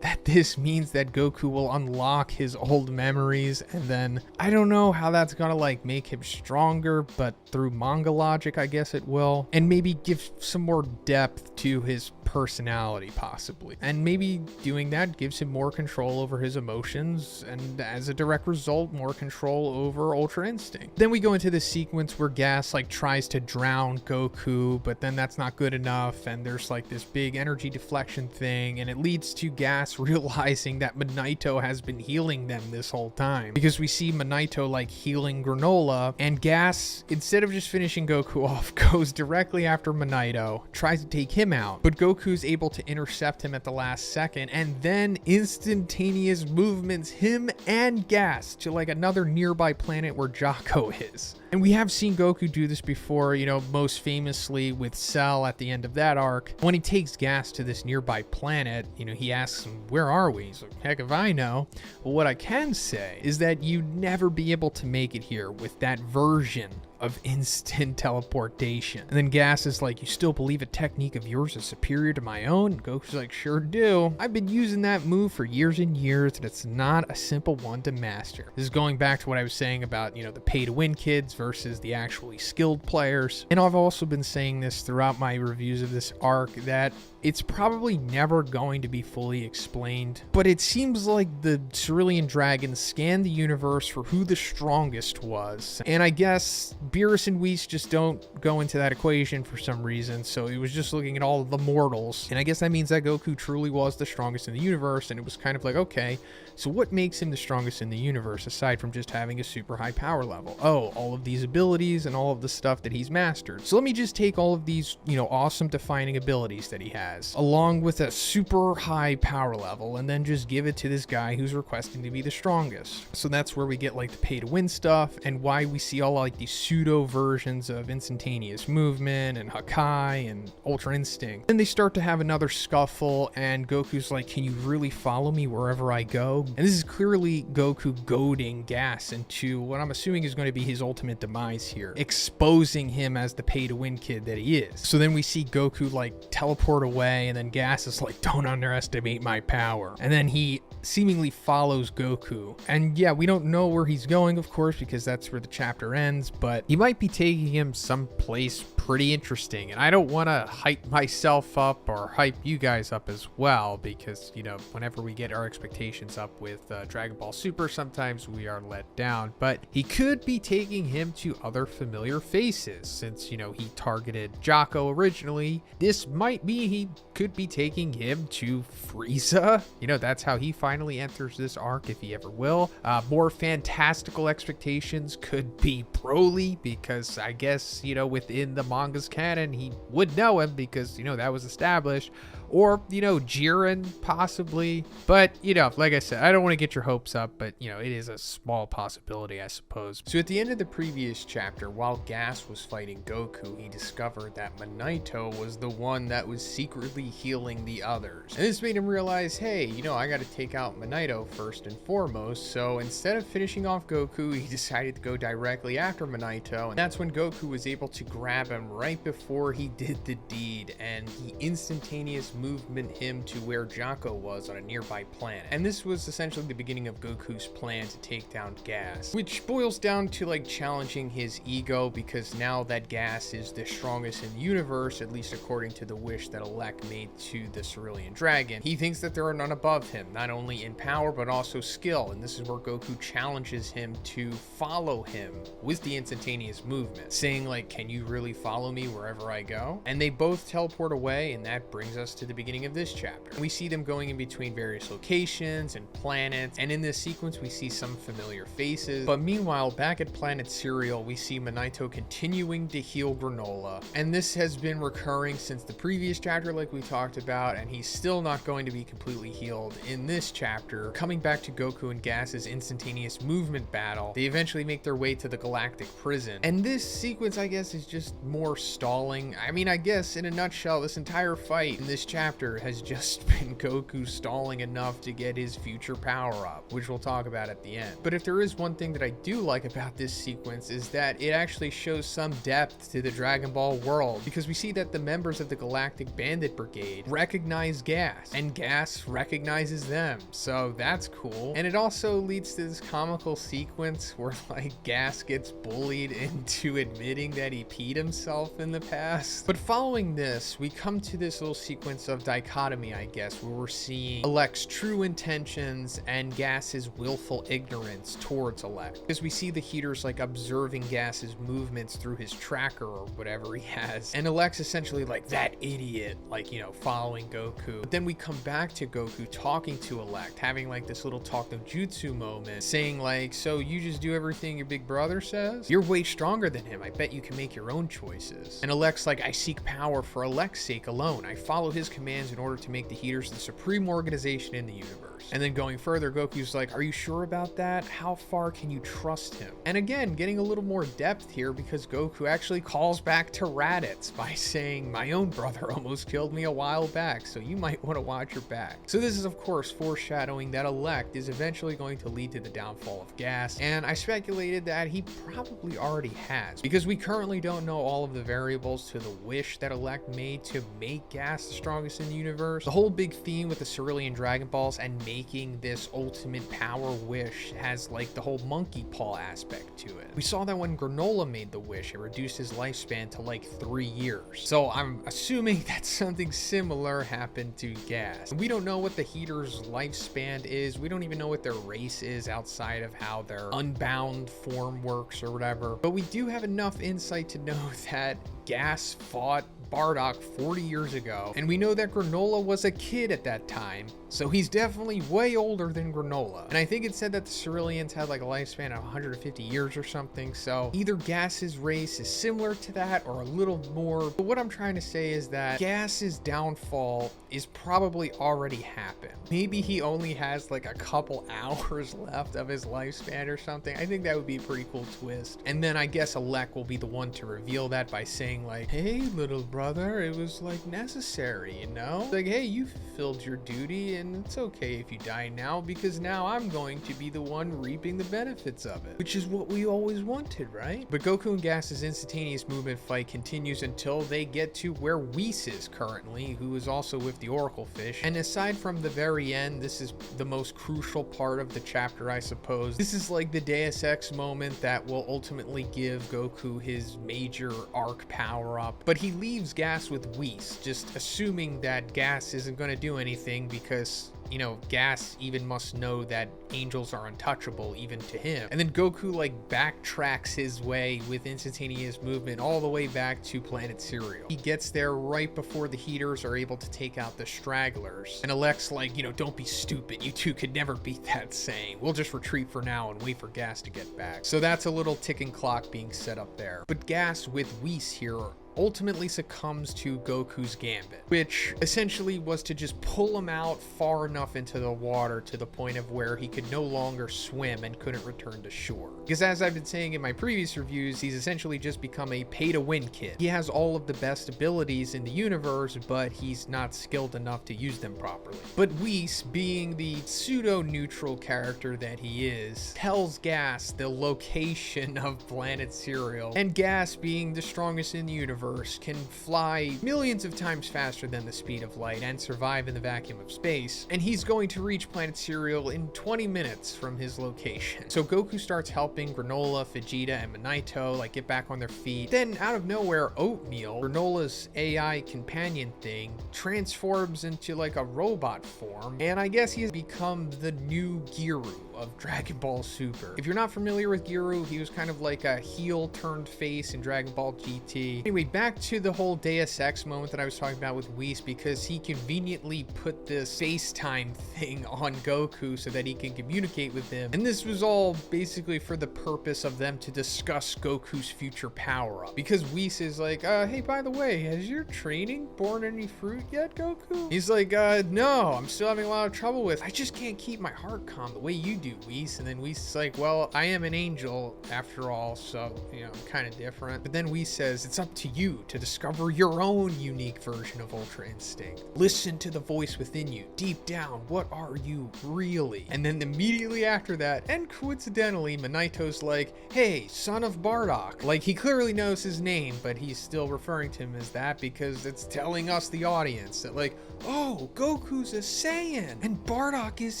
that this means that Goku will unlock his old memories, and then I don't know how that's gonna like make him stronger, but through manga logic I guess it will, and maybe give some more depth to his personality possibly, and maybe doing that gives him more control over his emotions, and as a direct result more control over Ultra Instinct. Then we go into this sequence where Gas like tries to drown Goku, but then that's not good enough, and there's like this big energy deflection thing, and it leads to Gas realizing that Minato has been healing them this whole time, because we see Minato like healing Granolah, and Gas, instead of just finishing Goku off, goes directly after Minato, tries to take him out, but Goku's able to intercept him at the last second, and then instantaneous movements him and Gas to like another nearby planet where Jocko is. And we have seen Goku do this before, you know, most famously with Cell at the end of that arc. When he takes Gas to this nearby planet, you know, he asks him, where are we? He's like, heck if I know. Well, what I can say is that you'd never be able to make it here with that version of instant teleportation. And then Gas is like, you still believe a technique of yours is superior to my own? And Goku's like, sure do. I've been using that move for years and years, and it's not a simple one to master. This is going back to what I was saying about, you know, the pay to win kids versus the actually skilled players. And I've also been saying this throughout my reviews of this arc, that it's probably never going to be fully explained, but it seems like the Cerulean Dragon scanned the universe for who the strongest was, and I guess Beerus and Whis just don't go into that equation for some reason, so it was just looking at all of the mortals, and I guess that means that Goku truly was the strongest in the universe, and it was kind of like, okay, so what makes him the strongest in the universe aside from just having a super high power level? Oh, all of these abilities and all of the stuff that he's mastered. So let me just take all of these, you know, awesome defining abilities that he has, along with a super high power level, and then just give it to this guy who's requesting to be the strongest. So that's where we get like the pay to win stuff, and why we see all like these pseudo versions of instantaneous movement and Hakai and Ultra Instinct. Then they start to have another scuffle, and Goku's like, can you really follow me wherever I go? And this is clearly Goku goading Gas into what I'm assuming is going to be his ultimate demise here, exposing him as the pay to win kid that he is. So then we see Goku like teleport away, and then Gas is like, don't underestimate my power. And then he seemingly follows Goku. And yeah, we don't know where he's going, of course, because that's where the chapter ends, but he might be taking him someplace pretty interesting. And I don't want to hype myself up or hype you guys up as well, because, you know, whenever we get our expectations up with Dragon Ball Super, sometimes we are let down. But he could be taking him to other familiar faces, since, you know, he targeted Jocko originally. This might be he could be taking him to Frieza. You know, that's how he finally enters this arc, if he ever will. More fantastical expectations could be Broly, because I guess, you know, within the manga's canon, he would know him because, you know, that was established. Or, you know, Jiren possibly. But, you know, like I said, I don't want to get your hopes up, but, you know, it is a small possibility, I suppose. So at the end of the previous chapter, while Gas was fighting Goku, he discovered that Minato was the one that was secretly healing the others. And this made him realize, hey, you know, I got to take out Minato first and foremost. So instead of finishing off Goku, he decided to go directly after Minato. And that's when Goku was able to grab him right before he did the deed, and he instantaneously movement him to where Jocko was on a nearby planet. And this was essentially the beginning of Goku's plan to take down Gas, which boils down to like challenging his ego, because now that Gas is the strongest in the universe, at least according to the wish that Elec made to the Cerulean Dragon, he thinks that there are none above him, not only in power but also skill. And this is where Goku challenges him to follow him with the instantaneous movement, saying like, can you really follow me wherever I go? And they both teleport away, and that brings us to the beginning of this chapter. We see them going in between various locations and planets, and in this sequence we see some familiar faces. But meanwhile, back at Planet Cereal, we see Minato continuing to heal Granolah, and this has been recurring since the previous chapter, like we talked about, and he's still not going to be completely healed in this chapter. Coming back to Goku and Gas's instantaneous movement battle, they eventually make their way to the Galactic Prison, and this sequence, I guess, is just more stalling. I mean, I guess in a nutshell, this entire fight in this chapter chapter has just been Goku stalling enough to get his future power up, which we'll talk about at the end. But if there is one thing that I do like about this sequence is that it actually shows some depth to the Dragon Ball world, because we see that the members of the Galactic Bandit Brigade recognize Gas, and Gas recognizes them, so that's cool. And it also leads to this comical sequence where like Gas gets bullied into admitting that he peed himself in the past. But following this, we come to this little sequence of dichotomy, I guess, where we're seeing Elect's true intentions and Gas's willful ignorance towards Elect. Because we see the Heaters like observing Gas's movements through his tracker or whatever he has, and Elect's essentially like, that idiot, like, you know, following Goku. But then we come back to Goku talking to Elect, having like this little talk no jutsu moment, saying like, so you just do everything your big brother says? You're way stronger than him. I bet you can make your own choices. And Elect's like, I seek power for Elect's sake alone. I follow his commands in order to make the Heaters the supreme organization in the universe. And then going further, Goku's like, are you sure about that? How far can you trust him? And again, getting a little more depth here, because Goku actually calls back to Raditz by saying, my own brother almost killed me a while back, so you might want to watch your back. So this is of course foreshadowing that Elect is eventually going to lead to the downfall of Gas, and I speculated that he probably already has, because we currently don't know all of the variables to the wish that Elect made to make Gas the strongest in the universe. The whole big theme with the Cerulean Dragon Balls and making this ultimate power wish has like the whole monkey paw aspect to it. We saw that when Granolah made the wish, it reduced his lifespan to like 3 years. So I'm assuming that something similar happened to Gas. We don't know what the Heater's lifespan is. We don't even know what their race is outside of how their unbound form works or whatever. But we do have enough insight to know that Gas fought Bardock 40 years ago, and we know that Granolah was a kid at that time, so he's definitely way older than Granolah. And I think it said that the Ceruleans had like a lifespan of 150 years or something, so either Gas's race is similar to that or a little more. But what I'm trying to say is that Gas's downfall is probably already happened. Maybe he only has like a couple hours left of his lifespan or something. I think that would be a pretty cool twist. And then I guess Elect will be the one to reveal that by saying like, hey little brother, it was like necessary, you know? Like, hey, you fulfilled your duty and it's okay if you die now, because now I'm going to be the one reaping the benefits of it, which is what we always wanted, right? But Goku and Gas's instantaneous movement fight continues until they get to where Whis is currently, who is also with the Oracle Fish. And aside from the very end, this is the most crucial part of the chapter, I suppose. This is like the Deus Ex moment that will ultimately give Goku his major arc power up. But he leaves Gas with Whis, just assuming that Gas isn't going to do anything because, you know, Gas even must know that angels are untouchable even to him. And then Goku like backtracks his way with instantaneous movement all the way back to Planet Cereal. He gets there right before the Heaters are able to take out the stragglers. And Elect's like, you know, don't be stupid. You two could never beat that Saiyan. We'll just retreat for now and wait for Gas to get back. So that's a little ticking clock being set up there. But Gas with Whis here ultimately succumbs to Goku's gambit, which essentially was to just pull him out far enough into the water to the point of where he could no longer swim and couldn't return to shore. Because as I've been saying in my previous reviews, he's essentially just become a pay-to-win kid. He has all of the best abilities in the universe, but he's not skilled enough to use them properly. But Whis, being the pseudo-neutral character that he is, tells Gas the location of Planet Cereal, and Gas, being the strongest in the universe, can fly millions of times faster than the speed of light and survive in the vacuum of space, and he's going to reach Planet Cereal in 20 minutes from his location. So Goku starts helping Granolah, Vegeta, and Manito like get back on their feet. Then out of nowhere, Oatmeal, Granolah's AI companion thing, transforms into like a robot form, and I guess he has become the new Giru of Dragon Ball Super. If you're not familiar with Giru, he was kind of like a heel turned face in Dragon Ball GT. Anyway, back to the whole Deus Ex moment that I was talking about with Whis, because he conveniently put this FaceTime thing on Goku so that he can communicate with him. And this was all basically for the purpose of them to discuss Goku's future power-up. Because Whis is like, hey, by the way, has your training borne any fruit yet, Goku? He's like, no, I'm still having a lot of trouble with. I just can't keep my heart calm the way you do. do, Whis? And then Whis is like, well, I am an angel after all, so, you know, I'm kind of different. But then Whis says, it's up to you to discover your own unique version of Ultra Instinct. Listen to the voice within you. Deep down, what are you really? And then immediately after that, and coincidentally, Manito's like, hey, son of Bardock. Like, he clearly knows his name, but he's still referring to him as that because it's telling us, the audience, that like, oh, Goku's a Saiyan and Bardock is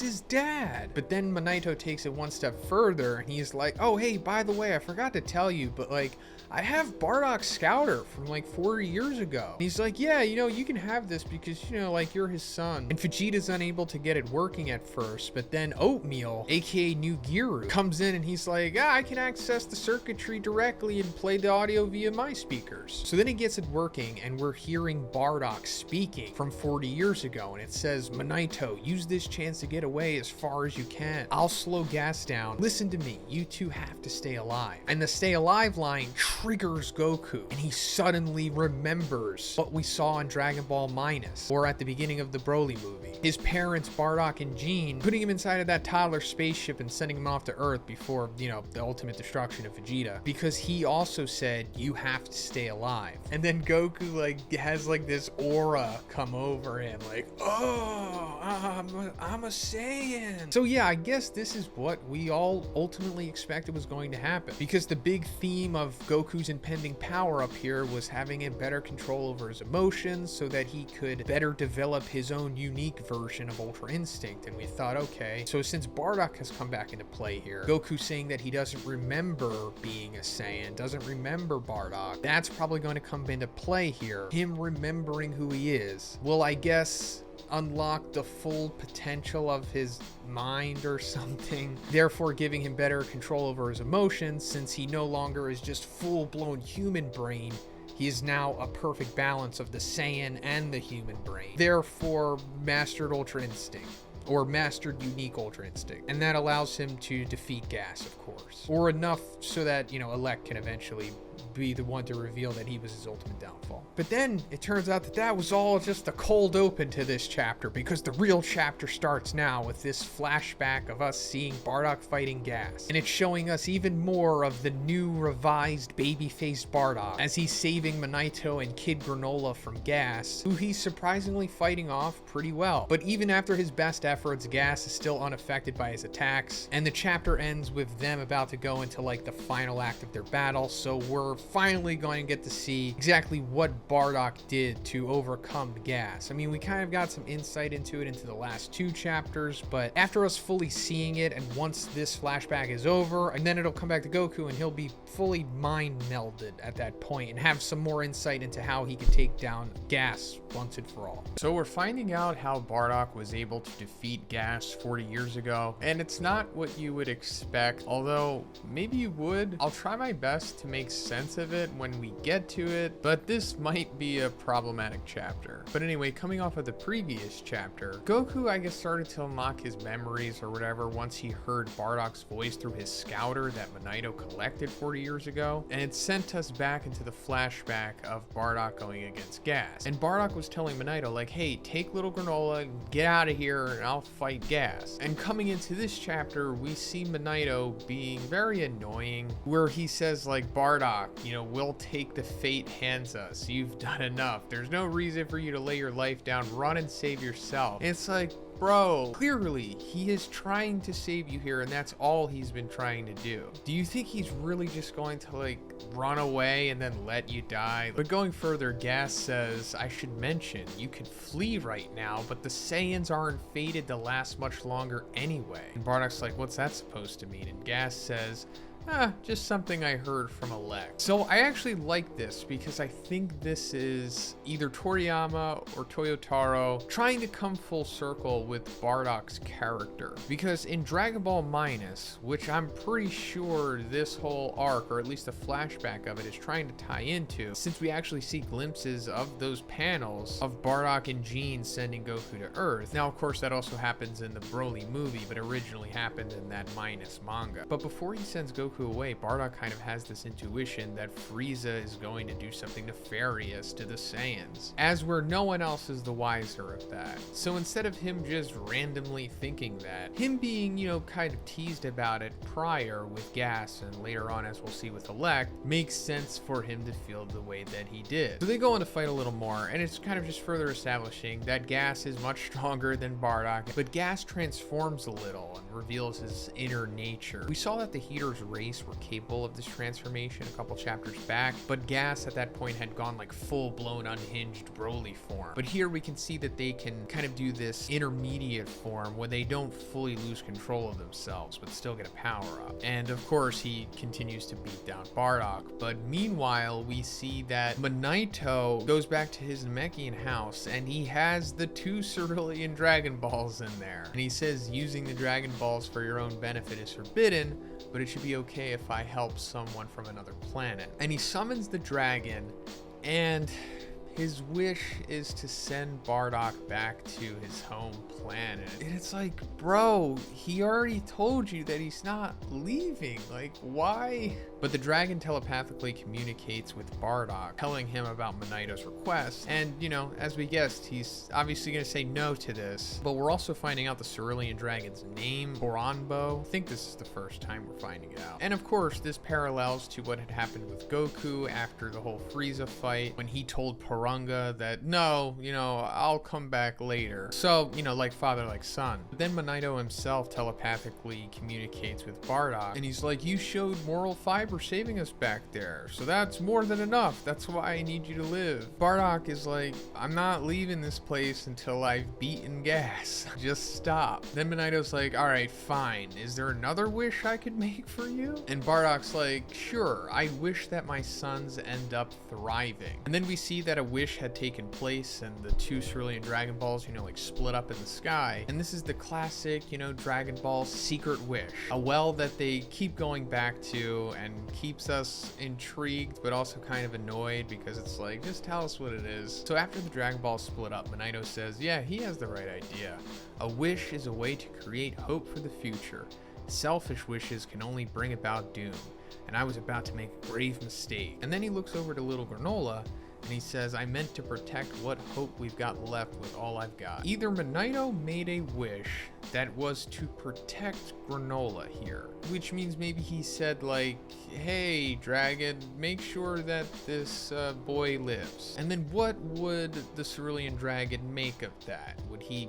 his dad. But then Manito takes it one step further and he's like, oh, hey, by the way, I forgot to tell you, but like, I have Bardock's scouter from like 40 years ago. And he's like, yeah, you know, you can have this because, you know, like, you're his son. And Vegeta's unable to get it working at first, but then Oatmeal, aka New Giru, comes in and he's like, I can access the circuitry directly and play the audio via my speakers. So then he gets it working and we're hearing Bardock speaking from 40 years ago. And it says, Manito, use this chance to get away as far as you can. I'll slow gas down. Listen to me. You two have to stay alive. And the stay alive line triggers Goku and he suddenly remembers what we saw in Dragon Ball Minus, or at the beginning of the Broly movie. His parents, Bardock and Jean, putting him inside of that toddler spaceship and sending him off to Earth before, you know, the ultimate destruction of Vegeta, because he also said, you have to stay alive. And then Goku like has like this aura come over him, like, oh, I'm a Saiyan. So yeah, I guess this is what we all ultimately expected was going to happen, because the big theme of Goku's impending power up here was having a better control over his emotions so that he could better develop his own unique version of Ultra Instinct. And we thought, okay, so since Bardock has come back into play here, Goku saying that he doesn't remember being a Saiyan, doesn't remember Bardock, that's probably going to come into play here. Him remembering who he is will, I guess, unlock the full potential of his mind or something, therefore giving him better control over his emotions, since he no longer is just full-blown human brain. He is now a perfect balance of the Saiyan and the human brain, therefore mastered Ultra Instinct, or mastered unique Ultra Instinct. And that allows him to defeat Gas, of course, or enough so that, you know, Elect can eventually be the one to reveal that he was his ultimate downfall. But then it turns out that that was all just a cold open to this chapter, because the real chapter starts now with this flashback of us seeing Bardock fighting Gas, and it's showing us even more of the new revised baby-faced Bardock as he's saving Manito and Kid Granolah from Gas, who he's surprisingly fighting off pretty well. But even after his best efforts, Gas is still unaffected by his attacks, and the chapter ends with them about to go into like the final act of their battle. So we're finally going to get to see exactly what Bardock did to overcome Gas. I mean, we kind of got some insight into it into the last two chapters, but after us fully seeing it, and once this flashback is over, and then it'll come back to Goku and he'll be fully mind melded at that point and have some more insight into how he can take down Gas once and for all. So we're finding out how Bardock was able to defeat Gas 40 years ago, and it's not what you would expect, although maybe you would. I'll try my best to make sense of it when we get to it, but this might be a problematic chapter. But anyway, coming off of the previous chapter, Goku, I guess, started to unlock his memories or whatever once he heard Bardock's voice through his scouter that Manito collected 40 years ago, and it sent us back into the flashback of Bardock going against Gas. And Bardock was telling Manito, like, hey, take little Granolah, get out of here, and I'll fight Gas. And coming into this chapter, we see Manito being very annoying, where he says, like, Bardock, you know, we'll take the fate hands us. You've done enough. There's no reason for you to lay your life down. Run and save yourself. And it's like, bro, clearly he is trying to save you here, and that's all he's been trying to do. Do you think he's really just going to like run away and then let you die? But going further, Gas says, I should mention, you could flee right now, but the Saiyans aren't fated to last much longer anyway. And Bardock's like, what's that supposed to mean? And Gas says, just something I heard from Elect. So I actually like this because I think this is either Toriyama or Toyotaro trying to come full circle with Bardock's character. Because in Dragon Ball Minus, which I'm pretty sure this whole arc, or at least a flashback of it, is trying to tie into, since we actually see glimpses of those panels of Bardock and Jean sending Goku to Earth. Now, of course, that also happens in the Broly movie, but originally happened in that Minus manga. But before he sends Goku Goku away, Bardock kind of has this intuition that Frieza is going to do something nefarious to the Saiyans, as where no one else is the wiser of that. So instead of him just randomly thinking that, him being, kind of teased about it prior with Gas and later on, as we'll see with Elect, makes sense for him to feel the way that he did. So they go on to fight a little more, and it's kind of just further establishing that Gas is much stronger than Bardock, but Gas transforms a little and reveals his inner nature. We saw that the Heater's race were capable of this transformation a couple chapters back, but Gas at that point had gone like full-blown unhinged Broly form. But here we can see that they can kind of do this intermediate form where they don't fully lose control of themselves, but still get a power up. And of course, he continues to beat down Bardock. But meanwhile, we see that Manito goes back to his Namekian house, and he has the 2 Cerulean Dragon Balls in there. And he says using the Dragon Balls for your own benefit is forbidden, but it should be okay if I help someone from another planet. And he summons the dragon, and his wish is to send Bardock back to his home planet. And it's like, bro, he already told you that he's not leaving. Like, why? But the dragon telepathically communicates with Bardock, telling him about Manito's request. And, as we guessed, he's obviously going to say no to this. But we're also finding out the Cerulean Dragon's name, Boranbo. I think this is the first time we're finding it out. And of course, this parallels to what had happened with Goku after the whole Frieza fight, when he told Porunga that, no, I'll come back later. So, like father, like son. But then Manito himself telepathically communicates with Bardock, and he's like, you showed moral fiber saving us back there, so that's more than enough. That's why I need you to live. Bardock is like, I'm not leaving this place until I've beaten Gas. Just stop. Then Manito's like, all right, fine. Is there another wish I could make for you? And Bardock's like, sure, I wish that my sons end up thriving. And then we see that a wish had taken place, and the 2 Cerulean Dragon Balls, split up in the sky. And this is the classic, Dragon Ball secret wish. A well that they keep going back to and keeps us intrigued, but also kind of annoyed because it's like, just tell us what it is. So after the Dragon Balls split up, Manito says, yeah, he has the right idea. A wish is a way to create hope for the future. Selfish wishes can only bring about doom. And I was about to make a grave mistake. And then he looks over to little Granolah, and he says, I meant to protect what hope we've got left with all I've got. Either Manito made a wish that was to protect Granolah here, which means maybe he said like, hey, dragon, make sure that this boy lives. And then what would the Cerulean Dragon make of that? Would he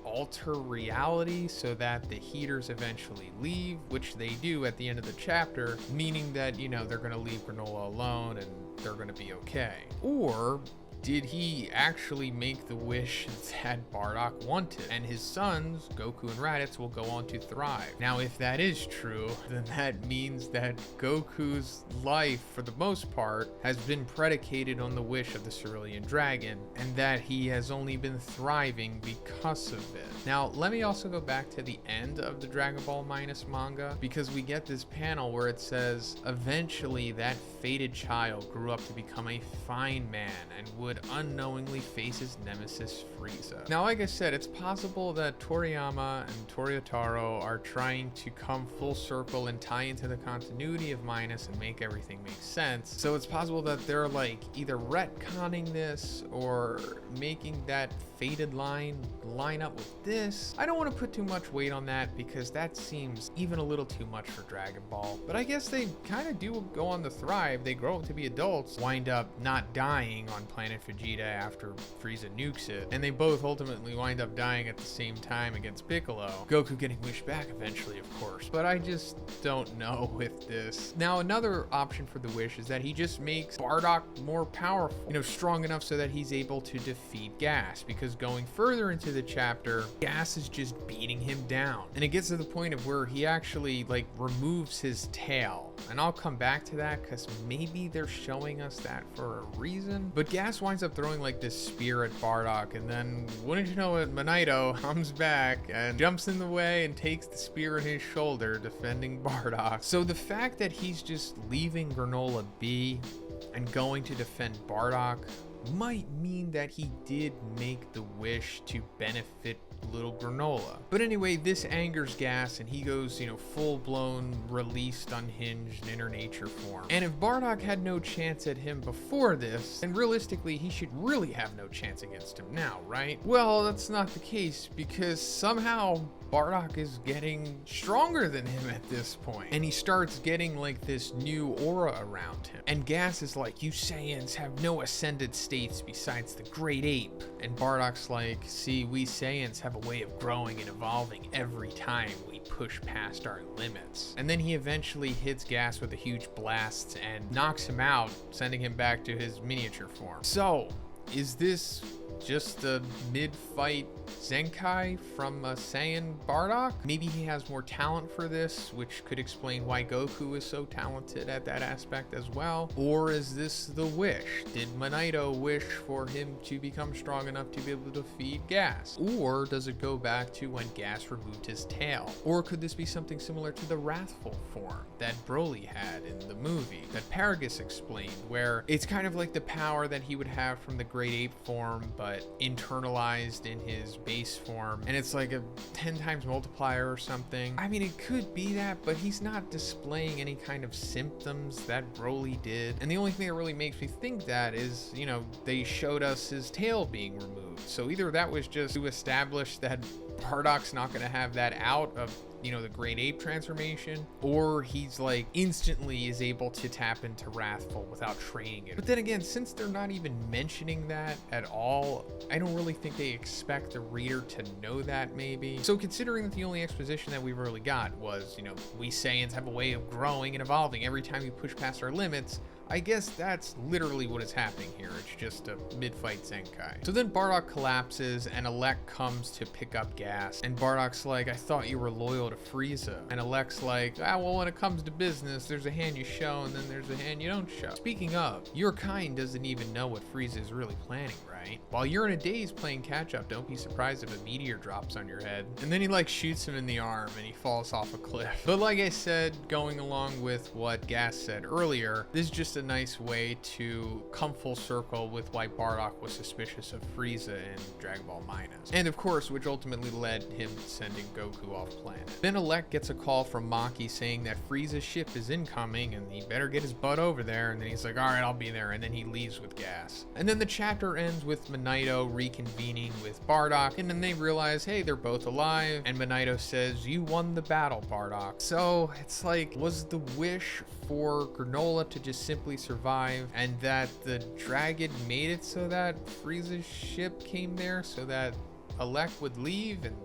alter reality so that the Heaters eventually leave, which they do at the end of the chapter, meaning that, they're going to leave Granolah alone and they're going to be okay? Or did he actually make the wish that Bardock wanted, and his sons, Goku and Raditz, will go on to thrive? Now, if that is true, then that means that Goku's life, for the most part, has been predicated on the wish of the Cerulean Dragon, and that he has only been thriving because of it. Now, let me also go back to the end of the Dragon Ball Minus manga, because we get this panel where it says, eventually that fated child grew up to become a fine man and would unknowingly face his nemesis Frieza. Now, like I said, it's possible that Toriyama and Toriotaro are trying to come full circle and tie into the continuity of Minus and make everything make sense. So it's possible that they're like either retconning this or making that fated line up with this. I don't want to put too much weight on that because that seems even a little too much for Dragon Ball. But I guess they kind of do go on to thrive. They grow up to be adults, wind up not dying on planet Vegeta after Frieza nukes it, and they both ultimately wind up dying at the same time against Piccolo. Goku getting wished back eventually, of course, but I just don't know with this. Now, another option for the wish is that he just makes Bardock more powerful, strong enough so that he's able to defeat Gas, because going further into the chapter, Gas is just beating him down, and it gets to the point of where he actually removes his tail. And I'll come back to that because maybe they're showing us that for a reason. But Gas winds up throwing this spear at Bardock, and then wouldn't you know it, Manito comes back and jumps in the way and takes the spear in his shoulder, defending Bardock. So the fact that he's just leaving Granolah be and going to defend Bardock might mean that he did make the wish to benefit little Granolah. But anyway, this angers Gas, and he goes, full-blown, released, unhinged, inner nature form. And if Bardock had no chance at him before this, then realistically, he should really have no chance against him now, right? Well, that's not the case, because somehow Bardock is getting stronger than him at this point. And he starts getting like this new aura around him. And Gas is like, you Saiyans have no ascended states besides the great ape. And Bardock's like, see, we Saiyans have a way of growing and evolving every time we push past our limits. And then he eventually hits Gas with a huge blast and knocks him out, sending him back to his miniature form. So, is this just a mid-fight Zenkai from a Saiyan Bardock? Maybe he has more talent for this, which could explain why Goku is so talented at that aspect as well. Or is this the wish? Did Manito wish for him to become strong enough to be able to defeat Gas? Or does it go back to when Gas removed his tail? Or could this be something similar to the wrathful form that Broly had in the movie that Paragus explained, where it's kind of like the power that he would have from the great ape form, but internalized in his base form, and it's like a 10 times multiplier or something. I mean, it could be that, but he's not displaying any kind of symptoms that Broly did. And the only thing that really makes me think that is, they showed us his tail being removed. So either that was just to establish that Bardock's not going to have that out of the great ape transformation, or he's like instantly is able to tap into wrathful without training it. But then again, since they're not even mentioning that at all, I don't really think they expect the reader to know that, maybe. So considering that the only exposition that we really got was, we Saiyans have a way of growing and evolving every time we push past our limits, I guess that's literally what is happening here. It's just a mid-fight Zenkai. So then Bardock collapses and Elec comes to pick up Gas. And Bardock's like, I thought you were loyal to Frieza. And Alec's like, well, when it comes to business, there's a hand you show and then there's a hand you don't show. Speaking of, your kind doesn't even know what Frieza is really planning, right? While you're in a daze playing catch-up, don't be surprised if a meteor drops on your head. And then he shoots him in the arm and he falls off a cliff. But like I said, going along with what Gas said earlier, this is just a nice way to come full circle with why Bardock was suspicious of Frieza in Dragon Ball Minus. And of course, which ultimately led him sending Goku off planet. Then Elec gets a call from Maki saying that Frieza's ship is incoming and he better get his butt over there. And then he's like, all right, I'll be there. And then he leaves with Gas. And then the chapter ends with Manito reconvening with Bardock. And then they realize, hey, they're both alive. And Manito says, you won the battle, Bardock. So it's like, was the wish for Granolah to just simply survive, and that the dragon made it so that Frieza's ship came there so that Elec would leave and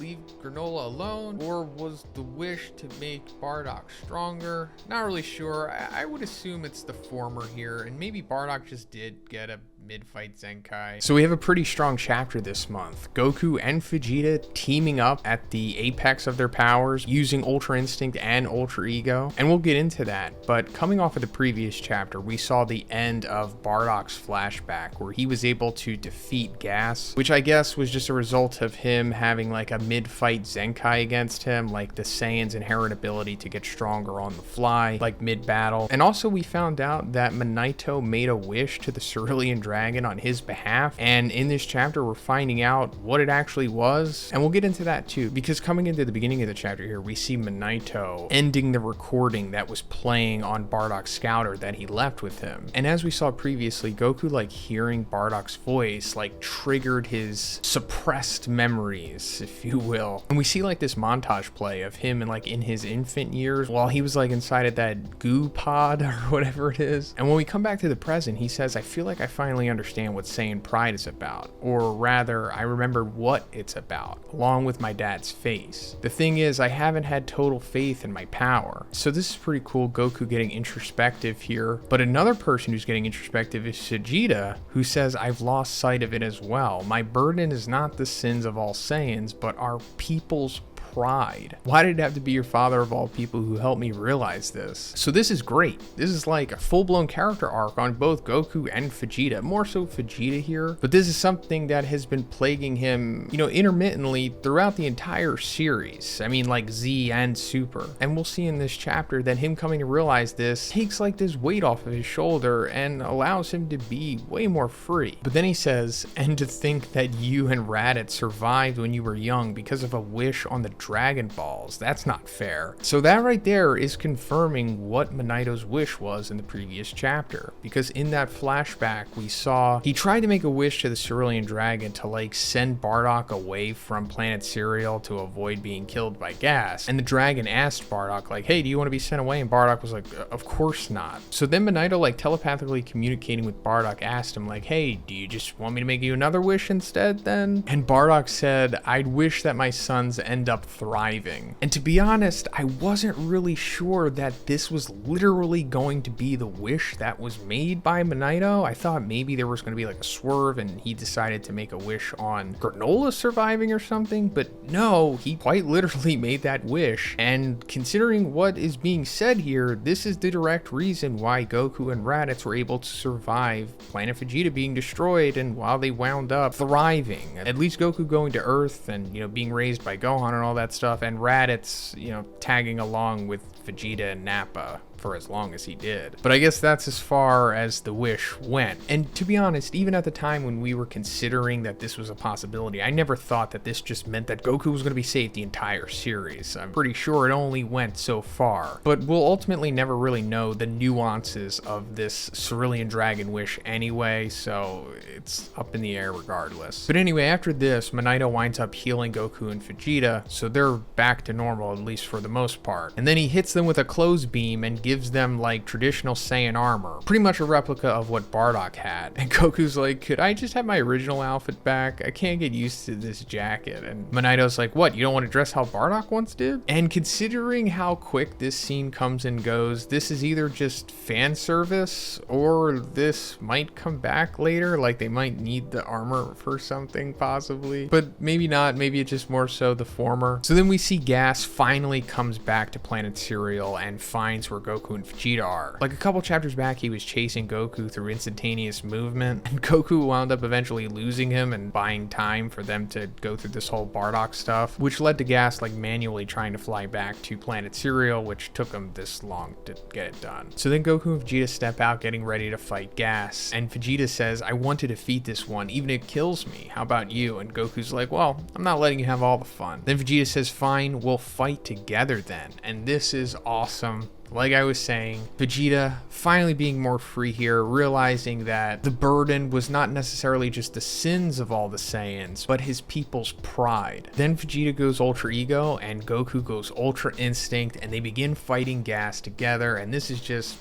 leave Granolah alone? Or was the wish to make Bardock stronger? Not really sure. I would assume it's the former here, and maybe Bardock just did get a mid-fight Zenkai. So we have a pretty strong chapter this month. Goku and Vegeta teaming up at the apex of their powers, using Ultra Instinct and Ultra Ego, and we'll get into that. But coming off of the previous chapter, we saw the end of Bardock's flashback, where he was able to defeat Gas, which I guess was just a result of him having like a mid-fight Zenkai against him, like the Saiyan's inherent ability to get stronger on the fly, like mid-battle. And also we found out that Manito made a wish to the Cerulean Dragon on his behalf, and in this chapter we're finding out what it actually was, and we'll get into that too, because coming into the beginning of the chapter here, we see Manito ending the recording that was playing on Bardock's scouter that he left with him. And as we saw previously, Goku hearing Bardock's voice triggered his suppressed memories, if you will. And we see this montage play of him in his infant years while he was inside of that goo pod or whatever it is. And when we come back to the present, he says, I feel like I finally understand what Saiyan pride is about, or rather, I remember what it's about, along with my dad's face. The thing is, I haven't had total faith in my power. So this is pretty cool, Goku getting introspective here. But another person who's getting introspective is Vegeta, who says, I've lost sight of it as well. My burden is not the sins of all Saiyans, but our people's pride. Why did it have to be your father of all people who helped me realize this? So this is great. This is like a full-blown character arc on both Goku and Vegeta, more so Vegeta here, but this is something that has been plaguing him, you know, intermittently throughout the entire series. I mean, like Z and Super. And we'll see in this chapter that him coming to realize this takes like this weight off of his shoulder and allows him to be way more free. But then he says, and to think that you and Raditz survived when you were young because of a wish on the Dragon Balls. That's not fair. So that right there is confirming what Manito's wish was in the previous chapter. Because in that flashback, we saw he tried to make a wish to the Cerulean Dragon to like send Bardock away from Planet Cereal to avoid being killed by gas. And the dragon asked Bardock like, hey, do you want to be sent away? And Bardock was like, of course not. So then Manito, like telepathically communicating with Bardock, asked him like, hey, do you just want me to make you another wish instead then? And Bardock said, I'd wish that my sons end up thriving. And to be honest, I wasn't really sure that this was literally going to be the wish that was made by Manito. I thought maybe there was going to be like a swerve and he decided to make a wish on Granolah surviving or something, but no, he quite literally made that wish. And considering what is being said here, this is the direct reason why Goku and Raditz were able to survive Planet Vegeta being destroyed and while they wound up thriving. At least Goku going to Earth and, you know, being raised by Gohan and all that stuff, and Raditz, you know, tagging along with Vegeta and Nappa for as long as he did. But I guess that's as far as the wish went. And to be honest, even at the time when we were considering that this was a possibility, I never thought that this just meant that Goku was going to be saved the entire series. I'm pretty sure it only went so far. But we'll ultimately never really know the nuances of this Cerulean Dragon wish anyway, so it's up in the air regardless. But anyway, after this, Manito winds up healing Goku and Vegeta, so they're back to normal, at least for the most part. And then he hits them with a clothes beam and gives them like traditional Saiyan armor, pretty much a replica of what Bardock had. And Goku's like, could I just have my original outfit back? I can't get used to this jacket. And Manito's like, what, you don't want to dress how Bardock once did? And considering how quick this scene comes and goes, this is either just fan service or this might come back later, like they might need the armor for something possibly, but maybe not. Maybe it's just more so the former. So then we see Gas finally comes back to Planet Cereal and finds where Goku and Vegeta are. Like a couple chapters back, he was chasing Goku through instantaneous movement, and Goku wound up eventually losing him and buying time for them to go through this whole Bardock stuff, which led to Gas like manually trying to fly back to Planet Cereal, which took him this long to get it done. So then Goku and Vegeta step out getting ready to fight Gas, and Vegeta says, I want to defeat this one, even if it kills me. How about you? And Goku's like, well, I'm not letting you have all the fun. Then Vegeta says, fine, we'll fight together then. And this is awesome. Like I was saying, Vegeta finally being more free here, realizing that the burden was not necessarily just the sins of all the Saiyans, but his people's pride. Then Vegeta goes Ultra Ego and Goku goes Ultra Instinct, and they begin fighting Gas together, and this is just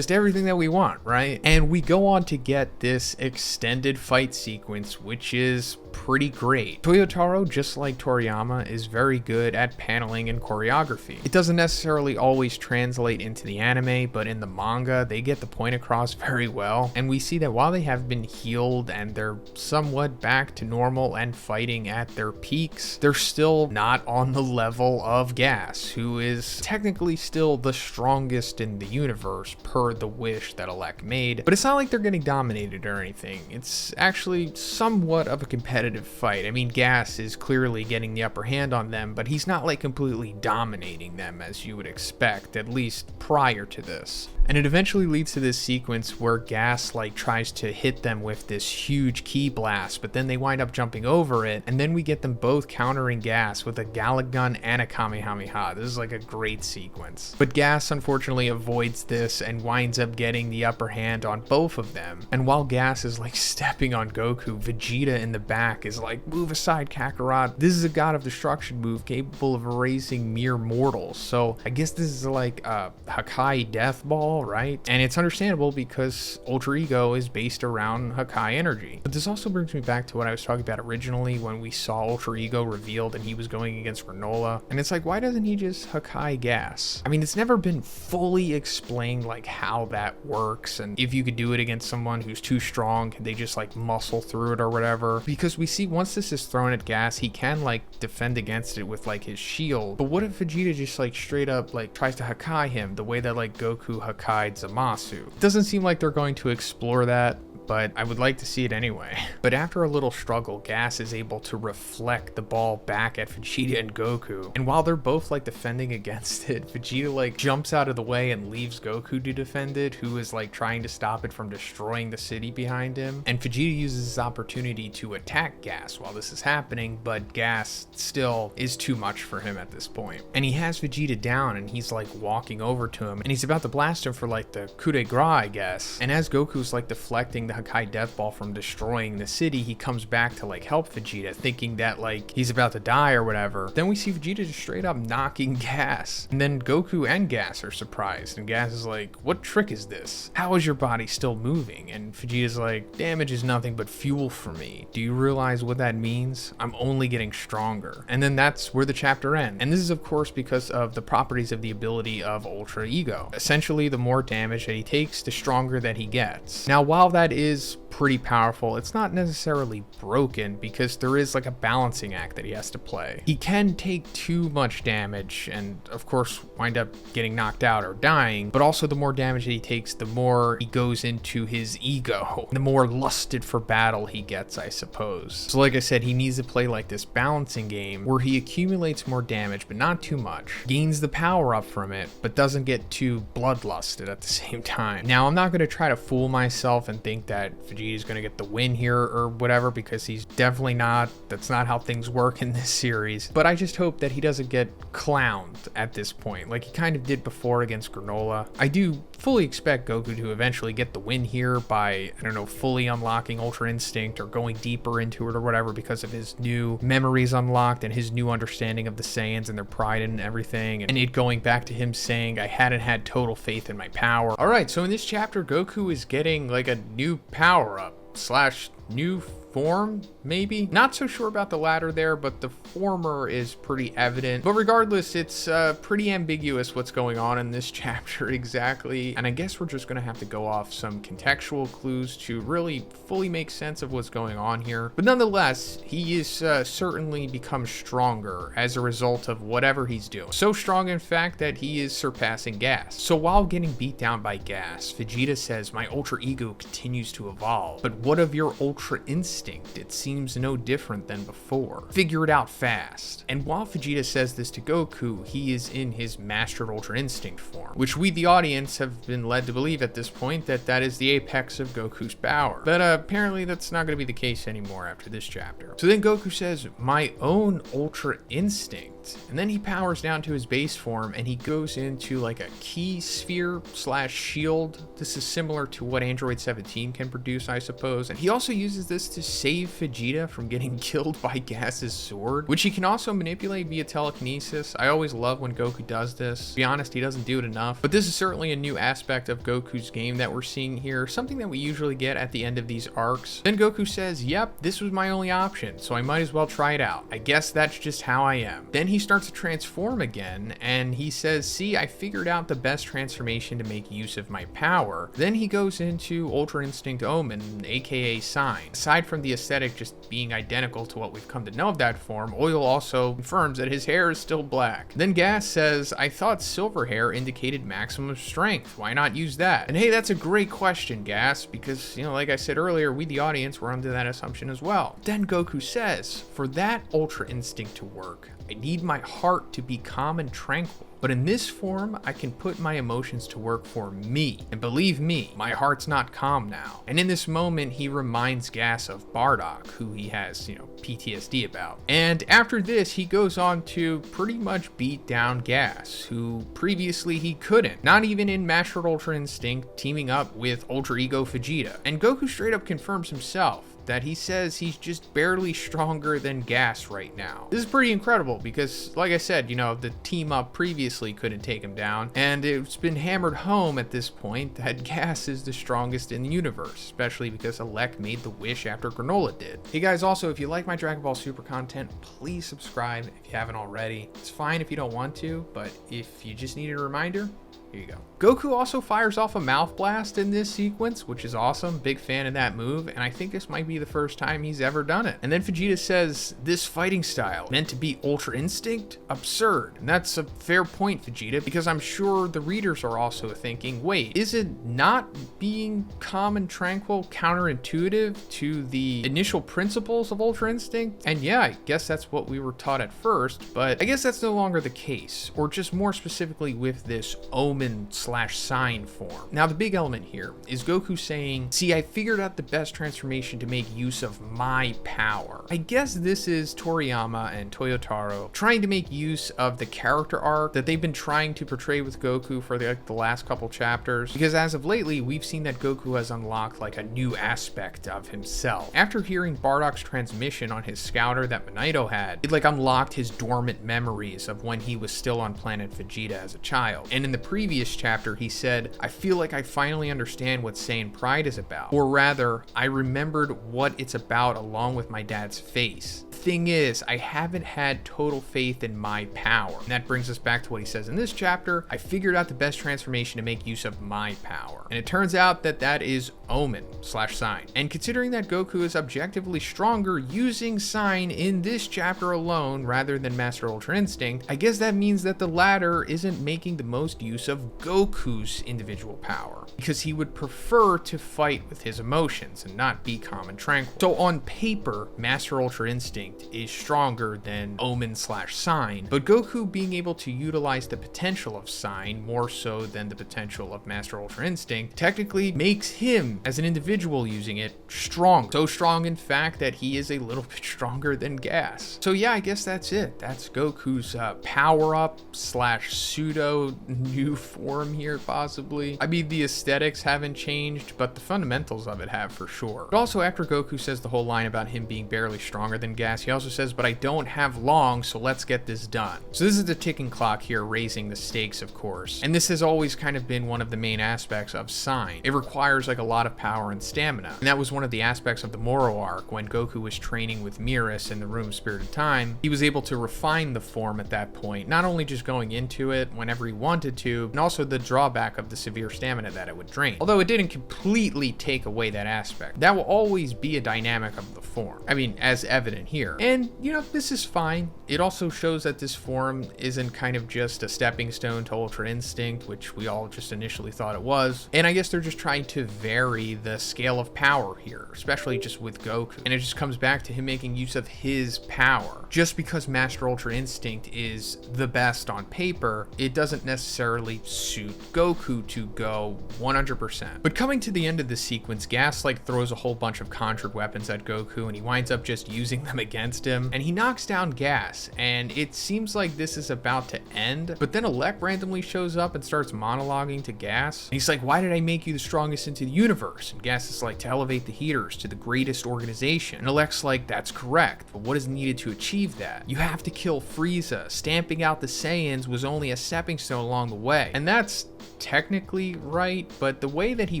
everything that we want, right? And we go on to get this extended fight sequence, which is pretty great. Toyotaro, just like Toriyama, is very good at paneling and choreography. It doesn't necessarily always translate into the anime, but in the manga, they get the point across very well. And we see that while they have been healed and they're somewhat back to normal and fighting at their peaks, they're still not on the level of Gas, who is technically still the strongest in the universe per the wish that Elec made. But it's not like they're getting dominated or anything. It's actually somewhat of a competitive fight. I mean, Gas is clearly getting the upper hand on them, but he's not like completely dominating them as you would expect, at least prior to this. And it eventually leads to this sequence where Gas like tries to hit them with this huge ki blast, but then they wind up jumping over it, and then we get them both countering Gas with a Gallic gun and a Kamehameha. This is like a great sequence. But Gas unfortunately avoids this and winds up getting the upper hand on both of them. And while Gas is like stepping on Goku, Vegeta in the back is like, move aside, Kakarot. This is a God of Destruction move capable of erasing mere mortals. So I guess this is like a Hakai Death Ball, right? And it's understandable because Ultra Ego is based around Hakai energy. But this also brings me back to what I was talking about originally when we saw Ultra Ego revealed and he was going against Granolah. And it's like, why doesn't he just Hakai gas? I mean, it's never been fully explained like how that works, and if you could do it against someone who's too strong, can they just like muscle through it or whatever? Because we see once this is thrown at gas, he can like defend against it with like his shield. But what if Vegeta just like straight up like tries to Hakai him the way that like Goku Hakai'd Zamasu? It doesn't seem like they're going to explore that, but I would like to see it anyway. But after a little struggle, Gas is able to reflect the ball back at Vegeta and Goku. And while they're both like defending against it, Vegeta like jumps out of the way and leaves Goku to defend it, who is like trying to stop it from destroying the city behind him. And Vegeta uses this opportunity to attack Gas while this is happening, but Gas still is too much for him at this point. And he has Vegeta down and he's like walking over to him and he's about to blast him for like the coup de grace, I guess. And as Goku's like deflecting the Hakai Death Ball from destroying the city, he comes back to like help Vegeta, thinking that like he's about to die or whatever. Then we see Vegeta just straight up knocking Gas, and then Goku and Gas are surprised, and Gas is like, what trick is this? How is your body still moving? And Vegeta's like, damage is nothing but fuel for me. Do you realize what that means? I'm only getting stronger. And then that's where the chapter ends. And this is of course because of the properties of the ability of Ultra Ego. Essentially, the more damage that he takes, the stronger that he gets. Now, while that is pretty powerful, it's not necessarily broken because there is like a balancing act that he has to play. He can take too much damage and of course wind up getting knocked out or dying, but also the more damage that he takes, the more he goes into his ego, the more lusted for battle he gets, I suppose. So like I said, he needs to play like this balancing game where he accumulates more damage but not too much, gains the power up from it, but doesn't get too bloodlusted at the same time. Now, I'm not going to try to fool myself and think that Vegeta's going to get the win here or whatever, because he's definitely not. That's not how things work in this series. But I just hope that he doesn't get clowned at this point, like he kind of did before against Granolah. I do fully expect Goku to eventually get the win here by, I don't know, fully unlocking Ultra Instinct or going deeper into it or whatever because of his new memories unlocked and his new understanding of the Saiyans and their pride and everything, and it going back to him saying, I hadn't had total faith in my power. All right, so in this chapter, Goku is getting like a new power-up slash new form, maybe? Not so sure about the latter there, but the former is pretty evident. But regardless, it's pretty ambiguous what's going on in this chapter exactly. And I guess we're just gonna have to go off some contextual clues to really fully make sense of what's going on here. But nonetheless, he is certainly become stronger as a result of whatever he's doing. So strong, in fact, that he is surpassing Gas. So while getting beat down by Gas, Vegeta says, my Ultra Ego continues to evolve. But what of your Ultra Instinct? It seems no different than before. Figure it out fast. And while Vegeta says this to Goku, he is in his mastered Ultra Instinct form, which we, the audience, have been led to believe at this point that that is the apex of Goku's power. But apparently that's not going to be the case anymore after this chapter. So then Goku says, my own Ultra Instinct. And then he powers down to his base form and he goes into like a key sphere slash shield. This is similar to what Android 17 can produce, I suppose. And he also uses this to save Vegeta from getting killed by Gas's sword, which he can also manipulate via telekinesis. I always love when Goku does this. To be honest, he doesn't do it enough, but this is certainly a new aspect of Goku's game that we're seeing here, something that we usually get at the end of these arcs. Then Goku says, yep, this was my only option, so I might as well try it out. I guess that's just how I am. Then he starts to transform again, and he says, see, I figured out the best transformation to make use of my power. Then he goes into Ultra Instinct Omen, aka Sign. Aside from the aesthetic just being identical to what we've come to know of that form, Oil also confirms that his hair is still black. Then Gas says, I thought silver hair indicated maximum strength. Why not use that? And hey, that's a great question, Gas, because, you know, like I said earlier, we the audience were under that assumption as well. Then Goku says, for that Ultra Instinct to work, I need my heart to be calm and tranquil. But in this form, I can put my emotions to work for me. And believe me, my heart's not calm now. And in this moment, he reminds Gas of Bardock, who he has, PTSD about. And after this, he goes on to pretty much beat down Gas, who previously he couldn't. Not even in Mastered Ultra Instinct, teaming up with Ultra Ego Vegeta. And Goku straight up confirms himself. that he says he's just barely stronger than Gas right now. This is pretty incredible because, like I said, you know, the team up previously couldn't take him down, and it's been hammered home at this point that Gas is the strongest in the universe, especially because Elec made the wish after Granolah did. Hey guys, also, if you like my Dragon Ball Super content, please subscribe if you haven't already. It's fine if you don't want to, but if you just need a reminder, here you go. Goku also fires off a mouth blast in this sequence, which is awesome. Big fan of that move, and I think this might be the first time he's ever done it. And then Vegeta says, this fighting style meant to be Ultra Instinct? Absurd. And that's a fair point, Vegeta, because I'm sure the readers are also thinking, wait, is it not being calm and tranquil counterintuitive to the initial principles of Ultra Instinct? And yeah, I guess that's what we were taught at first, but I guess that's no longer the case, or just more specifically with this Omen/Sign form. Now the big element here is Goku saying, see, I figured out the best transformation to make use of my power. I guess this is Toriyama and Toyotaro trying to make use of the character arc that they've been trying to portray with Goku for the last couple chapters, because as of lately we've seen that Goku has unlocked like a new aspect of himself. After hearing Bardock's transmission on his scouter that Manito had, it like unlocked his dormant memories of when he was still on planet Vegeta as a child. And in the previous chapter, he said, I feel like I finally understand what Saiyan pride is about. Or rather, I remembered what it's about along with my dad's face. Thing is, I haven't had total faith in my power. And that brings us back to what he says in this chapter. I figured out the best transformation to make use of my power. And it turns out that that is Omen/Sign. And considering that Goku is objectively stronger using Sign in this chapter alone rather than Master Ultra Instinct, I guess that means that the latter isn't making the most use of Goku's individual power, because he would prefer to fight with his emotions and not be calm and tranquil. So on paper, Master Ultra Instinct is stronger than Omen/Sign, but Goku being able to utilize the potential of Sign more so than the potential of Master Ultra Instinct technically makes him, as an individual using it, strong. So strong, in fact, that he is a little bit stronger than Gas. So yeah, I guess that's it. That's Goku's power-up/pseudo new form here, possibly. I mean, the aesthetics haven't changed, but the fundamentals of it have for sure. But also, after Goku says the whole line about him being barely stronger than Gas, he also says, but I don't have long, so let's get this done. So this is the ticking clock here, raising the stakes, of course. And this has always kind of been one of the main aspects of Sign. It requires like a lot of power and stamina. And that was one of the aspects of the Moro arc when Goku was training with Miras in the Room of Spirited Time. He was able to refine the form at that point, not only just going into it whenever he wanted to, and also the drawback of the severe stamina that it would drain. Although it didn't completely take away that aspect. That will always be a dynamic of the form. I mean, as evident here. And, you know, this is fine. It also shows that this form isn't kind of just a stepping stone to Ultra Instinct, which we all just initially thought it was. And I guess they're just trying to vary the scale of power here, especially just with Goku. And it just comes back to him making use of his power. Just because Master Ultra Instinct is the best on paper, it doesn't necessarily suit Goku to go 100%. But coming to the end of the sequence, Gas like throws a whole bunch of conjured weapons at Goku, and he winds up just using them against him, and he knocks down Gas, and it seems like this is about to end. But then Elec randomly shows up and starts monologuing to Gas, and he's like, why did I make you the strongest into the universe? And Gas is like, to elevate the Heaters to the greatest organization. And Alec's like, that's correct, but what is needed to achieve that? You have to kill Frieza. Stamping out the Saiyans was only a stepping stone along the way. And that's technically right, but the way that he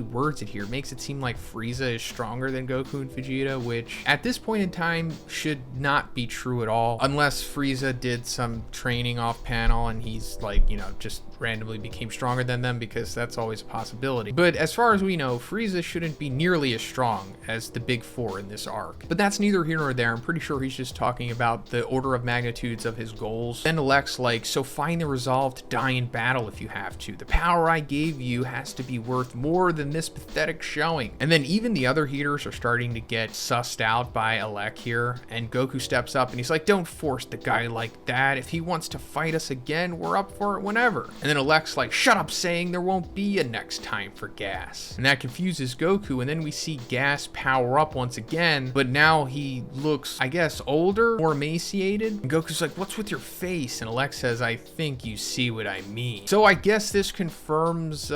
words it here makes it seem like Frieza is stronger than Goku and Vegeta, which at this point in time should not be true at all, unless Frieza did some training off panel and he's like, you know, just randomly became stronger than them, because that's always a possibility. But as far as we know, Frieza shouldn't be nearly as strong as the big four in this arc. But that's neither here nor there. I'm pretty sure he's just talking about the order of magnitudes of his goals. Then Alec's like, so find the resolve to die in battle if you have to. The power I gave you has to be worth more than this pathetic showing. And then even the other Heaters are starting to get sussed out by Elec here, and Goku steps up and he's like, don't force the guy like that. If he wants to fight us again, we're up for it whenever. And then Elect's like, shut up, saying there won't be a next time for Gas. And that confuses Goku, and then we see Gas power up once again, but now he looks, I guess, older, more emaciated. And Goku's like, what's with your face? And Elect says, I think you see what I mean. So I guess this confirms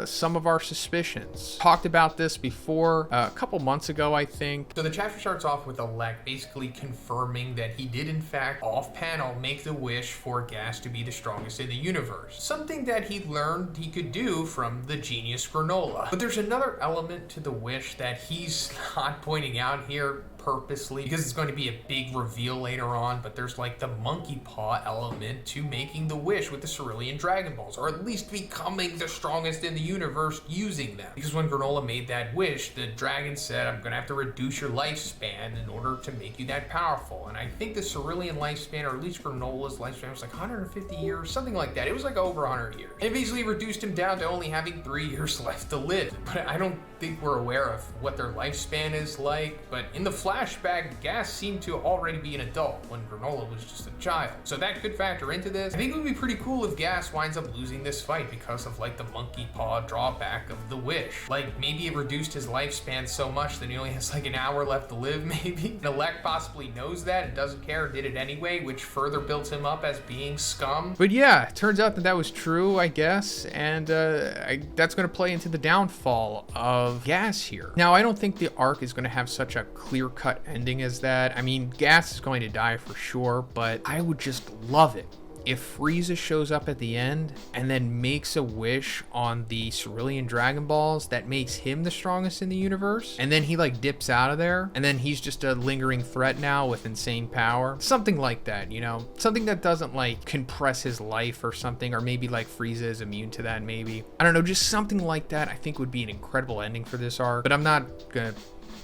some of our suspicions. Talked about this before, a couple months ago, I think. So the chapter starts off with Elect basically confirming that he did in fact off-panel make the wish for Gas to be the strongest in the universe. Something that he learned he could do from the genius Granolah. But there's another element to the wish that he's not pointing out here purposely, because it's going to be a big reveal later on, but there's like the monkey paw element to making the wish with the Cerulean Dragon Balls, or at least becoming the strongest in the universe using them. Because when Granolah made that wish, the dragon said, I'm going to have to reduce your lifespan in order to make you that powerful. And I think the Cerulean lifespan, or at least Granolah's lifespan, was like 150 years, something like that. It was like over 100 years. And it basically reduced him down to only having 3 years left to live. But I don't think we're aware of what their lifespan is like, but in the flashback, Gas seemed to already be an adult when Granolah was just a child. So that could factor into this. I think it would be pretty cool if Gas winds up losing this fight because of like the monkey paw drawback of the wish. Like maybe it reduced his lifespan so much that he only has like an hour left to live maybe. And Elect possibly knows that and doesn't care, did it anyway, which further builds him up as being scum. But yeah, it turns out that that was true, I guess, and that's going to play into the downfall of Gas here. Now, I don't think the arc is going to have such a clear-cut ending as that. I mean, Gas is going to die for sure, but I would just love it if Frieza shows up at the end and then makes a wish on the Cerulean Dragon Balls that makes him the strongest in the universe, and then he like dips out of there, and then he's just a lingering threat now with insane power. Something like that, you know? Something that doesn't like compress his life or something, or maybe like Frieza is immune to that maybe. I don't know, just something like that I think would be an incredible ending for this arc, but I'm not gonna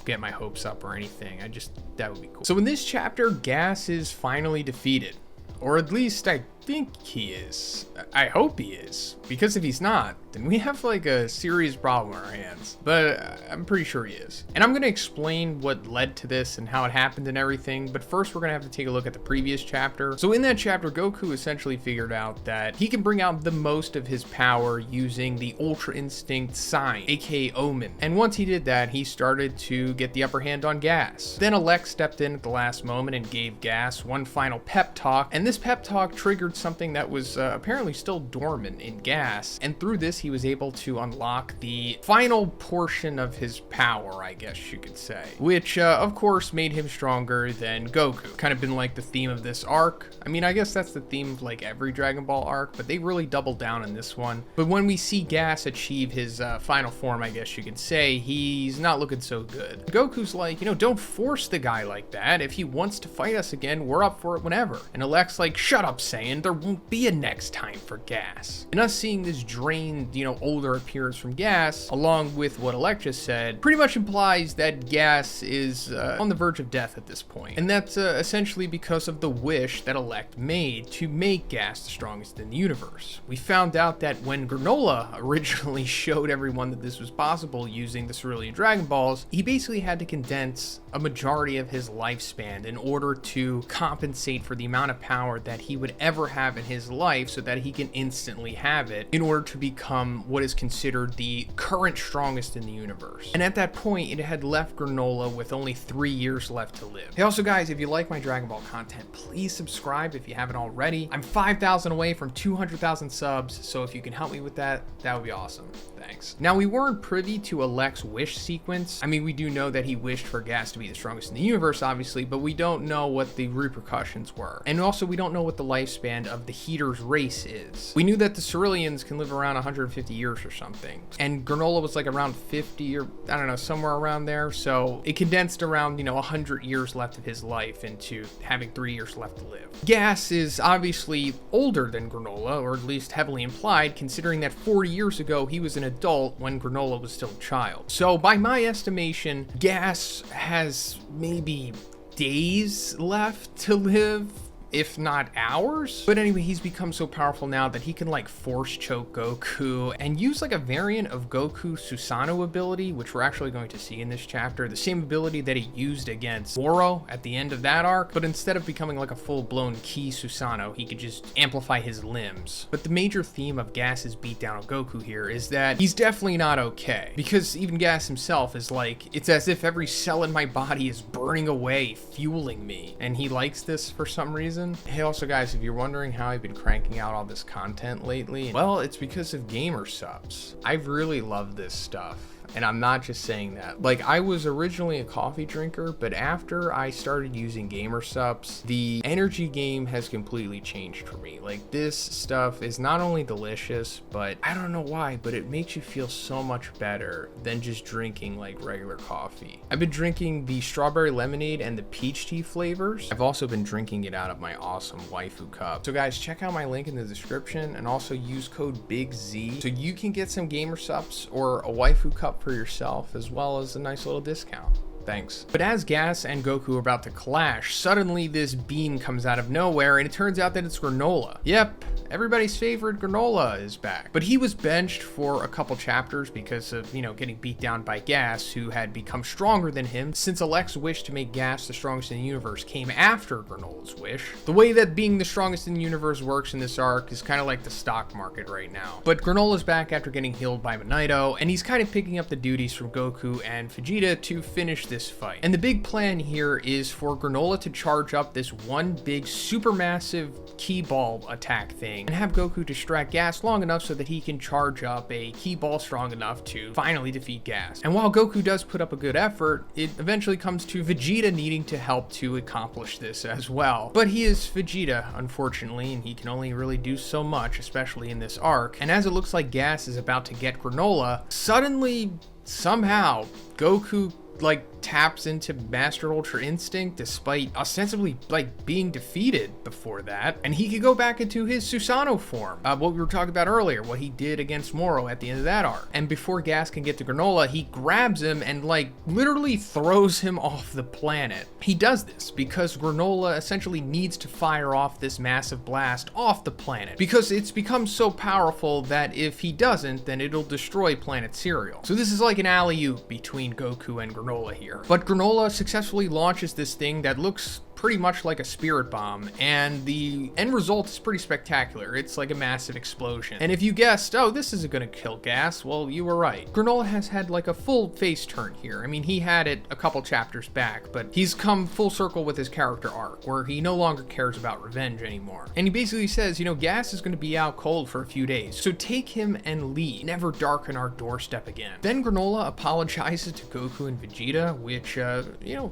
get my hopes up or anything. That would be cool. So in this chapter, Gas is finally defeated. Or at least I think he is. I hope he is. Because if he's not, then we have like a serious problem on our hands. But I'm pretty sure he is. And I'm going to explain what led to this and how it happened and everything. But first we're going to have to take a look at the previous chapter. So in that chapter, Goku essentially figured out that he can bring out the most of his power using the Ultra Instinct Saiyan, aka Omen. And once he did that, he started to get the upper hand on Gas. Then Elect stepped in at the last moment and gave Gas one final pep talk. And this pep talk triggered something that was apparently still dormant in Gas, and through this he was able to unlock the final portion of his power, I guess you could say, which of course made him stronger than Goku. Kind of been like the theme of this arc. I mean, I guess that's the theme of like every Dragon Ball arc, but they really doubled down in this one. But when we see Gas achieve his final form, I guess you could say, he's not looking so good. Goku's like, you know, don't force the guy like that. If he wants to fight us again, we're up for it whenever. And Elect's like, shut up, Saiyan. There won't be a next time for Gas. And us seeing this drained, you know, older appearance from Gas, along with what Elect just said, pretty much implies that Gas is on the verge of death at this point. And that's essentially because of the wish that Elect made to make Gas the strongest in the universe. We found out that when Granolah originally showed everyone that this was possible using the Cerulean Dragon Balls, he basically had to condense a majority of his lifespan in order to compensate for the amount of power that he would ever have in his life, so that he can instantly have it in order to become what is considered the current strongest in the universe. And at that point, it had left Granolah with only 3 years left to live. Hey, also guys, if you like my Dragon Ball content, please subscribe if you haven't already. I'm 5,000 away from 200,000 subs, so if you can help me with that, that would be awesome. Thanks. Now, we weren't privy to Elect's wish sequence. I mean, we do know that he wished for Gas to be the strongest in the universe, obviously, but we don't know what the repercussions were. And also, we don't know what the lifespan of the Heater's race is. We knew that the Ceruleans can live around 150 years or something. And Granolah was like around 50 or, I don't know, somewhere around there. So it condensed around, you know, 100 years left of his life into having 3 years left to live. Gas is obviously older than Granolah, or at least heavily implied, considering that 40 years ago he was an adult when Granolah was still a child. So by my estimation, Gas has maybe days left to live, if not hours. But anyway, he's become so powerful now that he can like force choke Goku and use like a variant of Goku's Susanoo ability, which we're actually going to see in this chapter. The same ability that he used against Moro at the end of that arc, but instead of becoming like a full-blown Ki Susanoo, he could just amplify his limbs. But the major theme of Gas's beatdown of Goku here is that he's definitely not okay, because even Gas himself is like, it's as if every cell in my body is burning away, fueling me, and he likes this for some reason. Hey, also guys, if you're wondering how I've been cranking out all this content lately, well, it's because of gamer subs. I really love this stuff. And I'm not just saying that. Like, I was originally a coffee drinker, but after I started using gamer subs, the energy game has completely changed for me. Like, this stuff is not only delicious, but I don't know why, but it makes you feel so much better than just drinking like regular coffee. I've been drinking the strawberry lemonade and the peach tea flavors. I've also been drinking it out of my awesome waifu cup. So guys, check out my link in the description and also use code BIGZ so you can get some gamer subs or a waifu cup for yourself, as well as a nice little discount. Thanks. But as Gas and Goku are about to clash, suddenly this beam comes out of nowhere, and it turns out that it's Granolah. Yep, everybody's favorite Granolah is back. But he was benched for a couple chapters because of, getting beat down by Gas, who had become stronger than him, since Alex's wish to make Gas the strongest in the universe came after Granolah's wish. The way that being the strongest in the universe works in this arc is kind of like the stock market right now. But Granolah's back after getting healed by Monaito, and he's kind of picking up the duties from Goku and Vegeta to finish this fight. And the big plan here is for Granolah to charge up this one big supermassive Ki Ball attack thing and have Goku distract Gas long enough so that he can charge up a Ki Ball strong enough to finally defeat Gas. And while Goku does put up a good effort, it eventually comes to Vegeta needing to help to accomplish this as well. But he is Vegeta, unfortunately, and he can only really do so much, especially in this arc. And as it looks like Gas is about to get Granolah, suddenly, somehow, Goku taps into Master Ultra Instinct despite ostensibly being defeated before that, and he could go back into his Susanoo form, what we were talking about earlier, what he did against Moro at the end of that arc. And before Gas can get to Granolah, he grabs him and literally throws him off the planet. He does this because Granolah essentially needs to fire off this massive blast off the planet, because it's become so powerful that if he doesn't, then it'll destroy planet Cereal. So this is like an alley-oop between Goku and Granolah here. But Granolah successfully launches this thing that looks pretty much like a spirit bomb, and the end result is pretty spectacular. It's like a massive explosion. And if you guessed, oh, this isn't gonna kill Gas, well, you were right. Granolah has had a full face turn here. I mean, he had it a couple chapters back, but he's come full circle with his character arc, where he no longer cares about revenge anymore. And he basically says, Gas is gonna be out cold for a few days, so take him and leave. Never darken our doorstep again. Then Granolah apologizes to Goku and Vegeta, which,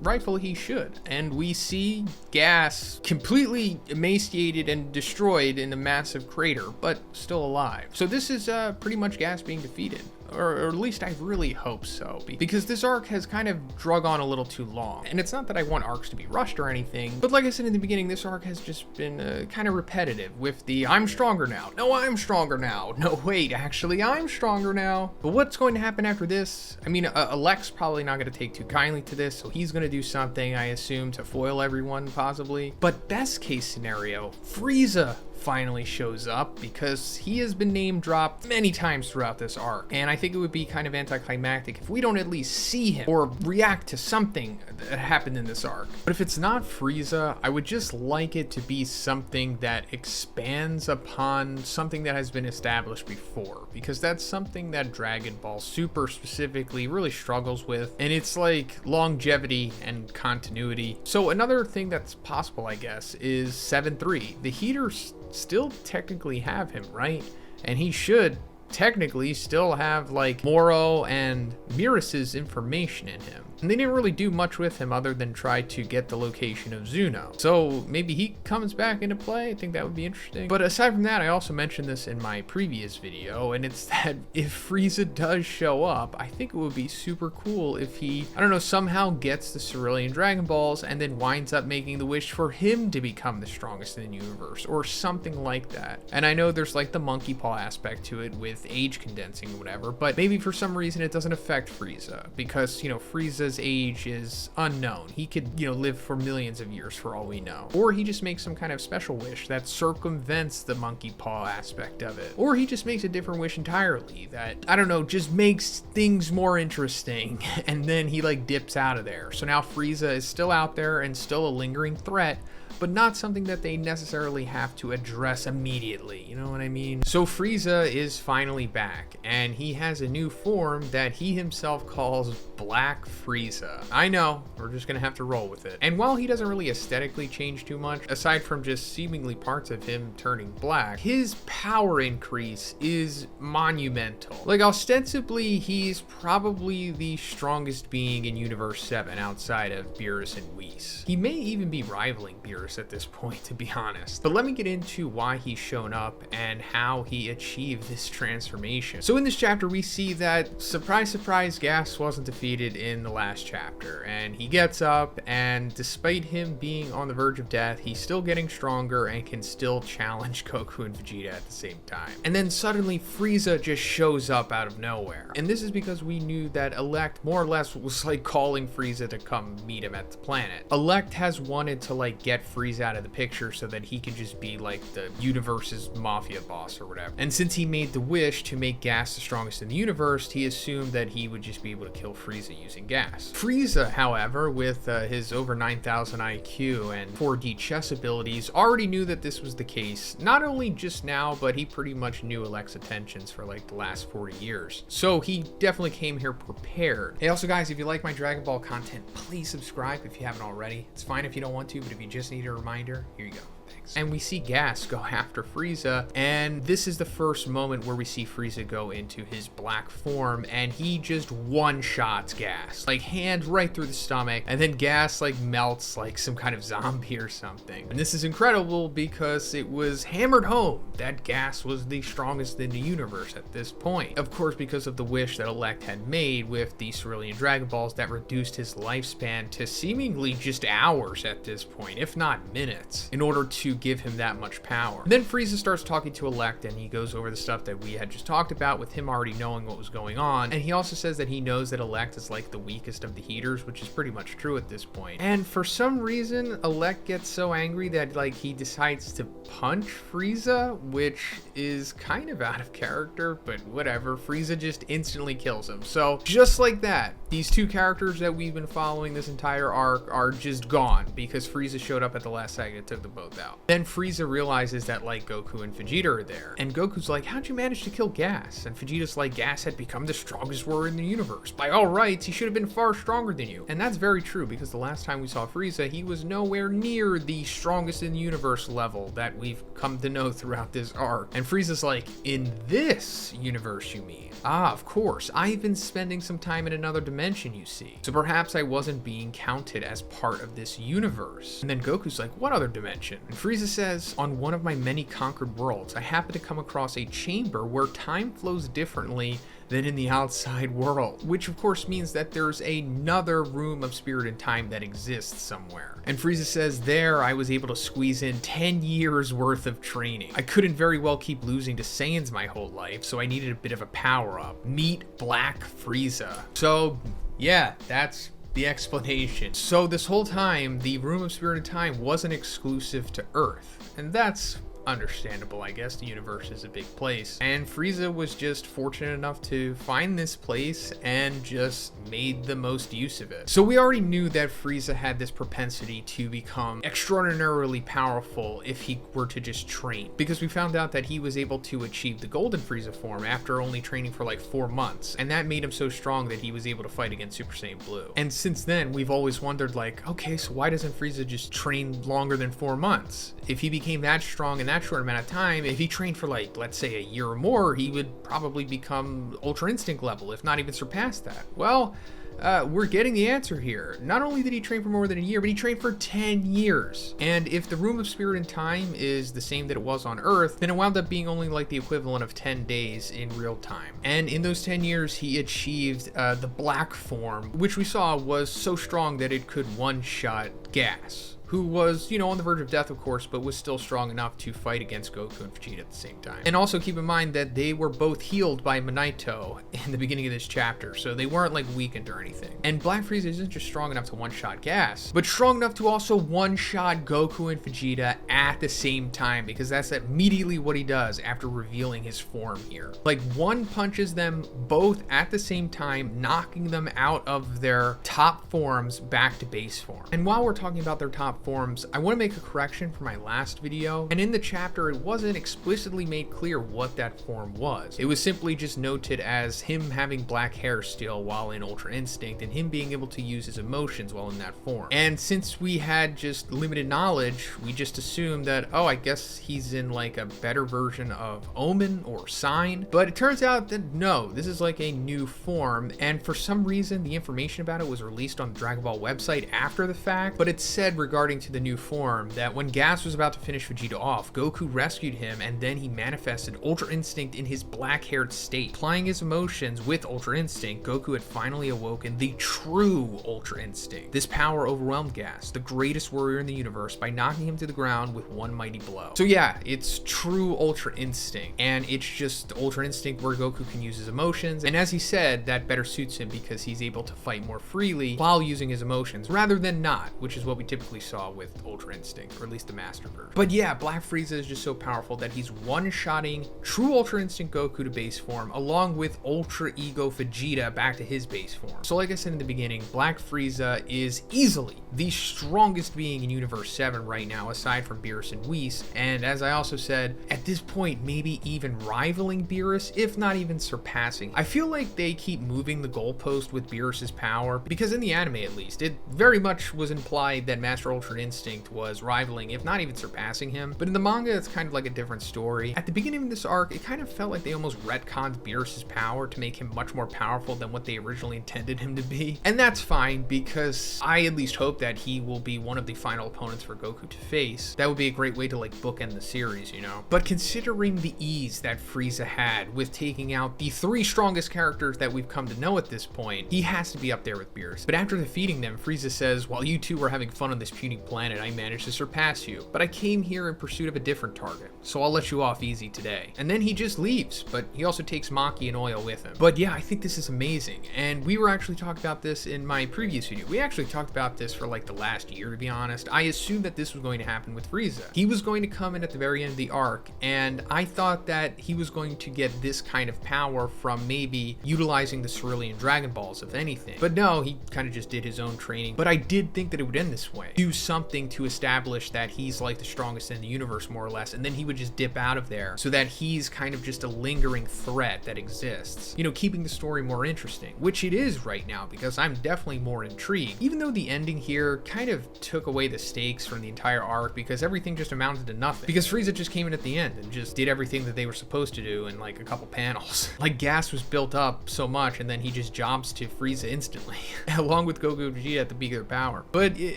rightfully he should. And we see Gas completely emaciated and destroyed in a massive crater, but still alive. So this is pretty much Gas being defeated. Or at least I really hope so, because this arc has kind of drug on a little too long. And it's not that I want arcs to be rushed or anything, but like I said in the beginning, this arc has just been kind of repetitive with the I'm stronger now. No, I'm stronger now. No, wait, actually, I'm stronger now. But what's going to happen after this? I mean, Alex probably not going to take too kindly to this, so he's going to do something, I assume, to foil everyone, possibly. But best case scenario, Frieza finally shows up, because he has been name dropped many times throughout this arc, and I think it would be kind of anticlimactic if we don't at least see him or react to something that happened in this arc. But if it's not Frieza, I would just like it to be something that expands upon something that has been established before, because that's something that Dragon Ball Super specifically really struggles with, and it's like longevity and continuity. So another thing that's possible, I guess, is 7-3. The Heaters still technically have him, right? And he should technically still have Moro and Miras's information in him. And they didn't really do much with him other than try to get the location of Zuno. So maybe he comes back into play. I think that would be interesting. But aside from that, I also mentioned this in my previous video, and it's that if Frieza does show up, I think it would be super cool if he, somehow gets the Cerulean Dragon Balls and then winds up making the wish for him to become the strongest in the universe, or something like that. And I know there's the monkey paw aspect to it with age condensing or whatever, but maybe for some reason it doesn't affect Frieza, because, Frieza Frieza's age is unknown. He could, live for millions of years for all we know. Or he just makes some kind of special wish that circumvents the monkey paw aspect of it. Or he just makes a different wish entirely that, I don't know, just makes things more interesting. And then he like dips out of there. So now Frieza is still out there and still a lingering threat, but not something that they necessarily have to address immediately, you know what I mean? So Frieza is finally back, and he has a new form that he himself calls Black Frieza. I know, we're just gonna have to roll with it. And while he doesn't really aesthetically change too much, aside from just seemingly parts of him turning black, his power increase is monumental. Like, ostensibly, he's probably the strongest being in Universe 7 outside of Beerus and Whis. He may even be rivaling Beerus at this point, to be honest. But let me get into why he's shown up and how he achieved this transformation. So in this chapter, we see that, surprise, surprise, Gas wasn't defeated in the last chapter. And he gets up, and despite him being on the verge of death, he's still getting stronger and can still challenge Goku and Vegeta at the same time. And then suddenly, Frieza just shows up out of nowhere. And this is because we knew that Elect more or less was like calling Frieza to come meet him at the planet. Elect has wanted to like get Frieza out of the picture so that he could just be like the universe's mafia boss or whatever. And since he made the wish to make Gas the strongest in the universe, he assumed that he would just be able to kill Frieza using gas. Frieza, however, with his over 9,000 IQ and 4D chess abilities, already knew that this was the case, not only just now, but he pretty much knew Elect's intentions for like the last 40 years. So he definitely came here prepared. Hey, also guys, if you like my Dragon Ball content, please subscribe if you haven't already. It's fine if you don't want to, but if you just need a reminder, here you go. Thanks. And we see Gas go after Frieza, and this is the first moment where we see Frieza go into his black form, and he just one-shots Gas, like hand right through the stomach, and then Gas like melts like some kind of zombie or something. And this is incredible because it was hammered home that Gas was the strongest in the universe at this point. Of course, because of the wish that Elect had made with the Cerulean Dragon Balls that reduced his lifespan to seemingly just hours at this point, if not minutes, in order to give him that much power. And then Frieza starts talking to Elect, and he goes over the stuff that we had just talked about with him already knowing what was going on. And he also says that he knows that Elect is like the weakest of the heaters, which is pretty much true at this point. And for some reason, Elect gets so angry that like he decides to punch Frieza, which is kind of out of character, but whatever. Frieza just instantly kills him. So just like that, these two characters that we've been following this entire arc are just gone because Frieza showed up at the last second and took them both out. Then Frieza realizes that like Goku and Vegeta are there, and Goku's like, how'd you manage to kill Gas? And Vegeta's like, Gas had become the strongest warrior in the universe. By all rights, he should have been far stronger than you. And that's very true, because the last time we saw Frieza, he was nowhere near the strongest in the universe level that we've come to know throughout this arc. And Frieza's like, in this universe, you mean? Ah, of course. I've been spending some time in another dimension, you see. So perhaps I wasn't being counted as part of this universe. And then Goku's like, what other dimension? And Frieza says, on one of my many conquered worlds, I happened to come across a chamber where time flows differently than in the outside world, which of course means that there's another room of spirit and time that exists somewhere. And Frieza says, there I was able to squeeze in 10 years worth of training. I couldn't very well keep losing to Saiyans my whole life, so I needed a bit of a power up. Meet Black Frieza. So yeah, that's the explanation. So this whole time, the Room of Spirit and Time wasn't exclusive to Earth, and that's understandable, I guess. The universe is a big place, and Frieza was just fortunate enough to find this place and just made the most use of it. So we already knew that Frieza had this propensity to become extraordinarily powerful if he were to just train, because we found out that he was able to achieve the Golden Frieza form after only training for like 4 months, and that made him so strong that he was able to fight against Super Saiyan Blue. And since then, we've always wondered, like, okay, so why doesn't Frieza just train longer than 4 months? If he became that strong in that short amount of time, if he trained for like, let's say a year or more, he would probably become Ultra Instinct level, if not even surpass that. Well, we're getting the answer here. Not only did he train for more than a year, but he trained for 10 years. And if the Room of Spirit and Time is the same that it was on Earth, then it wound up being only like the equivalent of 10 days in real time. And in those 10 years, he achieved the Black form, which we saw was so strong that it could one-shot Gas. who was, you know, on the verge of death, of course, but was still strong enough to fight against Goku and Vegeta at the same time. And also keep in mind that they were both healed by Minato in the beginning of this chapter, so they weren't like weakened or anything. And Black Frieza isn't just strong enough to one-shot Gas, but strong enough to also one-shot Goku and Vegeta at the same time, because that's immediately what he does after revealing his form here. Like, one punches them both at the same time, knocking them out of their top forms back to base form. And while we're talking about their top forms, I want to make a correction from my last video. And in the chapter, it wasn't explicitly made clear what that form was. It was simply just noted as him having black hair still while in Ultra Instinct, and him being able to use his emotions while in that form. And since we had just limited knowledge, we just assumed that, oh, I guess he's in like a better version of Omen or Sign. But it turns out that no, this is like a new form. And for some reason, the information about it was released on the Dragon Ball website after the fact. But it said regarding to the new form that when Gas was about to finish Vegeta off, Goku rescued him, and then he manifested Ultra Instinct in his black-haired state. Applying his emotions with Ultra Instinct, Goku had finally awoken the true Ultra Instinct. This power overwhelmed Gas, the greatest warrior in the universe, by knocking him to the ground with one mighty blow. So yeah, it's true Ultra Instinct, and it's just Ultra Instinct where Goku can use his emotions, and as he said, that better suits him because he's able to fight more freely while using his emotions, rather than not, which is what we typically saw with Ultra Instinct, or at least the Master version. But yeah, Black Frieza is just so powerful that he's one-shotting true Ultra Instinct Goku to base form, along with Ultra Ego Vegeta back to his base form. So like I said in the beginning, Black Frieza is easily the strongest being in Universe 7 right now, aside from Beerus and Whis, and as I also said, at this point, maybe even rivaling Beerus, if not even surpassing. I feel like they keep moving the goalpost with Beerus's power, because in the anime at least, it very much was implied that Master Ultra Instinct was rivaling, if not even surpassing him, but in the manga, it's kind of like a different story. At the beginning of this arc, it kind of felt like they almost retconned Beerus's power to make him much more powerful than what they originally intended him to be, and that's fine, because I at least hope that he will be one of the final opponents for Goku to face. That would be a great way to like bookend the series, you know? But considering the ease that Frieza had with taking out the three strongest characters that we've come to know at this point, he has to be up there with Beerus. But after defeating them, Frieza says, while you two were having fun on this puny planet, I managed to surpass you, but I came here in pursuit of a different target, so I'll let you off easy today. And then he just leaves, but he also takes Maki and Oil with him. But yeah, I think this is amazing, and we were actually talking about this in my previous video. We actually talked about this for like the last year, to be honest. I assumed that this was going to happen with Frieza. He was going to come in at the very end of the arc, and I thought that he was going to get this kind of power from maybe utilizing the Cerulean Dragon Balls, if anything. But no, he kind of just did his own training. But I did think that it would end this way. Do something to establish that he's like the strongest in the universe, more or less, and then he would just dip out of there so that he's kind of just a lingering threat that exists. You know, keeping the story more interesting, which it is right now, because I'm definitely more intrigued. Even though the ending here kind of took away the stakes from the entire arc, because everything just amounted to nothing. Because Frieza just came in at the end and just did everything that they were supposed to do in like a couple panels. Like Gas was built up so much, and then he just jobs to Frieza instantly, along with Goku and Vegeta at the peak of their power. But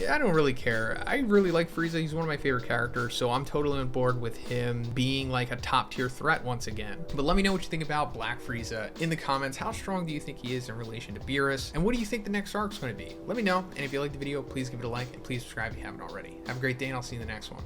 I don't really care. I really like Frieza. He's one of my favorite characters, so I'm totally on board with him being like a top tier threat once again. But let me know what you think about Black Frieza in the comments. How strong do you think he is in relation to Beerus? And what do you think the next arc's going to be? Let me know. And if you liked the video, please give it a like, and please subscribe if you haven't already. Have a great day, and I'll see you in the next one.